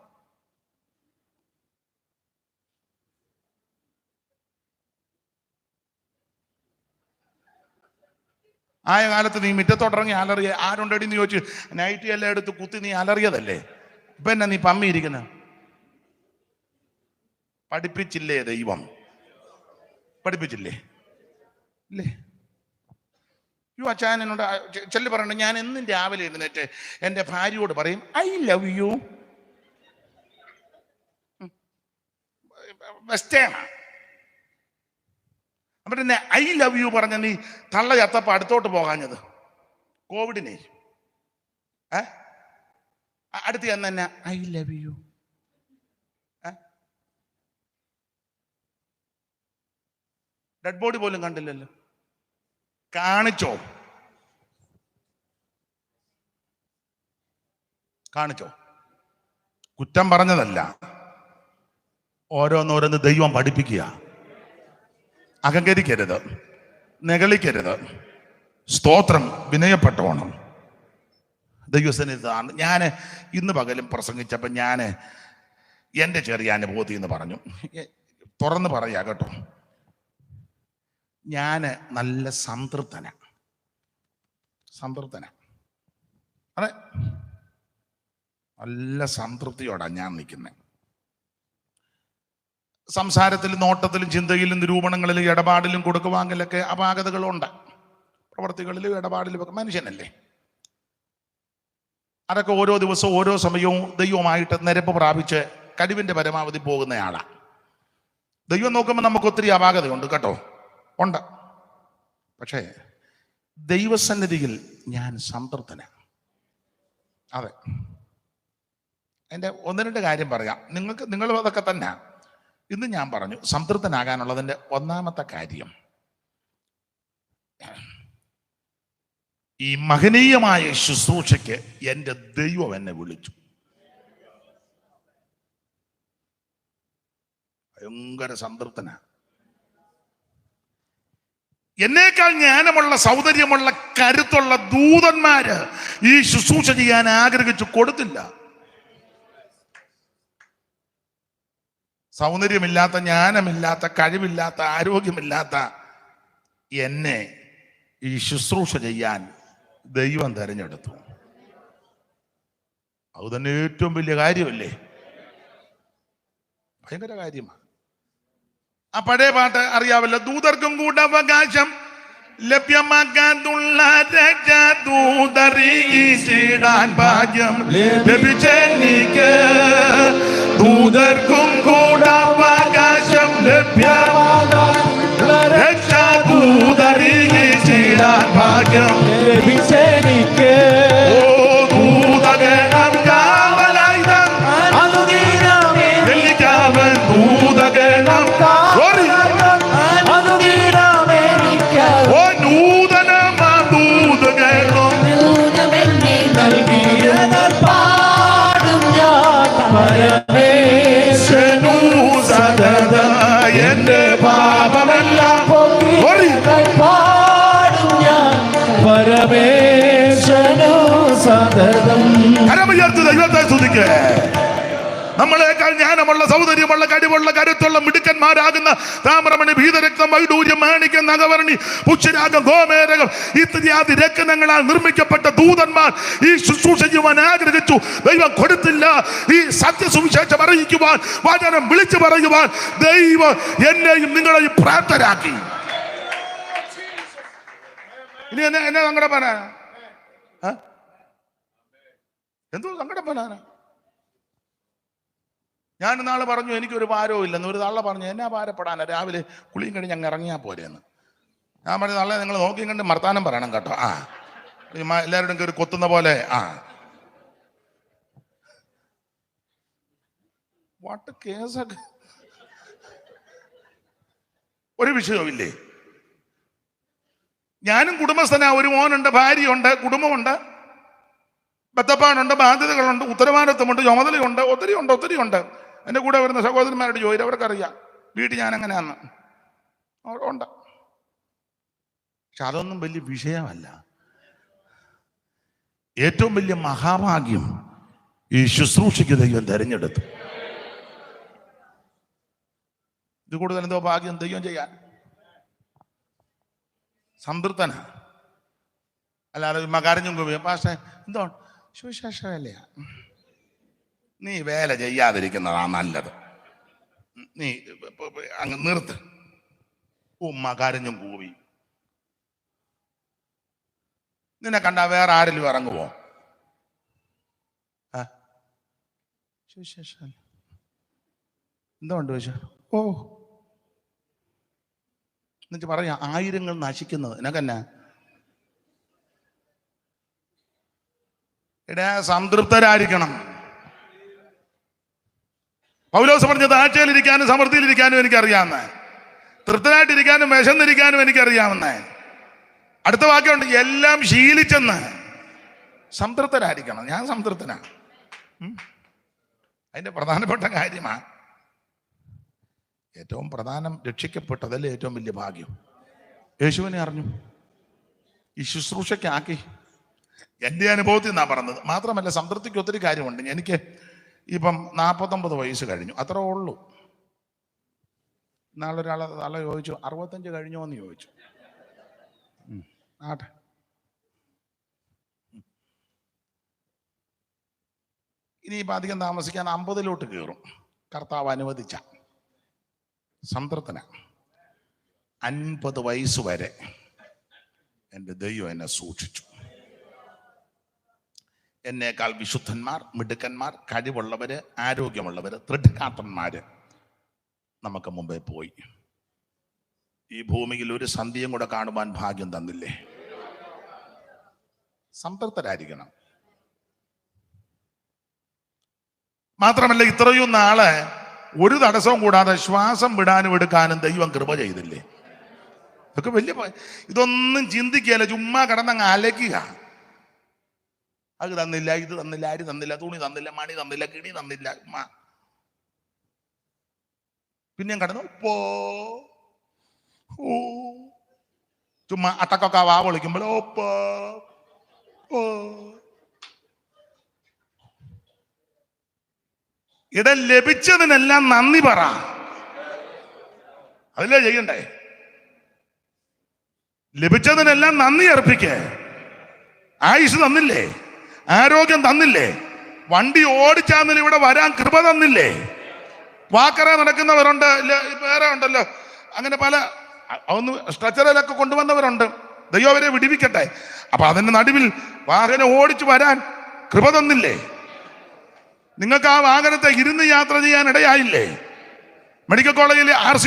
Speaker 1: ആയ കാലത്ത് നീ മുറ്റത്തോട്ടിറങ്ങി അലറിയ ആരുണ്ടടി എന്ന് ചോദിച്ചു നൈറ്റി എല്ലാം എടുത്ത് കുത്തി നീ അലറിയതല്ലേ? ഇപ്പൊ എന്നാ നീ പമ്മിയിരിക്കുന്ന? പഠിപ്പിച്ചില്ലേ ദൈവം? പഠിപ്പിച്ചില്ലേ? ഇല്ലേ? അച്ഛൻ എന്നോട് ചെല്ലു പറയണ്ട, ഞാൻ എന്നും രാവിലെ എഴുന്നേറ്റ് എൻ്റെ ഭാര്യയോട് പറയും ഐ ലവ് യു. വെസ്റ്റേണാ. അപ്പം പിന്നെ ഐ ലവ് യു പറഞ്ഞ നീ തള്ള ചത്തപ്പ അടുത്തോട്ട് പോകാഞ്ഞത്? കോവിഡിനെ അടുത്ത് ചെന്ന് തന്നെ I love you. Dead body പോലും കണ്ടില്ലല്ലോ. കാണിച്ചോ? കുറ്റം പറഞ്ഞതല്ല, ഓരോന്നോരോന്ന് ദൈവം പഠിപ്പിക്കുക. അഹങ്കരിക്കരുത്, നെകളിക്കരുത്. സ്തോത്രം. വിനയപ്പെട്ടോണം. ദൈവസന്നിധിയാണ്. ഞാൻ ഇന്ന് പകലും പ്രസംഗിച്ചപ്പോൾ ഞാൻ എൻ്റെ ചെറിയ അനുഭൂതി എന്ന് പറഞ്ഞു. തുറന്ന് പറയാ കേട്ടോ, ഞാൻ നല്ല സംതൃപ്തന. അതെ, നല്ല സംതൃപ്തിയോടാണ് ഞാൻ നിൽക്കുന്നത്. സംസാരത്തിലും നോട്ടത്തിലും ചിന്തയിലും നിരൂപണങ്ങളിലും ഇടപാടിലും കൊടുക്കുവാങ്ങിലൊക്കെ അപാകതകളുണ്ട്. പ്രവർത്തികളിലും ഇടപാടിലും ഒക്കെ മനുഷ്യനല്ലേ. അതൊക്കെ ഓരോ ദിവസവും ഓരോ സമയവും ദൈവമായിട്ട് നിരപ്പ് പ്രാപിച്ച് കഴിവിൻ്റെ പരമാവധി പോകുന്നയാളാണ്. ദൈവം നോക്കുമ്പോൾ നമുക്ക് ഒത്തിരി അപാകതയുണ്ട് കേട്ടോ, ഉണ്ട്. പക്ഷേ ദൈവസന്നിധിയിൽ ഞാൻ സംതൃപ്തനാണ്. അതെ, അതിൻ്റെ ഒന്ന് രണ്ട് കാര്യം പറയാം. നിങ്ങളും അതൊക്കെ തന്നെ. ഇന്ന് ഞാൻ പറഞ്ഞു സംതൃപ്തനാകാനുള്ളതിൻ്റെ ഒന്നാമത്തെ കാര്യം, ഈ മഹനീയമായ ശുശ്രൂഷയ്ക്ക് എൻ്റെ ദൈവം എന്നെ വിളിച്ചു. ഭയങ്കര സംതൃപ്തനാ. എന്നേക്കാൾ ജ്ഞാനമുള്ള, സൗന്ദര്യമുള്ള, കരുത്തുള്ള ദൂതന്മാര് ഈ ശുശ്രൂഷ ചെയ്യാൻ ആഗ്രഹിച്ചു കൊടുത്തില്ല. സൗന്ദര്യമില്ലാത്ത, ജ്ഞാനമില്ലാത്ത, കഴിവില്ലാത്ത, ആരോഗ്യമില്ലാത്ത എന്നെ ഈ ശുശ്രൂഷ ചെയ്യാൻ ദൈവം തെരഞ്ഞെടുത്തു. അത് തന്നെ ഏറ്റവും വലിയ കാര്യമല്ലേ? ഭയങ്കര കാര്യമാണ്. ആ പഴയ പാട്ട് അറിയാവല്ലോ, ദൂതർക്കും കൂടെ അവകാശം ലഭ്യമാക്കാനുള്ള ദൂതറിയിച്ചിടാൻ ഭാഗ്യം ലഭിച്ചെനിക്ക്. ദൂതർക്കും കൂടെ അവകാശം ദൂതറിയിച്ചിടാൻ ഭാഗ്യം ലഭിച്ചെനിക്ക്. ഓ ദൂതഗണം കാവലായുധം വെള്ളിക്കാവൻ ദൂതഗണം എന്റെ പാപമെല്ലാം പാടും ഞാൻ പരമേശ്വരനു സതതം. കരമുയർത്തി ദൈവത്തെ സ്തുതിക്കേ. നമ്മളെക്കാൾ ജ്ഞാനമുള്ള, സൗന്ദര്യമുള്ള, കഴിവുള്ള, കരുത്തുള്ള മിടുക്കന്മാരാകുന്ന താമ്രമണി, ഭീതരക്തം, വൈഡൂര്യം, മാണിക്യം, നഗവർണി, പുഷ്യരാഗം, ഗോമേരകം ഇത്യാദി രത്നങ്ങളാൽ നിർമ്മിക്കപ്പെട്ട ദൂതന്മാർ ഈ ശുശ്രൂഷ ചെയ്യുവാൻ ആഗ്രഹിച്ചു. ദൈവം കൊടുത്തില്ല. ഈ സത്യസുവിശേഷം അറിയിക്കുവാൻ, വചനം വിളിച്ചു പറയുവാൻ ദൈവം എന്നെയും നിങ്ങളെയും പ്രാപ്തരാക്കി. ഇനി എന്നെ സങ്കടപ്പെടാനാ? എന്തോ സങ്കടപ്പെടാനാ? ഞാൻ നാളെ പറഞ്ഞു എനിക്കൊരു ഭാരവും ഇല്ലെന്ന്. ഒരു തള്ള പറഞ്ഞു എന്നാ ഭാരപ്പെടാനാ, രാവിലെ കുളിയും കഴിഞ്ഞ് അങ്ങ് ഇറങ്ങിയാൽ പോരെയെന്ന്. ഞാൻ പറഞ്ഞു തള്ളേ നിങ്ങൾ നോക്കിയും കണ്ട് വർത്താനം പറയണം കേട്ടോ. എല്ലാവരുടെയും ഒരു കൊത്തുന്ന പോലെ. വാട്ട് കേസൊക്കെ ഒരു വിഷയവുമില്ലേ? ഞാനും കുടുംബസ്ഥനാ. ഒരു മോനുണ്ട്, ഭാര്യയുണ്ട്, കുടുംബമുണ്ട്, ബദ്ധപ്പാടുണ്ട്, ബാധ്യതകളുണ്ട്, ഉത്തരവാദിത്വമുണ്ട്, ചുമതലയുണ്ട്, ഒത്തിരി ഉണ്ട്. എൻ്റെ കൂടെ വരുന്ന സഹോദരന്മാരുടെ ജോലി അവർക്കറിയാം വീട്ടിൽ ഞാൻ എങ്ങനെയാന്ന് ഉണ്ട്. പക്ഷെ അതൊന്നും വലിയ വിഷയമല്ല. ഏറ്റവും വലിയ മഹാഭാഗ്യം ഈ ശുശ്രൂഷയ്ക്ക് ദൈവം തെരഞ്ഞെടുത്തു. ഇത് കൂടുതൽ എന്തോ ഭാഗ്യം ദൈവം ചെയ്യാൻ. സംതൃപ്തന, അല്ലാതെ മകാരഞ്ഞും കൂടിയ പക്ഷേ എന്തോ സുവിശേഷ വേലയാ. നീ വേല ചെയ്യാതിരിക്കുന്നതാ നല്ലത്. നീ അങ്ങ് നിർത്ത്. മകാരഞ്ഞും കൂവി നിന്നെ കണ്ടാ വേറെ ആരെങ്കിലും ഇറങ്ങുമോ? സുവിശേഷ എന്തുകൊണ്ട് ചോദിച്ചാ ഓ എന്നിട്ട് പറയാ ആയിരങ്ങൾ നശിക്കുന്നത് എനക്കെന്നാ? ഇടാ സംതൃപ്തരായിരിക്കണം. പൗലോസ് പറഞ്ഞത് ആഴ്ചയിലിരിക്കാനും സമൃദ്ധിയിലിരിക്കാനും എനിക്കറിയാവുന്ന, തൃപ്തനായിട്ടിരിക്കാനും വിശന്നിരിക്കാനും എനിക്കറിയാവുന്ന. അടുത്ത വാക്യമുണ്ട് എല്ലാം ശീലിച്ചെന്ന്. സംതൃപ്തരായിരിക്കണം. ഞാൻ സംതൃപ്തനാണ്. അതിന്റെ പ്രധാനപ്പെട്ട കാര്യമാണ്. ഏറ്റവും പ്രധാനം രക്ഷിക്കപ്പെട്ടതല്ലേ ഏറ്റവും വലിയ ഭാഗ്യം. യേശുവിനെ അറിഞ്ഞു, ഈ ശുശ്രൂഷയ്ക്കാക്കി. എൻ്റെ അനുഭവത്തിൽ നിന്നാണ് പറഞ്ഞത്. മാത്രമല്ല സംതൃപ്തിക്ക് ഒത്തിരി കാര്യമുണ്ട്. എനിക്ക് ഇപ്പം 49 വയസ്സ് കഴിഞ്ഞു, അത്രേ ഉള്ളൂ. നാളെ ചോദിച്ചു 65 കഴിഞ്ഞോ എന്ന് ചോദിച്ചു. ആട്ടെ, ഇനിയിപ്പോൾ അധികം താമസിക്കാൻ 50-ലോട്ട് കയറും, കർത്താവ് അനുവദിച്ച. സംതൃപ്തന. 50 വയസ്സ് വരെ എൻ്റെ ദൈവം എന്നെ സൂക്ഷിച്ചു. എന്നേക്കാൾ വിശുദ്ധന്മാർ, മിടുക്കന്മാർ, കഴിവുള്ളവര്, ആരോഗ്യമുള്ളവര്, ദൃഢഗാത്രന്മാര് നമുക്ക് മുമ്പേ പോയി. ഈ ഭൂമിയിൽ ഒരു സന്ധ്യയും കൂടെ കാണുവാൻ ഭാഗ്യം തന്നില്ലേ? സംതൃപ്തരായിരിക്കണം. മാത്രമല്ല ഇത്രയും നാളെ ഒരു തടസ്സവും കൂടാതെ ശ്വാസം വിടാനും എടുക്കാനും ദൈവം കൃപ ചെയ്തില്ലേ? ഇതൊക്കെ വലിയ ഇതൊന്നും ചിന്തിക്കുകയല്ല, ചുമ്മാ കിടന്നങ്ങ് അലക്കുക. അത് തന്നില്ല, ഇത് തന്നില്ല, അരി തന്നില്ല, തുണി തന്നില്ല, മണി തന്നില്ല, കിണി തന്നില്ല. പിന്നെയും കടന്നു ഓ ചുമ്മാ അട്ടക്കൊക്കെ വാ വിളിക്കുമ്പോൾ ഇട ലഭിച്ചതിനെല്ലാം നന്ദി പറ. അതല്ലേ ചെയ്യണ്ടേ? ലഭിച്ചതിനെല്ലാം നന്ദി അർപ്പിക്കേ. ആയുസ് തന്നില്ലേ? ആരോഗ്യം തന്നില്ലേ? വണ്ടി ഓടിച്ചാന്നില്ല ഇവിടെ വരാൻ കൃപ തന്നില്ലേ? വാക്കറ നടക്കുന്നവരുണ്ട്, വേറെ ഉണ്ടല്ലോ, അങ്ങനെ പല ഒന്ന് സ്ട്രക്ചറിലൊക്കെ കൊണ്ടുവന്നവരുണ്ട്. ദൈവം അവരെ വിടിവിക്കട്ടെ. അപ്പൊ അതിന്റെ നടുവിൽ വാഹനം ഓടിച്ചു വരാൻ കൃപ തന്നില്ലേ? നിങ്ങൾക്ക് ആ വാഹനത്തെ ഇരുന്ന് യാത്ര ചെയ്യാൻ ഇടയായില്ലേ? മെഡിക്കൽ കോളേജിൽ RC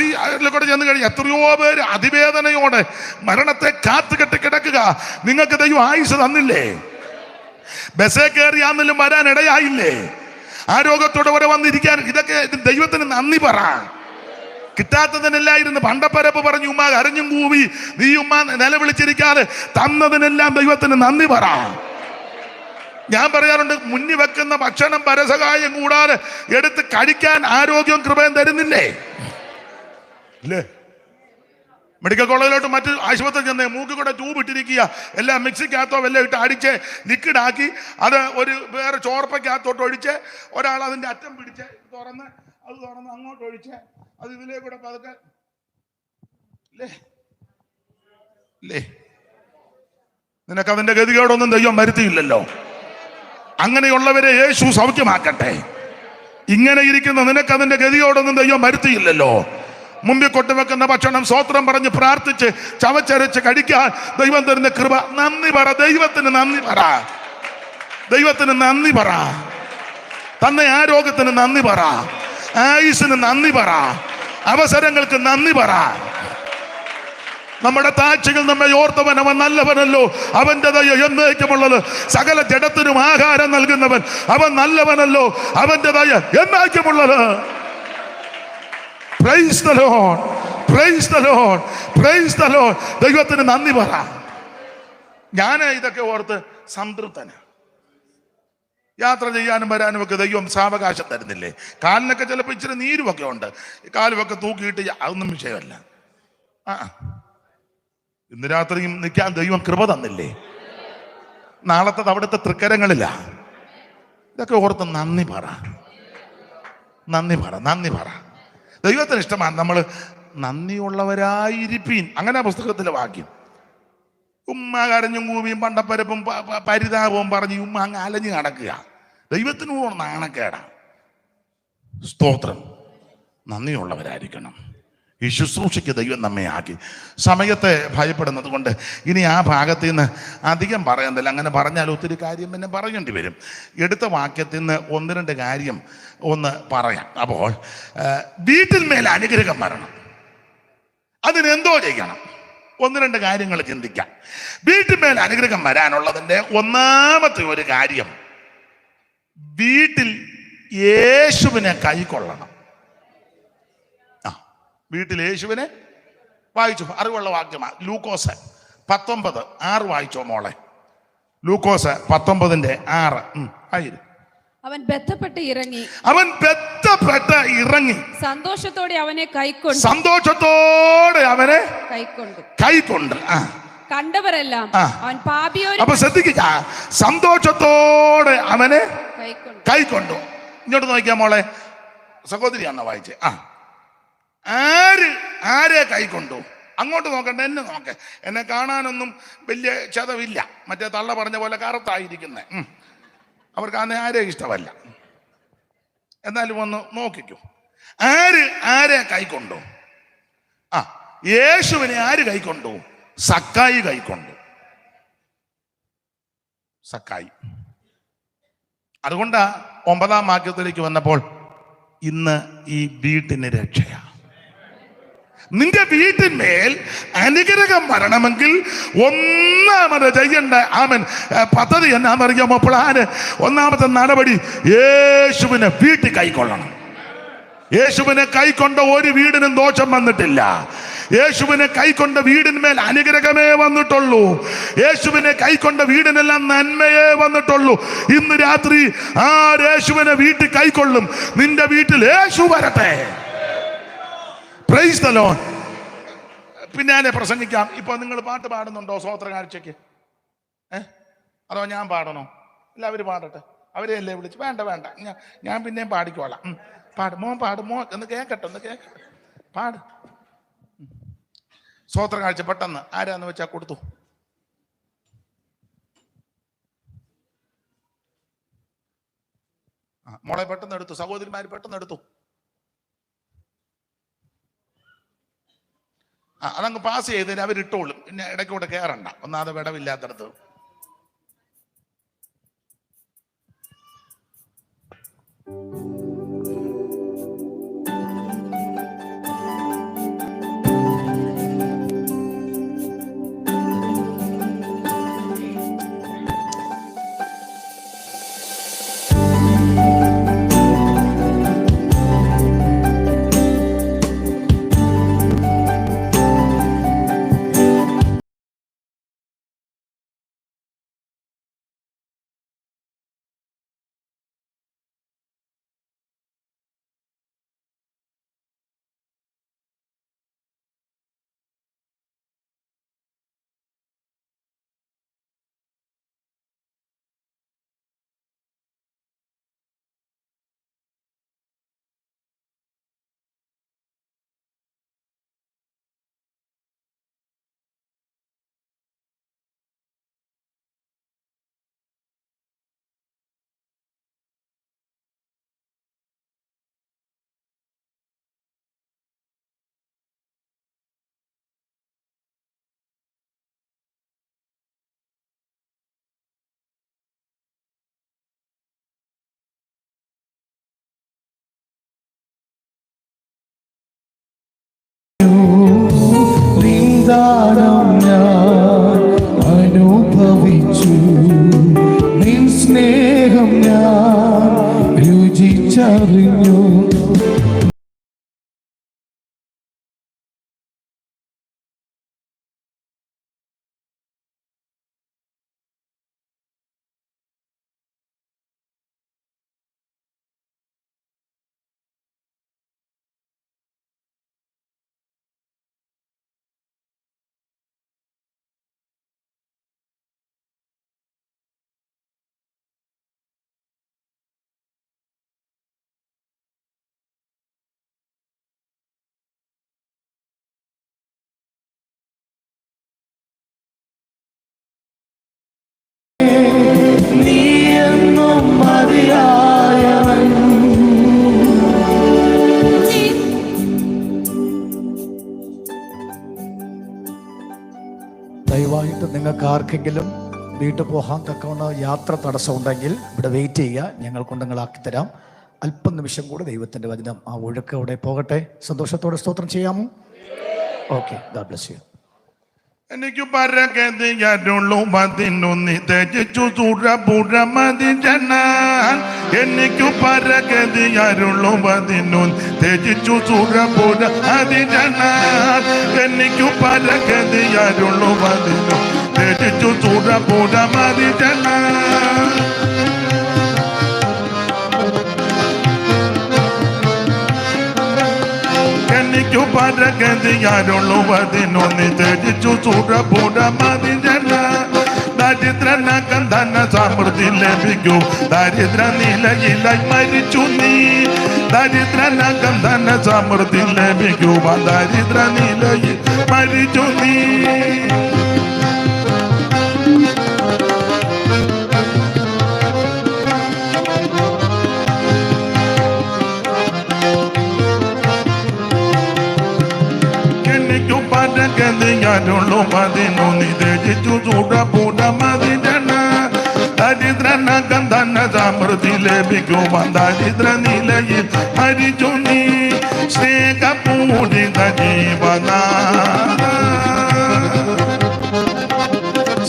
Speaker 1: കൂടെ ചെന്ന് കഴിഞ്ഞ് എത്രയോ പേര് അതിവേദനയോടെ മരണത്തെ കാത്തുകെട്ടി കിടക്കുക. നിങ്ങൾക്ക് ദൈവം ആയുസ് തന്നില്ലേ? ബസ്സേ കയറിയാന്നിലും വരാൻ ഇടയായില്ലേ? ആരോഗ്യത്തോടെ വരെ വന്നിരിക്കാൻ. ഇതൊക്കെ ദൈവത്തിന് നന്ദി പറ. കിട്ടാത്തതിനെല്ലായിരുന്നു പണ്ടപ്പരപ്പ് പറഞ്ഞു ഉമ്മ കരഞ്ഞും കൂവി നീ ഉമ്മ നിലവിളിച്ചിരിക്കാതെ തന്നതിനെല്ലാം ദൈവത്തിന് നന്ദി പറ. ഞാൻ പറയാറുണ്ട്, മുന്നിൽ വെക്കുന്ന ഭക്ഷണം പരസഹായം കൂടാതെ എടുത്ത് കഴിക്കാൻ ആരോഗ്യവും കൃപയും തരുന്നില്ലേ? ഇല്ലേ? മെഡിക്കൽ കോളേജിലോട്ട് മറ്റ് ആശുപത്രി ചെന്നേ മൂക്കിൽ കൂടെ ട്യൂബ് ഇട്ടിരിക്കുക, എല്ലാം മിക്സിക്കകത്തോ വല്ലതും ഇട്ട് അടിച്ച് ലിക്വിഡാക്കി അത് ഒരു വേറെ ചോർപ്പയ്ക്കകത്തോട്ട് ഒഴിച്ച് ഒരാൾ അതിൻ്റെ അറ്റം പിടിച്ച് തുറന്ന് അങ്ങോട്ട് ഒഴിച്ച് അത് ഇതിലേക്കൂടെ പതുക്കെ ഇല്ലേ? നിനക്ക് അതിന്റെ ഗതികേടൊന്നും ദൈവം വരുത്തിയില്ലല്ലോ. അങ്ങനെയുള്ളവരെ യേശു സൗഖ്യമാക്കട്ടെ. ഇങ്ങനെ ഇരിക്കുന്ന നിനക്ക് അതിന്റെ ഗതിയോടൊന്നും ദൈവം വരുത്തിയില്ലല്ലോ. മുമ്പിൽ കൊണ്ടുവെക്കുന്ന ഭക്ഷണം സ്വോത്രം പറഞ്ഞ് പ്രാർത്ഥിച്ച് ചവച്ചരച്ച് കഴിക്കാൻ ദൈവം തരുന്ന കൃപ. നന്ദി പറ. ദൈവത്തിന് നന്ദി പറ. ദൈവത്തിന് നന്ദി പറ. തന്നെ ആരോഗ്യത്തിന് നന്ദി പറ. ആയുസിന് നന്ദി പറ. അവസരങ്ങൾക്ക് നന്ദി പറ. നമ്മുടെ താഴ്ചകൾ നമ്മെ ഓർത്തവൻ അവൻ നല്ലവനല്ലോ, അവന്റെ ദയ എന്നേക്കുമുള്ളത്. സകല ജഡത്തിനും ആഹാരം നൽകുന്നവൻ അവൻ നല്ലവനല്ലോ, അവന്റെ ദയ എന്നേക്കുമുള്ളത്. Price the Lord, praise the Lord, praise the Lord. ദൈവത്തിന് നന്ദി പറ. ഞാൻ ഇതൊക്കെ ഓർത്ത് സംതൃപ്തന്. യാത്ര ചെയ്യാനും വരാനും ഒക്കെ ദൈവം സാവകാശം തരുന്നില്ലേ? കാലിനൊക്കെ ചിലപ്പോൾ ഇച്ചിരി നീരുമൊക്കെ ഉണ്ട്, കാലുമൊക്കെ തൂക്കിയിട്ട് അതൊന്നും വിഷയമല്ല. ഇന്ന് രാത്രിയും നിൽക്കാൻ ദൈവം കൃപ തന്നില്ലേ? നാളത്തെ അവിടുത്തെ തൃക്കരങ്ങളില്ല. ഇതൊക്കെ ഓർത്ത് നന്ദി പറ, നന്ദി പറ, നന്ദി പറ. ദൈവത്തിന് ഇഷ്ടമാണ് നമ്മൾ നന്ദിയുള്ളവരായിരിപ്പീൻ. അങ്ങനെ പുസ്തകത്തിലെ വാക്യം. ഉമ്മ കരഞ്ഞും കൂവിയും പണ്ടപ്പരപ്പും പരിതാപവും പറഞ്ഞ് ഉമ്മ അങ്ങ് അലഞ്ഞു നടക്കുക. ദൈവത്തിന് നാണക്കേടാ. സ്തോത്രം. നന്ദിയുള്ളവരായിരിക്കണം. ഈ ശുശ്രൂഷയ്ക്ക് ദൈവം നമ്മെ ആക്കി. സമയത്തെ ഭയപ്പെടുന്നത് കൊണ്ട് ഇനി ആ ഭാഗത്ത് നിന്ന് അധികം പറയുന്നില്ല. അങ്ങനെ പറഞ്ഞാൽ ഒത്തിരി കാര്യം പിന്നെ പറയേണ്ടി വരും. എടുത്ത വാക്യത്തിൽ നിന്ന് ഒന്ന് രണ്ട് കാര്യം ഒന്ന് പറയാം. അപ്പോൾ വീട്ടിൽ മേൽ അനുഗ്രഹം വരണം. അതിനെന്തോ ചെയ്യണം? ഒന്ന് രണ്ട് കാര്യങ്ങൾ ചിന്തിക്കാം. വീട്ടിൽ മേൽ അനുഗ്രഹം വരാനുള്ളതിൻ്റെ ഒന്നാമത്തെ ഒരു കാര്യം, വീട്ടിൽ യേശുവിനെ കൈക്കൊള്ളണം. വീട്ടിൽ യേശുവിനെ വായിച്ചു. അറിവുള്ള വാക്യമാണ് ലൂക്കോസ് 19:6 വായിച്ചോ മോളെ. ലൂക്കോസ് 19:6.
Speaker 3: അവൻ ബന്ധപ്പെട്ട് ഇറങ്ങി, സന്തോഷത്തോടെ അവനെ കൈക്കൊണ്ട് കണ്ടവരെല്ലാം അവൻ പാപിയോ.
Speaker 1: അപ്പൊ ശ്രദ്ധിക്കുക, സന്തോഷത്തോടെ അവനെ കൈക്കൊണ്ടു. ഇങ്ങോട്ട് നോക്കിയാ മോളെ, സഹോദരിയാണോ വായിച്ചേ? ആരെ കൈക്കൊണ്ടു? അങ്ങോട്ട് നോക്കണ്ട, എന്നെ നോക്കേ. എന്നെ കാണാനൊന്നും വലിയ ചതവില്ല. മറ്റേ തള്ള പറഞ്ഞ പോലെ കറുത്തായിരിക്കുന്നേ. അവർക്ക് ആരെ ഇഷ്ടമല്ല. എന്നാലും ഒന്ന് നോക്കിക്കോ. ആരെ കൈക്കൊണ്ടു? യേശുവിനെ ആര് കൈക്കൊണ്ടു? സക്കായി കൈക്കൊണ്ടു. സക്കായി. അതുകൊണ്ടാ 9-ാം വാക്യത്തിലേക്ക് വന്നപ്പോൾ ഇന്ന് ഈ വീട്ടിന് രക്ഷയാ. നിന്റെ വീട്ടിന്മേൽ അനുഗ്രഹം വരണമെങ്കിൽ ഒന്നാമത് ചെയ്യേണ്ട പദ്ധതി എന്നാണെന്നറിയാമോ? പ്ലാന്, ഒന്നാമത്തെ നടപടി യേശുവിനെ വീട്ടിൽ കൈക്കൊള്ളണം. യേശുവിനെ കൈക്കൊണ്ട ഒരു വീടിനും ദോഷം വന്നിട്ടില്ല. യേശുവിനെ കൈക്കൊണ്ട വീടിന്മേൽ അനുഗ്രഹമേ വന്നിട്ടുള്ളൂ. യേശുവിനെ കൈക്കൊണ്ട വീടിനെല്ലാം നന്മയേ വന്നിട്ടുള്ളൂ. ഇന്ന് രാത്രി യേശുവിനെ വീട്ടിൽ കൈക്കൊള്ളും. നിന്റെ വീട്ടിൽ യേശു വരട്ടെ. Price the Lord. പിന്നെ ഞാൻ പ്രസംഗിക്കാം. ഇപ്പൊ നിങ്ങൾ പാട്ട് പാടുന്നുണ്ടോ സ്വോത്ര കാഴ്ചയ്ക്ക്? അതോ ഞാൻ പാടണോ? ഇല്ല, അവര് പാടട്ടെ. അവരെ അല്ലേ വിളിച്ച്. വേണ്ട വേണ്ട, ഞാൻ പിന്നെയും പാടിക്കോളാം. പാട് മോൻ, പാട് മോൻ, ഒന്ന് കേക്കട്ടെ, പാട്. സ്വോത്ര കാഴ്ച പെട്ടെന്ന് ആരാന്ന് വെച്ചാ കൊടുത്തു. മോളെ പെട്ടെന്ന് എടുത്തു. സഹോദരിമാര് പെട്ടെന്ന് എടുത്തു. അതങ്ങ് പാസ് ചെയ്തതിന് അവരിട്ടോളും. പിന്നെ ഇടയ്ക്കൂടെ കയറണ്ട, ഒന്നാമത് വിടവില്ലാത്തടത്ത്.
Speaker 4: അനുഭവിച്ചു നിൻ സ്നേഹം ഞാൻ രുചിച്ചറിഞ്ഞു. ദയവായിട്ട് നിങ്ങൾക്ക് ആർക്കെങ്കിലും വീട്ടിൽ പോകാൻ തക്കവണ്ണ യാത്ര തടസ്സം ഉണ്ടെങ്കിൽ ഇവിടെ വെയിറ്റ് ചെയ്യുക. ഞങ്ങൾ കൊണ്ടങ്ങളാക്കി തരാം. അല്പം നിമിഷം കൂടെ ദൈവത്തിൻ്റെ വചനം ഒഴുക്ക് അവിടെ പോകട്ടെ. സന്തോഷത്തോടെ സ്തോത്രം ചെയ്യാമോ? Okay, God bless you.
Speaker 1: എനിക്ക് പരകതിയരുള്ളൂ 11 തെജിച്ചു സുരപുരമതി ജനാൻ. എനിക്ക് പരകതിയരുള്ളൂ 11 തെജിച്ചു സുരപുരമതി ജനാൻ. എനിക്ക് പരകതിയരുള്ളൂ 11 തെജിച്ചു സുരപുരമതി ജനാൻ. എനിക്ക് പരകതിയരുള്ളൂ 11 തെജിച്ചു സുരപുരമതി ജനാൻ. ദരിദ്രനകം ധന സമൃദ്ധി ലഭിക്കൂ. ദരിദ്ര നിലയിലായി മരിച്ചു നീ. ദരിദ്രനകം ധന സമൃദ്ധി ലഭിക്കൂ. ദരിദ്ര നിലയിൽ മരിച്ചു നീ. പരകതിയരുള്ളൂ 11 തെജിച്ചു സുരപുരമതി ജനാൻ. ദരിദ്രനകം ധന സമൃദ്ധി ലഭിക്കുവാൻ ദരിദ്ര നിലയിൽ ഹരിച്ചു നീ സ്നേഹപൂരിത ജീവനാഥ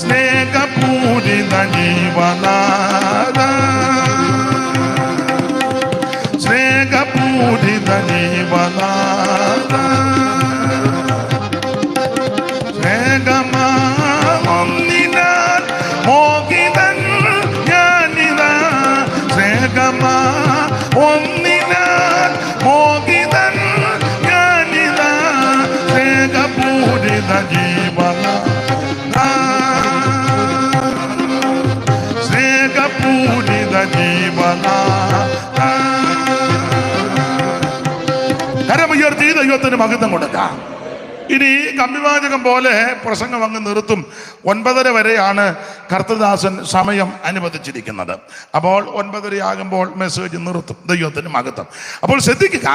Speaker 1: സ്നേഹപൂരിത ജീവനാഥ സ്നേഹപൂരിത ജീവനാഥ സ്നേഹമാ മോഹിതൻ ഞാനിതാ സ്നേഹമാ ഒന്നിനാൽ മോഹിതൻ ഞാനിതാ സ്നേഹപൂരിത ജീവനാഥ സ്നേഹപൂരിത ജീവനാഥ കരമുയർത്തി ദൈവത്തിന് മഹത്വം കൊടുക്കാം. ഇനി കമ്പിവാചകം പോലെ പ്രസംഗം അങ്ങ് നിർത്തും. 9:30 വരെയാണ് കർത്തദാസൻ സമയം അനുവദിച്ചിരിക്കുന്നത്. അപ്പോൾ 9:30 ആകുമ്പോൾ മെസ്സേജ് നിർത്തും. ദൈവത്തിന് മഹത്വം. അപ്പോൾ ശ്രദ്ധിക്കുക,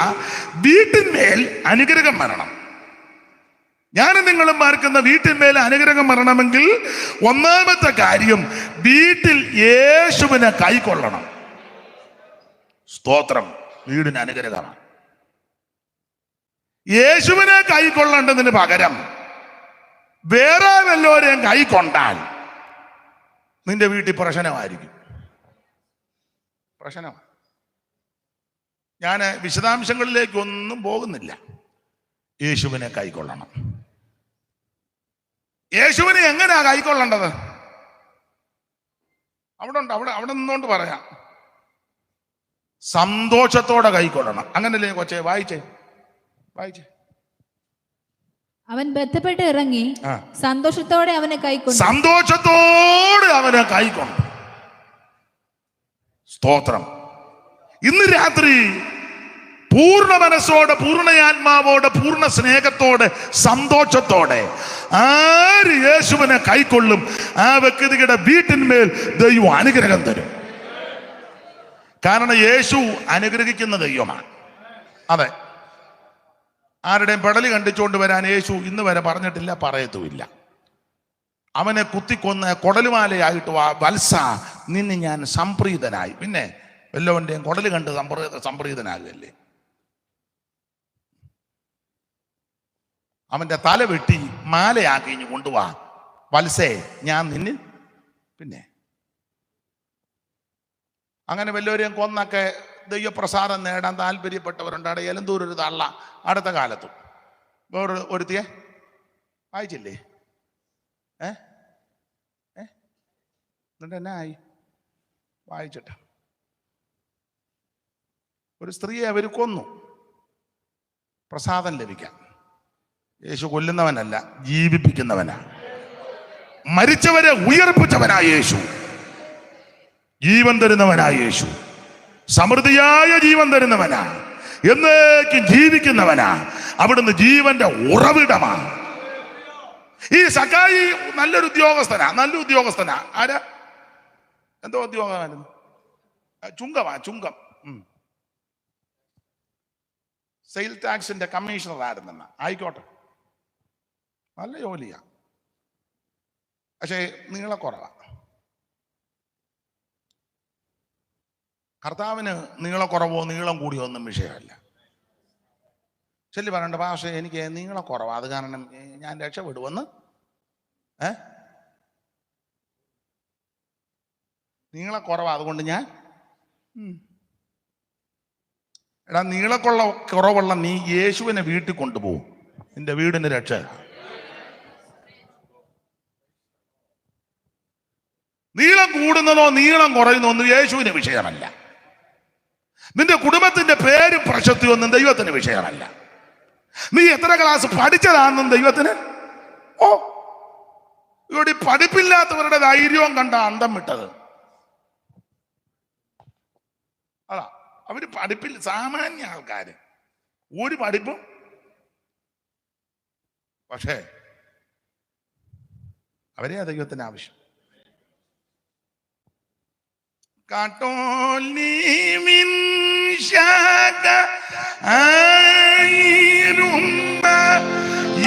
Speaker 1: വീട്ടിന്മേൽ അനുഗ്രഹം വരണം. ഞാനും നിങ്ങളും പാർക്കുന്ന വീട്ടിന്മേൽ അനുഗ്രഹം വരണമെങ്കിൽ ഒന്നാമത്തെ കാര്യം, വീട്ടിൽ യേശുവിനെ കൈക്കൊള്ളണം. സ്തോത്രം. വീടിന് അനുഗ്രഹമാണ്. യേശുവിനെ കൈക്കൊള്ളേണ്ടതിന് പകരം വേറെ വല്ലവരെയും കൈക്കൊണ്ടാൽ നിന്റെ വീട്ടിൽ പ്രശ്നമായിരിക്കും. പ്രശ്നമാണ്. ഞാൻ വിശദാംശങ്ങളിലേക്കൊന്നും പോകുന്നില്ല. യേശുവിനെ കൈക്കൊള്ളണം. യേശുവിനെ എങ്ങനെയാ കൈക്കൊള്ളേണ്ടത്? അവിടെ ഉണ്ട്, അവിടെ നിന്നുകൊണ്ട് പറയാം. സന്തോഷത്തോടെ കൈക്കൊള്ളണം. അങ്ങനല്ലേ കൊച്ചേ? വായിച്ചേ.
Speaker 2: അവൻ ബന്ധപ്പെട്ട് ഇറങ്ങി സന്തോഷത്തോടെ അവനെ കൈക്കൊണ്ടു.
Speaker 1: സന്തോഷത്തോടെ അവനെ കൈക്കൊണ്ടു. സ്തോത്രം. ഇന്ന് രാത്രി പൂർണ്ണ മനസ്സോടെ, പൂർണ്ണയാത്മാവോടെ, പൂർണ്ണ സ്നേഹത്തോടെ, സന്തോഷത്തോടെ ആര് യേശുവിനെ കൈക്കൊള്ളും, ആ വ്യക്തിയുടെ വീട്ടിന്മേൽ ദൈവം അനുഗ്രഹം തരും. കാരണം യേശു അനുഗ്രഹിക്കുന്ന ദൈവമാണ്. അതെ, ആരുടെയും പെടലി കണ്ടിച്ചുകൊണ്ട് വരാൻ യേശു ഇന്ന് വരെ പറഞ്ഞിട്ടില്ല, പറയത്തുമില്ല. അവനെ കുത്തിക്കൊന്ന് കൊടലുമാലയായിട്ട് വത്സ നിന്നെ ഞാൻ സംപ്രീതനായി. പിന്നെ വല്ലവൻ്റെയും കൊടല് കണ്ട് സംപ്രീതനാകല്ലേ? അവന്റെ തല വെട്ടി മാലയാക്കി കൊണ്ടുവാ വത്സേ, ഞാൻ നിന്നിൽ. പിന്നെ അങ്ങനെ വല്ലവരെയും കൊന്നൊക്കെ ദൈവപ്രസാദം നേടാൻ താല്പര്യപ്പെട്ടവരുണ്ട്. അവിടെ എലന്തൂരൊരു തള്ള അടുത്ത കാലത്തും വേറെ ഒരുത്തിയെ വായിച്ചില്ലേ? എന്നിട്ട് എന്നാ ആയി? വായിച്ചിട്ട് ഒരു സ്ത്രീയെ അവർ കൊന്നു പ്രസാദം ലഭിക്കാൻ. യേശു കൊല്ലുന്നവനല്ല, ജീവിപ്പിക്കുന്നവനാ. മരിച്ചവരെ ഉയർപ്പിച്ചവനായ യേശു, ജീവൻ തരുന്നവനായ യേശു, സമൃദ്ധിയായ ജീവൻ തരുന്നവനാ, എന്നേക്കും ജീവിക്കുന്നവനാ. അവിടുന്ന് ജീവന്റെ ഉറവിടമാണ്. ഈ സക്കായി നല്ലൊരു ഉദ്യോഗസ്ഥനാ, നല്ല ഉദ്യോഗസ്ഥനാ. ആരാ? എന്തോ ഉദ്യോഗമായിരുന്നു? ചുങ്കം. Sale ടാക്സിന്റെ commissioner ആയിരുന്നെന്ന. ആയിക്കോട്ടെ, നല്ല ജോലിയാ. പക്ഷേ നീളക്കുറവാ. കർത്താവിന് നീളക്കുറവോ നീളം കൂടിയോ ഒന്നും വിഷയമല്ല. ചൊല്ലി പറയണ്ട, പക്ഷേ എനിക്ക് നീളക്കുറവാ, അത് കാരണം ഞാൻ രക്ഷപ്പെടുവെന്ന്. നീളക്കുറവാ, അതുകൊണ്ട് ഞാൻ എടാ, കുറവുള്ള നീ യേശുവിനെ വീട്ടിൽ കൊണ്ടുപോകും. നിന്റെ വീടിന് രക്ഷ. നീളം കൂടുന്നതോ നീളം കുറയുന്നതോ ഒന്നും യേശുവിന് വിഷയമല്ല. നിന്റെ കുടുംബത്തിന്റെ പേരും പ്രശസ്തിയും ഒന്നും ദൈവത്തിന് വിഷയമല്ല. നീ എത്ര ക്ലാസ് പഠിച്ചതാണെന്നും ദൈവത്തിന്. ഇവിടെ പഠിപ്പില്ലാത്തവരുടെ ധൈര്യവും കണ്ട അന്തം വിട്ടത്. അതാ, അവര് പഠിപ്പിൽ സാമാന്യ ആൾക്കാര്, ഒരു പഠിപ്പും. പക്ഷേ അവരെയാ ദൈവത്തിന് ആവശ്യം. കാട്ടോലിവിൻ ശാഖ ആയിരുന്ന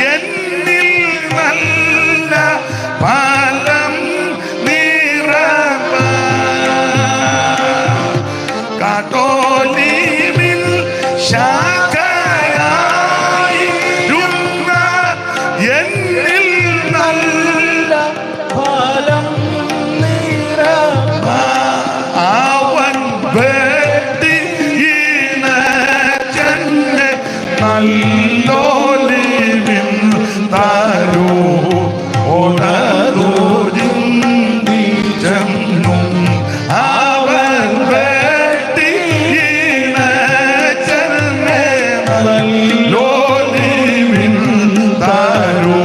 Speaker 1: എന്നിൽ നല്ല ഫലം നിറവാൻ എന്നിൽ നല്ല
Speaker 4: ഫലം
Speaker 1: അവൻ വെട്ടി ഇണച്ചെന്നെ നല്ലോലിവിൻ താരോ ഓടതോ ചിന്തിച്ചെന്നും അവൻ വെട്ടി ഇണച്ചെന്നെ നല്ലോലിവിൻ താരോ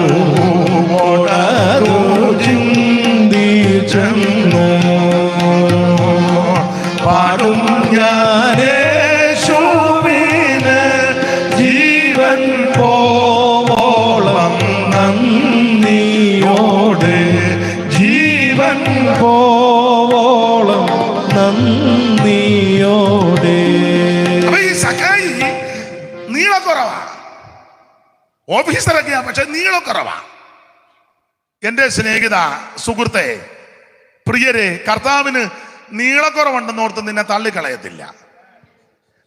Speaker 1: ഓടതോ ചിന്തിച്ചെന്നും പാടും ഞാനേശുവിന് ജീവൻ പോവോളം നന്ദിയോടെ ജീവൻ
Speaker 4: പോവോളം നന്ദിയോടെ.
Speaker 1: അപ്പൊ ഈ സഖായി നീളക്കുറവാ, ഓഫീസറൊക്കെയാ, പക്ഷെ നീളക്കുറവാ. എന്റെ സ്നേഹിത, സുഹൃത്തെ, പ്രിയരെ, കർത്താവിന് നീളക്കുറവുണ്ടെന്നോർത്ത് നിന്നെ തള്ളിക്കളയത്തില്ല.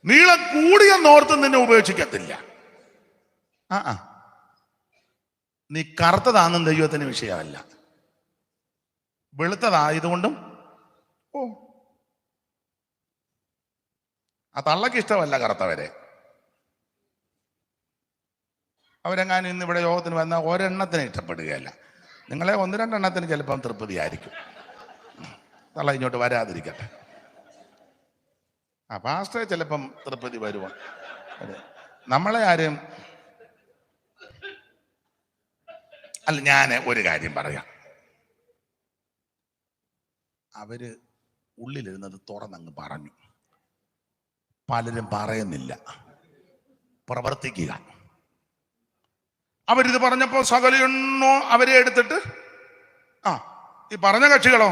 Speaker 1: നീളം കൂടിയെന്നോർത്ത് നിന്നെ ഉപേക്ഷിക്കത്തില്ല. നീ കറുത്തതാണെന്നും ദൈവത്തിന് വിഷയമല്ല, വെളുത്തതായതുകൊണ്ടും ആ തള്ളക്ക് ഇഷ്ടമല്ല കറുത്തവരെ. അവരെങ്ങാനും ഇന്ന് ഇവിടെ യോഗത്തിന് വന്നാൽ ഒരെണ്ണത്തിന് ഇഷ്ടപ്പെടുകയല്ല. നിങ്ങളെ ഒന്ന് രണ്ടെണ്ണത്തിന് ചിലപ്പം തൃപ്തിയായിരിക്കും. തള്ള ഇങ്ങോട്ട് വരാതിരിക്കട്ടെ. ആ പാസ്റ്ററെ ചിലപ്പം തൃപ്തി വരുവാൻ. നമ്മളെ ആരും അല്ല. ഞാൻ ഒരു കാര്യം പറയാം. അവര് ഉള്ളിലിരുന്നത് തുറന്നങ്ങ് പറഞ്ഞു. പലരും പറയുന്നില്ല. പ്രവർത്തിക്കുക. അവരിത് പറഞ്ഞപ്പോൾ സകലയെണ്ണോ അവരെ എടുത്തിട്ട് ഈ പറഞ്ഞ കക്ഷികളോ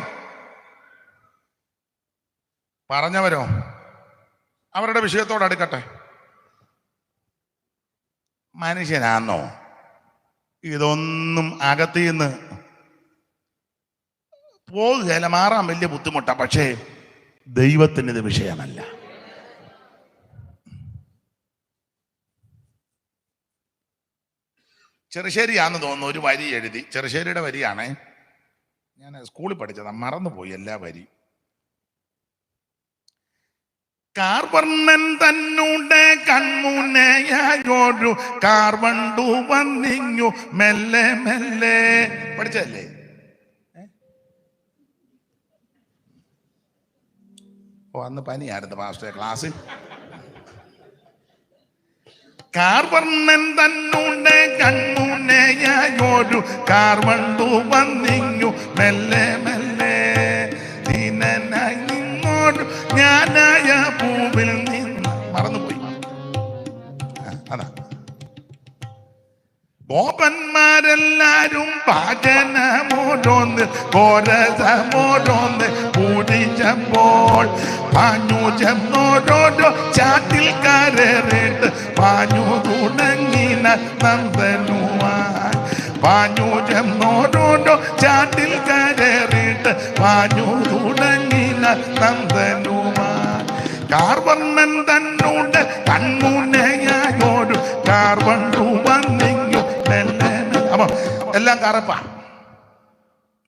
Speaker 1: പറഞ്ഞവരോ അവരുടെ വിഷയത്തോട് അടുക്കട്ടെ. മനുഷ്യനാന്നോ ഇതൊന്നും അകത്തിന്ന് പോകുകയല്ല, മാറാൻ വലിയ ബുദ്ധിമുട്ടാണ്. പക്ഷേ ദൈവത്തിന് ഇത് വിഷയമല്ല. ചെറുശ്ശേരിയാന്ന് തോന്നുന്നു ഒരു വരി എഴുതി. ചെറുശ്ശേരിയുടെ വരിയാണേ. ഞാൻ സ്കൂളിൽ പഠിച്ചതാ, മറന്നുപോയി എല്ലാ വരി. കാർവർണ്ണൻ തന്നൂടെ കൺമുനയായൊരു കാർവണ്ടു വന്നിങ്ങു മെല്ലെ മെല്ലെ. പഠിച്ചല്ലേ? അന്ന് പനിയായിരുന്നു പാസ്റ്റർ ക്ലാസ്. കാർവർണ്ണൻ തന്നൂടെ കൺമുനയായൊരു കാർവണ്ടു വന്നിങ്ങു മെല്ലെ മെല്ലെ. ദീനനായി നിന്നോരു ഞാനായ പൂവിൽ നിന്ന്. മറന്നുപോയി. അതാ ഗോപന്മാരെല്ലാരും പാചനമോരോന്ന് കോരസമോരോന്ന് പൂരിച്ചപ്പോൾ പാഞ്ഞു ചെന്നോരോരോ ചാട്ടിൽ കരറിട്ട് പാഞ്ഞു തുടങ്ങിന നന്ദനുമായി. പാഞ്ഞു ചെന്നോരോരോ ചാട്ടിൽ കരറിട്ട് പാഞ്ഞു തുടങ്ങിന നന്ദനുമായി. കാർവർണ്ണൻ തന്നോട് കൺമുനയായോരു കാർവണ്ടു വന്നിങ്ങു. അപ്പൊ എല്ലാം കറപ്പാ.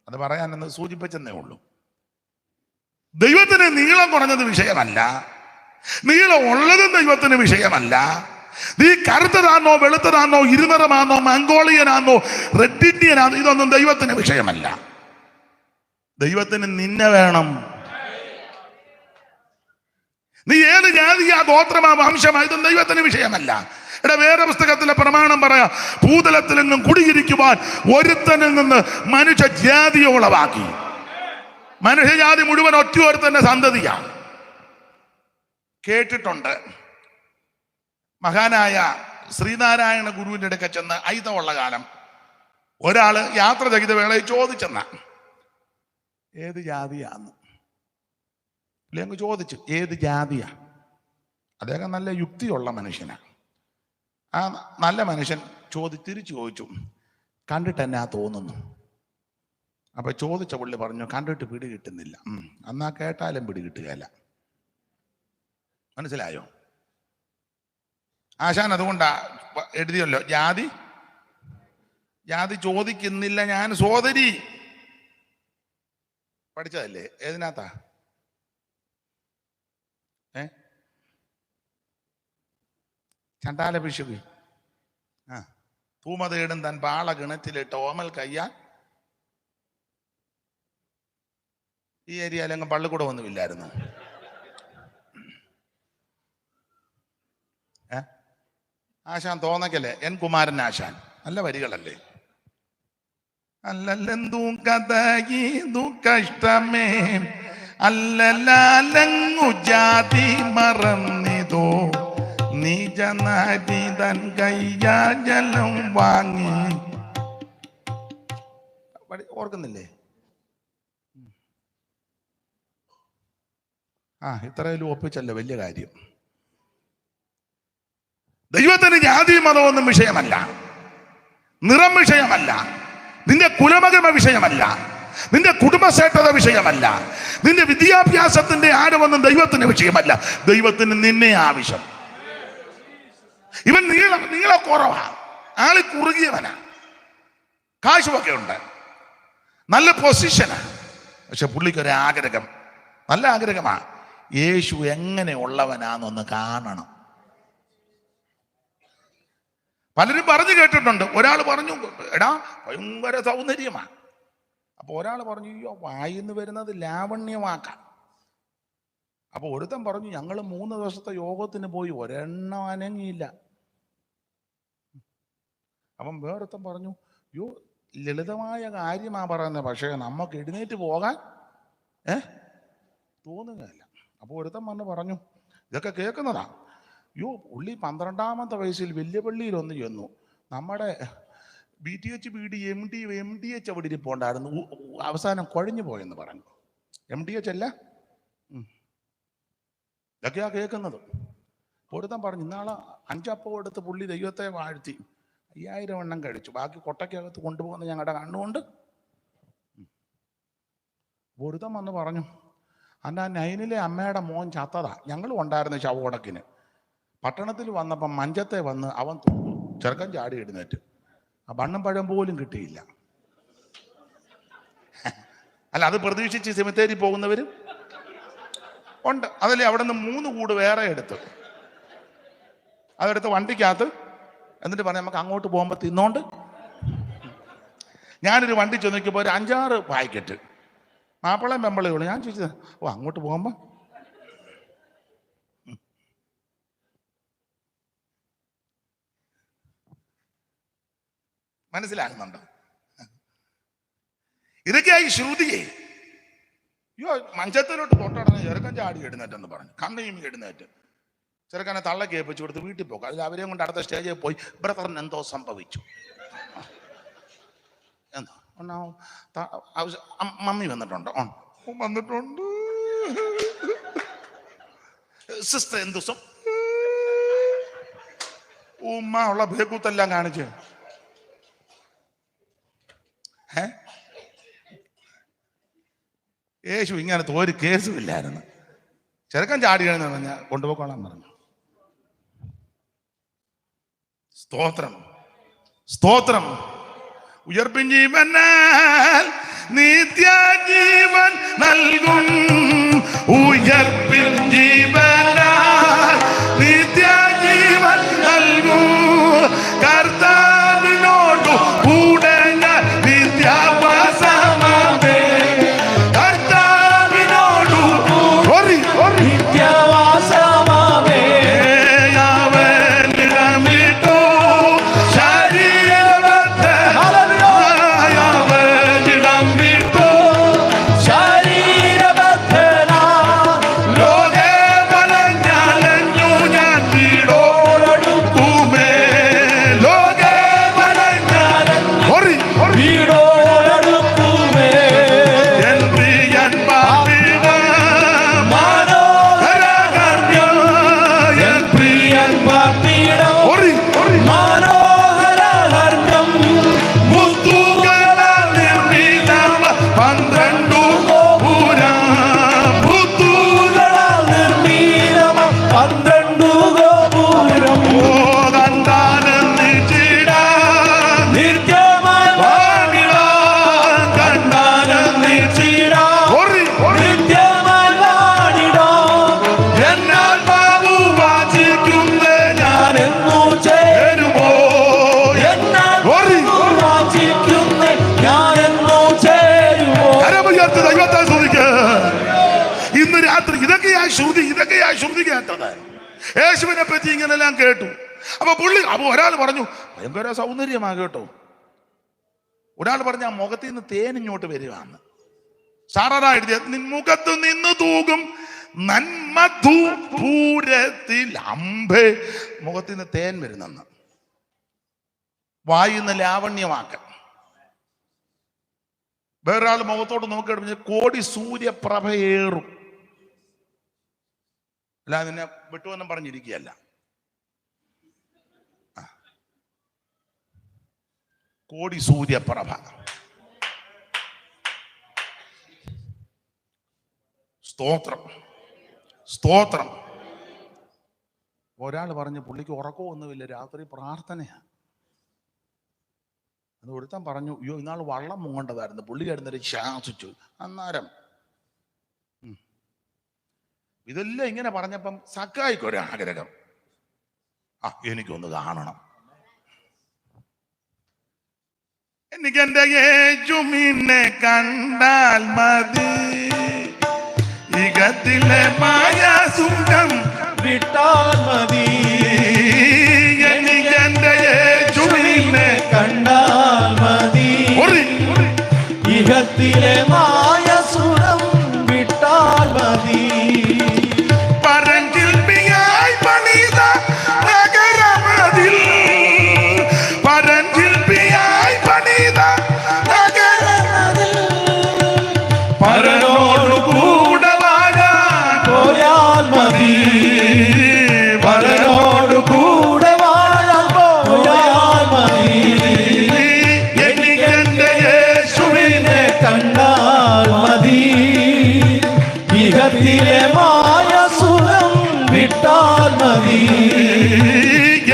Speaker 1: അത് പറയാനെന്ന് സൂചിപ്പിച്ചെന്നേ ഉള്ളൂ. ദൈവത്തിന് നീളം കുറഞ്ഞത് വിഷയമല്ല, നീളം ഉള്ളതും ദൈവത്തിന് വിഷയമല്ല. നീ കറുത്തതാണോ വെളുത്തതാണോ ഇരുനിറമാണോ മംഗോളിയനാണോ റെഡ് ഇന്ത്യനാണോ ഇതൊന്നും ദൈവത്തിന് വിഷയമല്ല. ദൈവത്തിന് നിന്നെ വേണം. നീ ഏത് ജാതിയാ ഗോത്രമാ വംശമാ ഇതൊന്നും ദൈവത്തിന് വിഷയമല്ല. എടാ, വേറെ പുസ്തകത്തിലെ പ്രമാണം പറയാ, ഭൂതലത്തിൽ നിന്നും കുടിയിരിക്കുവാൻ ഒരുത്തനിൽ നിന്ന് മനുഷ്യ ജാതിയെ ഉളവാക്കി. മനുഷ്യജാതി മുഴുവൻ ഒറ്റ ഒരുത്തന്റെ സന്തതിയാണ്. കേട്ടിട്ടുണ്ട്. മഹാനായ ശ്രീനാരായണ ഗുരുവിന്റെ അടുക്ക ചെന്ന് ഐതമുള്ള കാലം ഒരാള് യാത്ര ചെയ്ത വേളയിൽ ചോദിച്ചെന്ന ഏത് ജാതിയാന്ന്. അങ്ങ് ചോദിച്ചു ഏത് ജാതിയാ. അദ്ദേഹം നല്ല യുക്തിയുള്ള മനുഷ്യനാണ്. ആ നല്ല മനുഷ്യൻ തിരിച്ചു ചോദിച്ചു, കണ്ടിട്ട് എന്നാ തോന്നുന്നു. അപ്പൊ ചോദിച്ച പുള്ളി പറഞ്ഞു, കണ്ടിട്ട് പിടി കിട്ടുന്നില്ല. എന്നാ കേട്ടാലും പിടി കിട്ടുകയല്ല. മനസ്സിലായോ? ആശാൻ അതുകൊണ്ടാ എഴുതിയല്ലോ, ജാതി ചോദിക്കുന്നില്ല ഞാൻ സോദരി. പഠിച്ചതല്ലേ? ഏതിനകത്താ? ചണ്ടാല പിശുകി. തൂമതേടും തൻ പാള കിണറ്റിലിട്ട് ഓമൽ കയ്യാൻ. ഈ ഏരിയയിലെങ്ങും പള്ളിക്കൂടമൊന്നുമില്ലായിരുന്നു. ആശാൻ തോന്നക്കല്ലേ, എൻ കുമാരൻ ആശാൻ. നല്ല വരികളല്ലേ? അല്ലല്ലെന്തൂ കഥയീതു കഷ്ടമേ, അല്ലലങ്ങു ജാതി മറന്നിതോ, നീജനാരി തൻ കയ്യാ ജലം വാങ്ങി. ഓർക്കുന്നില്ലേ? ഇത്രയിലും ഒപ്പിച്ചല്ലോ, വലിയ കാര്യം. ദൈവത്തിന് ജാതി മതമൊന്നും വിഷയമല്ല, നിറം വിഷയമല്ല, നിന്റെ കുലമഹിമ വിഷയമല്ല, നിന്റെ കുടുംബശ്രേഷ്ഠത വിഷയമല്ല, നിന്റെ വിദ്യാഭ്യാസത്തിന്റെ ആഴമൊന്നും ദൈവത്തിന് വിഷയമല്ല. ദൈവത്തിന് നിന്നെ ആവശ്യം. ഇവൻ നീള കുറവാ, ആളി കുറുകിയവനാ, കാശുമൊക്കെ ഉണ്ട്, നല്ല പൊസിഷനാ. പക്ഷെ പുള്ളിക്കൊരാഗ്രഹം, നല്ല ആഗ്രഹമാ, യേശു എങ്ങനെ ഉള്ളവനാന്നൊന്ന് കാണണം. പലരും പറഞ്ഞു കേട്ടിട്ടുണ്ട്. ഒരാൾ പറഞ്ഞു, എടാ ഭയങ്കര സൗന്ദര്യമാ. അപ്പൊ ഒരാൾ പറഞ്ഞു, അയ്യോ വായിന്ന് വരുന്നത് ലാവണ്യമാക്കാം. അപ്പൊ ഒരുത്തൻ പറഞ്ഞു, ഞങ്ങൾ 3 ദിവസത്തെ യോഗത്തിന് പോയി ഒരെണ്ണം അനങ്ങിയില്ല. അപ്പം വേറൊരുത്തൻ പറഞ്ഞു, അയ്യോ ലളിതമായ കാര്യമാ പറയുന്നത്, പക്ഷേ നമുക്ക് എഴുന്നേറ്റ് പോകാൻ തോന്നുകയല്ല. അപ്പോൾ ഒരുത്തൻ വന്ന് പറഞ്ഞു, ഇതൊക്കെ കേൾക്കുന്നതാ, അയ്യോ പുള്ളി 12ാമത്തെ വയസ്സിൽ വലിയ പള്ളിയിലൊന്ന് ചെന്നു, നമ്മുടെ BTH BD MDH അവിടെ ഇരിപ്പുണ്ടായിരുന്നു, അവസാനം കുഴഞ്ഞു പോയെന്ന് പറഞ്ഞു. MDH അല്ല, ഇതൊക്കെയാ കേൾക്കുന്നത്. ഒരുത്തൻ പറഞ്ഞു, ഇന്നാളെ 5 അപ്പം എടുത്ത് പുള്ളി ദൈവത്തെ വാഴ്ത്തി 5000 എണ്ണം കഴിച്ചു, ബാക്കി കൊട്ടയ്ക്കകത്ത് കൊണ്ടുപോകുന്ന ഞങ്ങളുടെ കണ്ണുകൊണ്ട്. ഒരുത്തൻ വന്ന് പറഞ്ഞു, അന്നാ 9-ലെ അമ്മയുടെ മോൻ ചത്തതാ, ഞങ്ങളും ഉണ്ടായിരുന്നു ശവോടക്കിന്. പട്ടണത്തിൽ വന്നപ്പം മഞ്ചത്തെ വന്ന് അവൻ തൂങ്ങി, ചെറുക്കൻ ചാടി എഴുന്നേറ്റ്, ആ ബണ്ണും പഴം പോലും കിട്ടിയില്ല. അല്ല, അത് പ്രതീക്ഷിച്ച് സെമിത്തേരി പോകുന്നവരും ഉണ്ട്. അതല്ലേ, അവിടെ നിന്ന് 3 കൂട് വേറെ എടുത്ത്, അതെടുത്ത് വണ്ടിക്കകത്ത്, എന്നിട്ട് പറഞ്ഞു നമുക്ക് അങ്ങോട്ട് പോകുമ്പോൾ തിന്നോണ്ട്. ഞാനൊരു വണ്ടി ചെന്നോക്കിയപ്പോൾ ഒരു 5-6 പാക്കറ്റ് മാപ്പിളയും പെമ്പളയും ഉള്ളു. ഞാൻ ചോദിച്ചത്, അങ്ങോട്ട് പോകുമ്പോൾ മനസ്സിലാകുന്നുണ്ടോ? ഇതൊക്കെയായി ശ്രുതിയെ. അയ്യോ മഞ്ചത്തിലോട്ട് തൊട്ടടന്ന് ചെറുക്കൻ ചാടി എഴുന്നേറ്റെന്ന് പറഞ്ഞു, കണ്ണയും എഴുന്നേറ്റ് ചെറുക്കനെ തള്ള കേൾപ്പിച്ചു കൊടുത്ത് വീട്ടിൽ പോകും. അതിൽ അവരെയും കൊണ്ട് അടുത്ത സ്റ്റേജിൽ പോയി, ബ്രദറിന് എന്തോ സംഭവിച്ചു, എന്തോ മമ്മി വന്നിട്ടുണ്ടോ? വന്നിട്ടുണ്ട്. സിസ്റ്റർ എന്തു ഉമ്മ ഉള്ള ഭേക്കൂത്തെല്ലാം കാണിച്ച് യേശു ഇങ്ങനത്തെ ഒരു കേസും ഇല്ലായിരുന്നു. ചെറുക്കൻ ചാടി കഴിഞ്ഞു പറഞ്ഞാൽ കൊണ്ടുപോയിക്കോളാൻ പറഞ്ഞു. സ്തോത്രം, സ്തോത്രം. ഉയർപ്പിൻ ജീവനാൽ നിത്യജീവൻ നൽകും, ഉയർപ്പിൻ ജീവനാൽ നിത്യജീവൻ നൽകും, കർത്താവിനോടു കൂടെ ഞാൻ നിത്യവാസമാമേ, കർത്താവിനോടു നിത്യവാസമാമേ. ലോകേ ഇന്ന് രാത്രി ഇതൊക്കെയാ ശ്രുതി കേട്ടത്. യേശുവിനെ പറ്റി ഇങ്ങനെല്ലാം കേട്ടു. അപ്പൊ ഒരാൾ പറഞ്ഞു ഭയങ്കര സൗന്ദര്യമാ കേട്ടോ. ഒരാൾ പറഞ്ഞ ആ മുഖത്തിൽ നിന്ന് തേൻ ഇങ്ങോട്ട് വരികയാണ്. സാറാ എഴുതിയ മുഖത്ത് നിന്ന് തൂകും നന്മധൂരത്തിൽ അമ്പേ, മുഖത്തിൽ നിന്ന് തേൻ വരുന്നെന്ന്. വായുന്ന ലാവണ്യമാക്കൽ. വേറൊരാൾ മുഖത്തോട്ട് നോക്കി കോടി സൂര്യപ്രഭയേറും. അല്ല നിന്നെ വിട്ടുവെന്നും പറഞ്ഞിരിക്കുകയല്ല. കോടി സൂര്യപ്രഭ. സ്തോത്രം. ഒരാൾ പറഞ്ഞു പുള്ളിക്ക് ഉറക്കമൊന്നുമില്ല, രാത്രി പ്രാർത്ഥനയാണ്. അത് ഒരുത്തൻ പറഞ്ഞു അയ്യോ ഇന്നാൾ വള്ളം മുങ്ങേണ്ടതായിരുന്നു, പുള്ളി കിടന്നൊരു ശ്വാസിച്ചു. അന്നേരം ഇതെല്ലാം ഇങ്ങനെ പറഞ്ഞപ്പം സക്കായിക്കൊരാഗ്രഹം, എനിക്കൊന്ന് കാണണം. എനിക്കെന്റെ യേശുവിനെ കണ്ടാൽ മതി, ഇകത്തിലെ മായാസുഖം
Speaker 5: വിട്ടാൽ മതി.
Speaker 1: എനിക്കെന്റെ യേശുവിനെ
Speaker 5: കണ്ടാൽ മതി, ഇഹത്തിലെ മായസുഖം വിട്ടാൽ മതി.
Speaker 1: പരഞ്ചിൽപ്പിയായി പണിത നഗരമതിൽ, പരഞ്ചിൽപ്പിയായി പണിത നഗരമതിൽ പരനോട് കൂടെ വാഴാൻ
Speaker 5: പോയാൽ മതി, പരനോട് കൂടെ വാഴാൻ പോയാൽ മതി.
Speaker 1: എനിക്കെന്റെ യേശുവിനെ
Speaker 5: കണ്ടാൽ മതി, ഇഹത്തിലെ മായസുഖം വിട്ടാൽ മതി.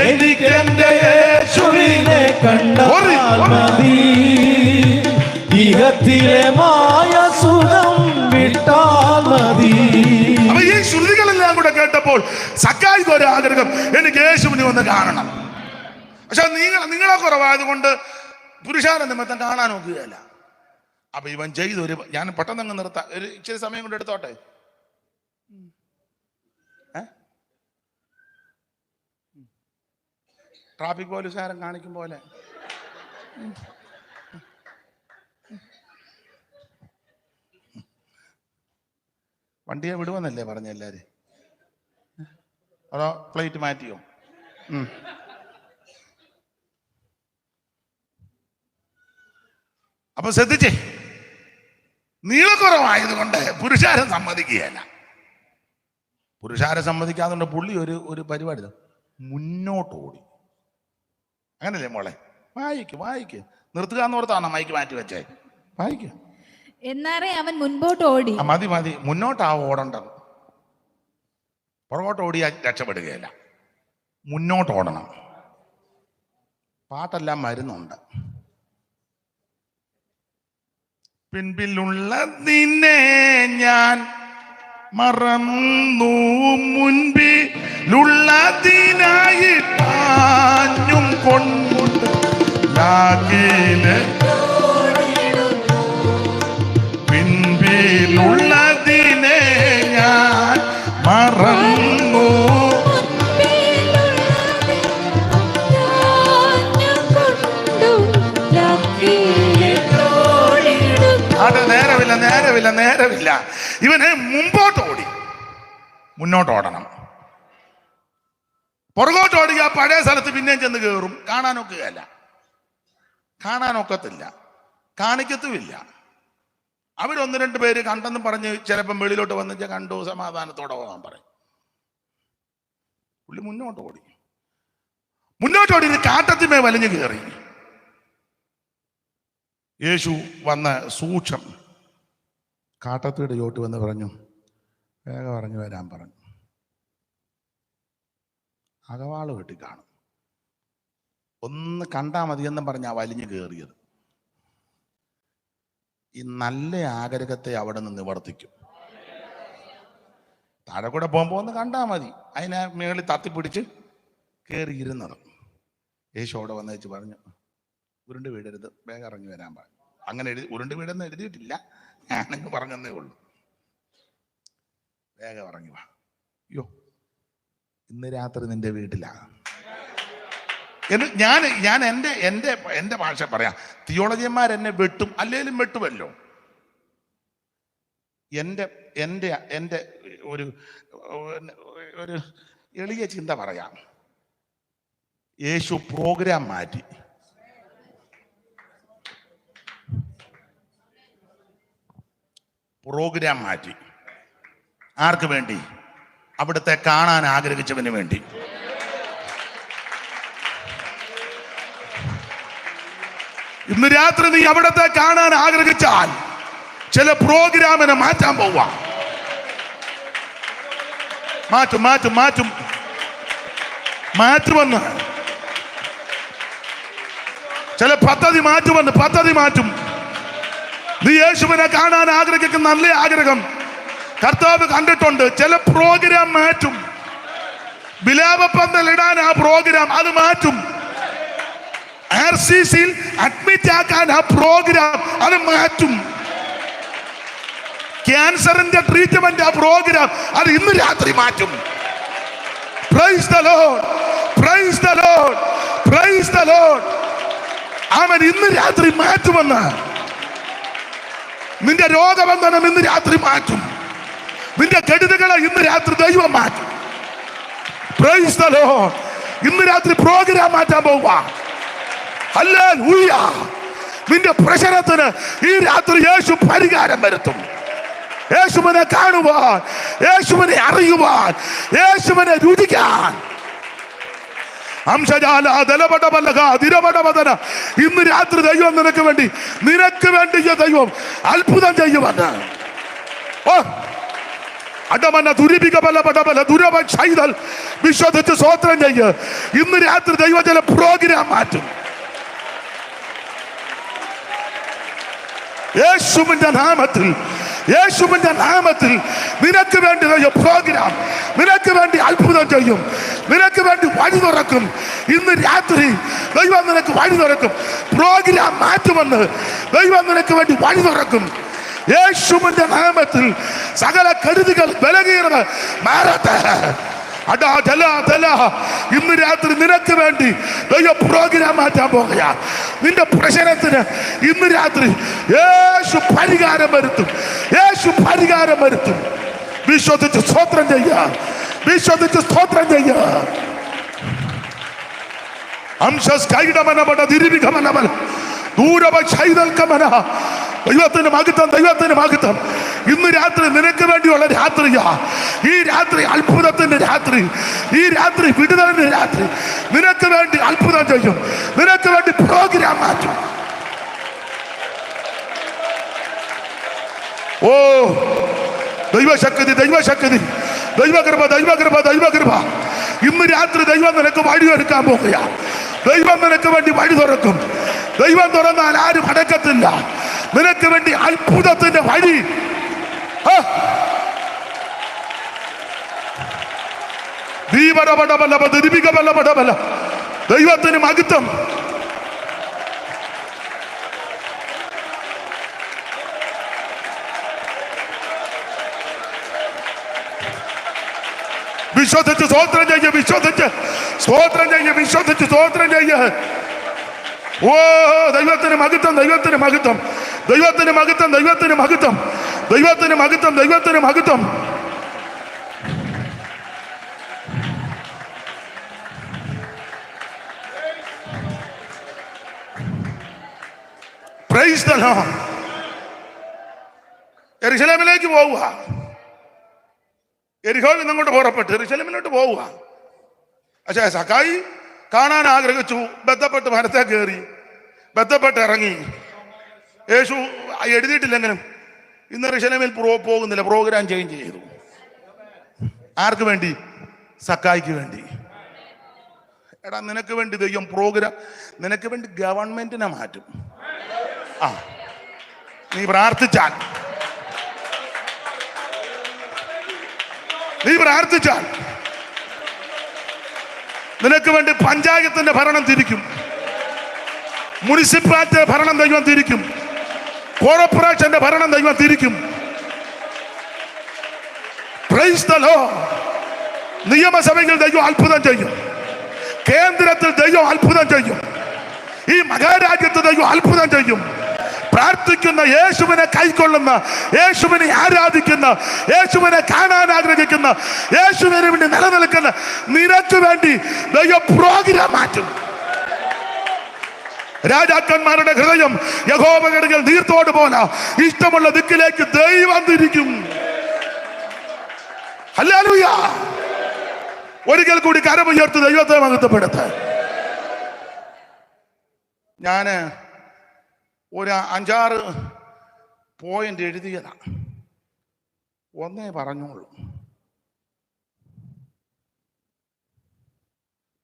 Speaker 1: എനിക്കെന്റെ
Speaker 5: യേശുവിനെ കണ്ടാൽ മതി, ഇഹത്തിലെ മായസുഖം വിട്ടാൽ മതി.
Speaker 1: അപ്പൊ ഈ ശ്രുതികളെല്ലാം കൂടെ കേട്ടപ്പോൾ സക്കായിക്ക് ഒരു ആഗ്രഹം, എനിക്ക് യേശുവിനെ ഒന്ന് കാണണം. പക്ഷെ നിങ്ങളെ കുറവായതുകൊണ്ട് പുരുഷാര നിമിത്തം കാണാൻ നോക്കുകയല്ല. അപ്പൊ ഇവൻ ചെയ്തൊരു, ഞാൻ പെട്ടെന്ന് അങ്ങ് നിർത്താം, ഒരു ഇച്ചിരി സമയം കൊണ്ട് എടുത്തോട്ടെ. ട്രാഫിക് പോലീസുകാരൻ കാണിക്കും പോലെ വണ്ടിയെ വിടുവെന്നല്ലേ പറഞ്ഞ എല്ലാരും? അതോ പ്ലേറ്റ് മാറ്റിയോ? അപ്പൊ ശ്രദ്ധിച്ചേ, നീളക്കുറവായതുകൊണ്ട് പുരുഷാരം സമ്മതിക്കുകയല്ല. പുരുഷാരെ സമ്മതിക്കാതുകൊണ്ട് പുള്ളി ഒരു പരിപാടി മുന്നോട്ട് ഓടി. അങ്ങനല്ലേ മോളെ? വായിക്ക് നിർത്തുക എന്നോർത്താണോ മൈക്ക് മാറ്റി വെച്ചേ? വായിക്ക്.
Speaker 2: എന്നാറേ അവൻ മുൻപോട്ട് ഓടി.
Speaker 1: മതി മുന്നോട്ടാ ഓടേണ്ടത്. പുറകോട്ട് ഓടിയാൽ രക്ഷപ്പെടുകയല്ല, മുന്നോട്ട് ഓടണം. പാട്ടെല്ലാം മരുന്നുണ്ട്. പിൻപിലുള്ളതിനെ ഞാൻ മറന്നു, മുൻപിലുള്ളതിനായി പാഞ്ഞും കൊണ്ട് ലാഗിലെ പിൻപിലുള്ളതിനെ ഞാൻ മറന്നു. അത് നേരമില്ല. ഇവനെ മുമ്പോട്ട് ഓടി, മുന്നോട്ട് ഓടണം. പുറകോട്ട് ഓടി ആ പഴയ സ്ഥലത്ത് പിന്നെയും ചെന്ന് കയറും. കാണാനൊക്കത്തില്ല, കാണിക്കത്തുമില്ല. അവരൊന്ന് രണ്ട് പേര് കണ്ടെന്ന് പറഞ്ഞ് ചിലപ്പം വെളിയിലോട്ട് വന്നിട്ട് കണ്ടു, സമാധാനത്തോടെ പോകാൻ പറയും. പുള്ളി മുന്നോട്ട് ഓടി കാട്ടത്തിമേ വലിഞ്ഞു കയറി. യേശു വന്ന് സൂക്ഷം കാട്ടത്തിയുടെ ചോട്ട് വന്ന് പറഞ്ഞു, വേഗം ഇറങ്ങി വരാൻ പറഞ്ഞു. അകവാള് വെട്ടി കാണും. ഒന്ന് കണ്ടാ മതിയെന്നും പറഞ്ഞാ വലിഞ്ഞു കയറിയത്. ഈ നല്ല ആഗ്രഹത്തെ അവിടെ നിന്ന് നിവർത്തിക്കും. താഴെ കൂടെ പോകുമ്പോൾ ഒന്ന് കണ്ടാ മതി, അതിനെ മേളിൽ തത്തിപ്പിടിച്ച് കയറിയിരുന്നത്. യേശു അവിടെ വന്നേച്ച് പറഞ്ഞു, ഉരുണ്ട് വീടരുത്, വേഗം ഇറങ്ങി വരാൻ പറഞ്ഞു. അങ്ങനെ ഉരുണ്ട് വീടെന്ന് എഴുതിയിട്ടില്ല, ഞാനങ്ങ് പറഞ്ഞതേ ഉള്ളൂ. വേഗം ഇറങ്ങി വാ. അയ്യോ, ഇന്ന് രാത്രി നിന്റെ വീട്ടിലാണ്. ഞാൻ എൻ്റെ ഭാഷ പറയാം. തിയോളജിയന്മാർ എന്നെ വെട്ടും, അല്ലെങ്കിലും വെട്ടുമല്ലോ. എൻ്റെ ഒരു എളിയ ചിന്ത പറയാം. യേശു പ്രോഗ്രാം മാറ്റി. പ്രോഗ്രാം മാറ്റി. ആർക്ക് വേണ്ടി? അവിടുത്തെ കാണാൻ ആഗ്രഹിച്ചവന് വേണ്ടി. ഇന്ന് രാത്രി നീ അവിടത്തെ കാണാൻ ആഗ്രഹിച്ചാൽ ചില പ്രോഗ്രാമിനെ മാറ്റാൻ പോവാ. മാറ്റുമെന്ന് ചില പദ്ധതി മാറ്റും. നീ യേശുവിനെ കാണാൻ ആഗ്രഹിക്കുന്ന നല്ല ആഗ്രഹം കർത്താവ് കണ്ടിട്ടുണ്ട്. ചില പ്രോഗ്രാം മാറ്റും. വിലാപപ്പന്തലിടാൻ ആ പ്രോഗ്രാം അത് മാറ്റും. RCCയിൽ അഡ്മിറ്റ് ആക്കാൻ ആ പ്രോഗ്രാം അത് മാറ്റും. ക്യാൻസറിന്റെ ട്രീറ്റ്മെന്റ് ആ പ്രോഗ്രാം അത് ഇന്ന് രാത്രി മാറ്റും. Praise the Lord, praise the Lord, praise the Lord. അവൻ ഇന്ന് രാത്രി മാറ്റുമെന്ന്. നിന്റെ രോഗബന്ധനം ഇന്ന് രാത്രി മാറ്റും. നിന്റെ കെടുതികളെ ഇന്ന് രാത്രി ദൈവം മാറ്റും. Praise the Lord. ഇന്ന് രാത്രി പ്രോഗ്രാം മാറ്റാൻ പോവാ. ഹല്ലേലൂയ. നിന്റെ പ്രശ്നത്തിന് ഈ രാത്രി യേശു പരിഹാരം വരുത്തും. യേശുവിനെ കാണുവാൻ, യേശുവിനെ അറിയുവാൻ, യേശുവിനെ രുചിക്കാൻ. ഇന്ന് രാത്രി ദൈവം നിനക്ക് വേണ്ടി ദൈവം അത്ഭുതം ചെയ്യുമെന്ന്. വിശ്വസിച്ച് സ്തോത്രം ചെയ്യ്. ഇന്ന് രാത്രി ദൈവം ചില പ്രോഗ്രാം മാറ്റും. യേശുവിന്റെ നാമത്തിൽ, യേശുവിന്റെ നാമത്തിൽ നിനക്ക് വേണ്ടി പ്രോഗ്രാം, നിനക്ക് വേണ്ടി അത്ഭുതം ചെയ്യും, നിനക്ക് വേണ്ടി വഴി തുറക്കും. ഇന്ന് രാത്രി ദൈവം നിനക്ക് വഴി തുറക്കും. പ്രോഗ്രാം മാറ്റുമെന്ന് ദൈവം നിനക്ക് വേണ്ടി വഴി തുറക്കും. യേശുവിന്റെ നാമത്തിൽ സകല കരുതികൾ ബലഹീനത മാറട്ടെ. ഇന്ന് രാത്രി നിനക്ക് വേണ്ടി ദൈവ പ്രോഗ്രാം മാറ്റാൻ പോകുക. നിന്റെ പ്രശ്നത്തിന് ഇന്ന് രാത്രി യേശു പരിഹാരം വരുത്തും. യേശു പരിഹാരം വരുത്തും. വിശ്വസിച്ച് സ്തോത്രം ചെയ്യുക, വിശ്വസിച്ച് സ്തോത്രം ചെയ്യുക. ദൈവത്തിന് മഹത്വം, ദൈവത്തിന് മഹത്വം. ഇന്ന് രാത്രി നിനക്ക് വേണ്ടിയുള്ള രാത്രിയാ. ഈ രാത്രി അത്ഭുതത്തിന്റെ രാത്രി, ഈ രാത്രി വിടുതലിന്റെ രാത്രി. നിനക്ക് വേണ്ടി അത്ഭുതം ചെയ്യും, നിനക്ക് വേണ്ടി പ്രോഗ്രാം മാറ്റും. ഓ ദൈവശക്തി, ദൈവശക്തി, ദൈവകൃപ, ദൈവകൃപ, ദൈവകൃപ. ഇന്ന് രാത്രി ദൈവം നിനക്ക് വഴിയൊരുക്കാൻ പോകുക. ദൈവം നിനക്ക് വേണ്ടി വഴി തുറക്കും. ദൈവം തുറന്നാൽ ആരും അടക്കത്തില്ല. നിനക്ക് വേണ്ടി അത്ഭുതത്തിന്റെ വഴി. ദൈവത്തിന് മഹത്വം. വിശ്വസിച്ച് സ്തോത്രം ചെയ്യ, വിശ്വസിച്ച് സ്തോത്രം ചെയ്യ, വിശ്വസിച്ച് സ്തോത്രം ചെയ്യ. ഓ ദൈവത്തിന് മഹത്വം, ദൈവത്തിന് മഹത്വം, ദൈവത്തിന് മഹത്വം, ദൈവത്തിന് മഹത്വം, ദൈവത്തിന് മഹത്വം, ദൈവത്തിന് മഹത്വം. Praise the Lord. യെരൂശലേമിലേക്ക് പോവുക. യെരിഹോവിൽ നിന്നങ്ങോട്ട് പുറപ്പെട്ട് യെരൂശലേമിലോട്ട് പോവുക. പക്ഷേ സക്കായി കാണാൻ ആഗ്രഹിച്ചു. ബന്ധപ്പെട്ട് മരത്തെ കയറി, ബന്ധപ്പെട്ട് ഇറങ്ങി. യേശു എഴുതിയിട്ടില്ലെങ്കിലും ഇന്ന് യെരൂശലേമിൽ പോകുന്നില്ല. പ്രോഗ്രാം ചേഞ്ച് ചെയ്തു. ആർക്ക് വേണ്ടി? സക്കായിക്ക് വേണ്ടി. എടാ നിനക്ക് വേണ്ടി ദൈവം പ്രോഗ്രാം, നിനക്ക് വേണ്ടി ഗവൺമെന്റിനെ മാറ്റും. നീ പ്രാർത്ഥിച്ചാൽ, നീ പ്രാർത്ഥിച്ചാൽ നിനക്ക് വേണ്ടി പഞ്ചായത്തിന്റെ ഭരണം തിരിക്കും, മുനിസിപ്പാലിറ്റി ഭരണം ദൈവം തിരിക്കും, കോർപ്പറേഷന്റെ ഭരണം ദൈവം തിരിക്കും. Price the Lord. നിയമസഭയിൽ ദൈവം അത്ഭുതം ചെയ്യും. കേന്ദ്രത്തിൽ ദൈവം അത്ഭുതം ചെയ്യും. ഈ മഹാരാജ്യത്ത് ദൈവം അത്ഭുതം ചെയ്യും. പ്രാർത്ഥിക്കുന്ന, യേശുവിനെ കൈക്കൊള്ളുന്ന, യേശുവിനെ ആരാധിക്കുന്ന, യേശുവിനെ കാണാൻ ആഗ്രഹിക്കുന്ന, യേശുവിനെ വേണ്ടി നിലനിൽക്കുന്ന നിനക്ക് വേണ്ടി ദൈവം പ്രോഗ്രാം മാറ്റും. രാജാക്കന്മാരുടെ ഹൃദയം യഹോവയുടെ നീർത്തോട് പോലെ ഇഷ്ടമുള്ള ദിക്കിലേക്ക് ദൈവം തിരിക്കും. ഹല്ലേലൂയ. ഒരിക്കൽ കൂടി കരമുയർത്തി ദൈവത്തെ മഹത്വപ്പെടുത്ത്. ഞാൻ ഒരു 5-6 പോയിന്റ് എഴുതിയതാണ്. ഒന്നേ പറഞ്ഞോളൂ,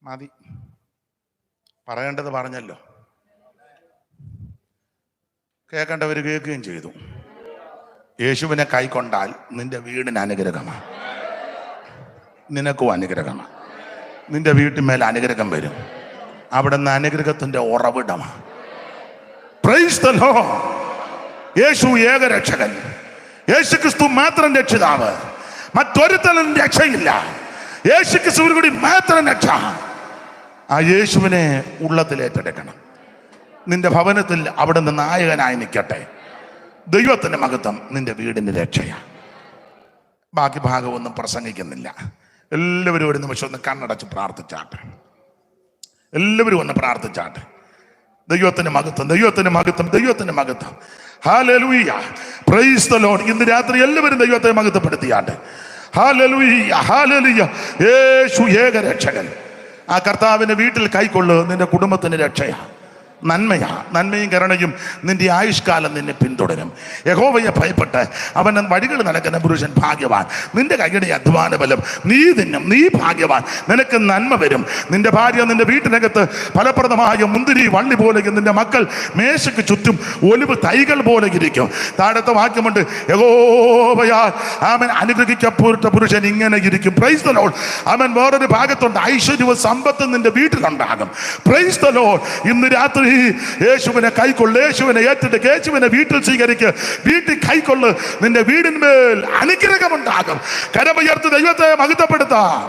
Speaker 1: മതി. പറയേണ്ടത് പറഞ്ഞല്ലോ. കേൾക്കേണ്ടവർ കേൾക്കുകയും ചെയ്തു. യേശുവിനെ കൈക്കൊണ്ടാൽ നിന്റെ വീടിന് അനുഗ്രഹമാണ്, നിനക്കും അനുഗ്രഹമാണ്. നിന്റെ വീട്ടിന്മേൽ അനുഗ്രഹം വരും. അവിടെ നിന്ന് അനുഗ്രഹത്തിന്റെ ഉറവിടമാണ്. Praise the Lord. യേശു ഏകരക്ഷകൻ. യേശു ക്രിസ്തു മാത്രം രക്ഷിതാവ്. മറ്റൊരുത്തനും രക്ഷയില്ല. യേശു ക്രിസ്തുവിന് കൂടി മാത്രം രക്ഷ. ആ യേശുവിനെ ഉള്ളത്തിൽ ഏറ്റെടുക്കണം. നിന്റെ ഭവനത്തിൽ അവിടെ നിന്ന് നായകനായി നിൽക്കട്ടെ. ദൈവത്തിന്റെ മഹത്വം നിന്റെ വീടിന്റെ രക്ഷയാണ്. ബാക്കി ഭാഗമൊന്നും പ്രസംഗിക്കുന്നില്ല. എല്ലാവരും ഒരു നിമിഷം ഒന്ന് കണ്ണടച്ച് പ്രാർത്ഥിച്ചാട്ടെ. എല്ലാവരും ഒന്ന് പ്രാർത്ഥിച്ചാട്ടെ. ദൈവത്തിന്റെ മഹത്വം, ദൈവത്തിന്റെ മഹത്വം, ദൈവത്തിന്റെ മഹത്വം. ഹല്ലേലൂയ. Praise the Lord. ഇന്ന് രാത്രി എല്ലാവരും ദൈവത്തെ മഹത്വപ്പെടുത്തിയാട്ടെ. Hallelujah, hallelujah. യേശു ഏകരക്ഷകൻ. ആ കർത്താവിന്റെ വീട്ടിൽ കൈക്കൊള്ളു. നിന്റെ കുടുംബത്തിന് രക്ഷയാണ്, നന്മയും കരുണയും നിന്റെ ആയുഷ്കാലം നിന്നെ പിന്തുടരും. യഹോവയെ ഭയപ്പെട്ട് അവൻ വഴികൾ നടക്കുന്ന പുരുഷൻ ഭാഗ്യവാൻ. നിന്റെ കൈയുടെ അധ്വാന ബലം നീ തിന്നും, നീ ഭാഗ്യവാൻ. നിനക്ക് നന്മ വരും. നിന്റെ ഭാര്യ നിന്റെ വീട്ടിനകത്ത് ഫലപ്രദമായ മുന്തിരി വള്ളി പോലെ, നിന്റെ മക്കൾ മേശയ്ക്ക് ചുറ്റും ഒലിവ് തൈകൾ പോലെ ഇരിക്കും. താഴത്തെ വാക്യമുണ്ട്, യഹോവയാൽ അവൻ അനുഗ്രഹിക്കപ്പെട്ട പുരുഷൻ ഇങ്ങനെ ഇരിക്കും. Price the Lord. അവൻ വേറൊരു ഭാഗത്തുണ്ട്, ഐശ്വര്യവും സമ്പത്തും നിന്റെ വീട്ടിലുണ്ടാകും. Price the Lord. ഇന്ന് രാത്രി യേശുവിനെ കൈക്കൊള്ളു. യേശുവിനെ ഏറ്റെടുക്കുക. യേശുവിനെ വീട്ടിൽ സ്വീകരിക്കുക. വീട്ടിൽ കൈക്കൊള്ളു. നിന്റെ വീടിന്മേൽ അനുഗ്രഹമുണ്ടാകും. കരമുയർത്തി ദൈവത്തെ മഹത്വപ്പെടുത്താം.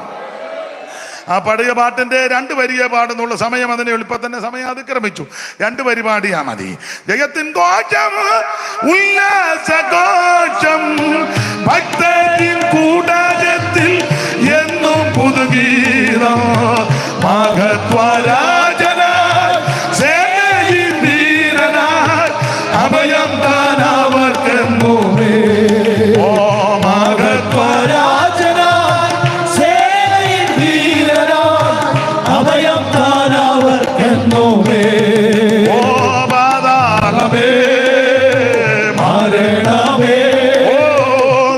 Speaker 1: ആ പഴയ പാട്ടിന്റെ 2 വരിയെ പാടുന്നുള്ള സമയം അതിനെ ഇപ്പൊ തന്നെ സമയം അതിക്രമിച്ചു. 2 വരി പാടിയാ മതി. ജയത്തിൻ ഘോഷം, ഉല്ലാസഘോഷം, ഭക്തരിൻ കൂടാരത്തിൽ എന്നും പുതുഗീതം. മഹത്വരാജനായി സേനയിൽ വീരനായി അഭയം താനവർക്കെന്നുമേ.
Speaker 5: ഓ മഹത്വരാജനായി സേനയിൽ വീരനായി അഭയം താനവർക്കെന്നുമേ.
Speaker 1: ഓ പാതാളമേ
Speaker 5: മരണമേ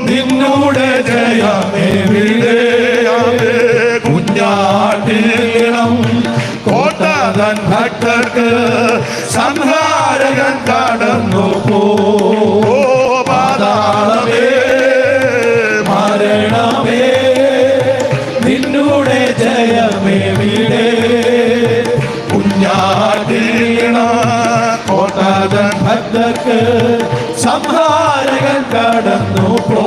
Speaker 5: നിന്നോട് ജയമെവിടെ. കുഞ്ഞാട്ടിനം കോട്ടതൻ ഭക്തർക്ക് സംഹാരകൻ കടന്നു പോ. പാതാളമേ മരണമേ നിന്നോട് ജയമെവിടെ. കുഞ്ഞാട്ടിന കോട്ടതൻ ഭക്തർക്ക് സംഹാരകൻ കടന്നു പോ.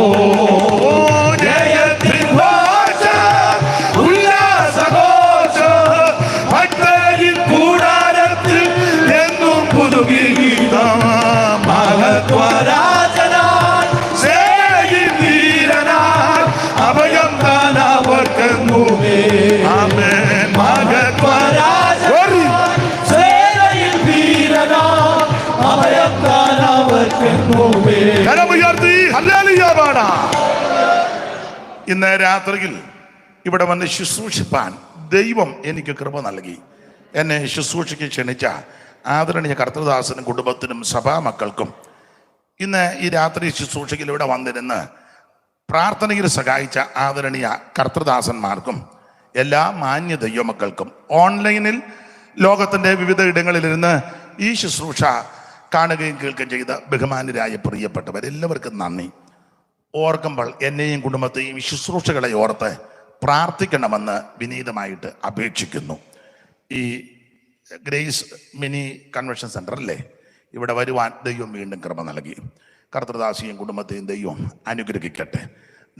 Speaker 5: ജയത്തിൻ ഘോഷം, ഉല്ലാസഘോഷം, ഭക്തരിൻ കൂടാരത്തിൽ എന്നും പുതുഗീതം. മഹത്വരാജനായി സേനയിൽ വീരനായി അഭയം താനവർക്കെന്നുമേ. ആമേൻ. മഹത്വരാജനായി സേനയിൽ വീരനായി അഭയം താനവർക്കെന്നുമേ.
Speaker 1: കരമുയർത്തി ഹല്ലേലൂയ പാടാം. ഇന്ന് രാത്രിയിൽ ഇവിടെ വന്ന് ശുശ്രൂഷിപ്പാൻ ദൈവം എനിക്ക് കൃപ നൽകി. എന്നെ ശുശ്രൂഷയ്ക്ക് ക്ഷണിച്ച ആദരണീയ കർത്തൃദാസനും കുടുംബത്തിനും സഭാമക്കൾക്കും, ഇന്ന് ഈ രാത്രി ശുശ്രൂഷയ്ക്ക് ഇവിടെ വന്നിരുന്ന് പ്രാർത്ഥനയിൽ സഹായിച്ച ആദരണീയ കർത്തൃദാസന്മാർക്കും എല്ലാ മാന്യ ദൈവമക്കൾക്കും, ഓൺലൈനിൽ ലോകത്തിൻ്റെ വിവിധ ഇടങ്ങളിലിരുന്ന് ഈ ശുശ്രൂഷ കാണുകയും കേൾക്കുകയും ചെയ്ത ബഹുമാന്യരായ പ്രിയപ്പെട്ടവരെല്ലാവർക്കും നന്ദി. ഓർക്കുമ്പോൾ എന്നെയും കുടുംബത്തെയും ഈ ശുശ്രൂഷകളെ ഓർത്ത് പ്രാർത്ഥിക്കണമെന്ന് വിനീതമായിട്ട് അപേക്ഷിക്കുന്നു. ഈ ഗ്രേസ് മിനി കൺവെൻഷൻ സെൻ്ററല്ലേ, ഇവിടെ വരുവാൻ ദൈവം വീണ്ടും കൃപ നൽകി. കർത്തൃദാസിയും കുടുംബത്തെയും ദൈവം അനുഗ്രഹിക്കട്ടെ.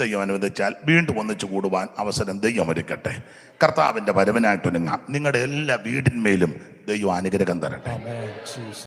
Speaker 1: ദൈവം അനുവദിച്ചാൽ വീണ്ടും ഒന്നിച്ചു കൂടുവാൻ അവസരം ദൈവം ഒരുക്കട്ടെ. കർത്താവിൻ്റെ വരവിനായിട്ടൊരുങ്ങാം. നിങ്ങളുടെ എല്ലാ വീടിന്മേലും ദൈവം അനുഗ്രഹം തരട്ടെ.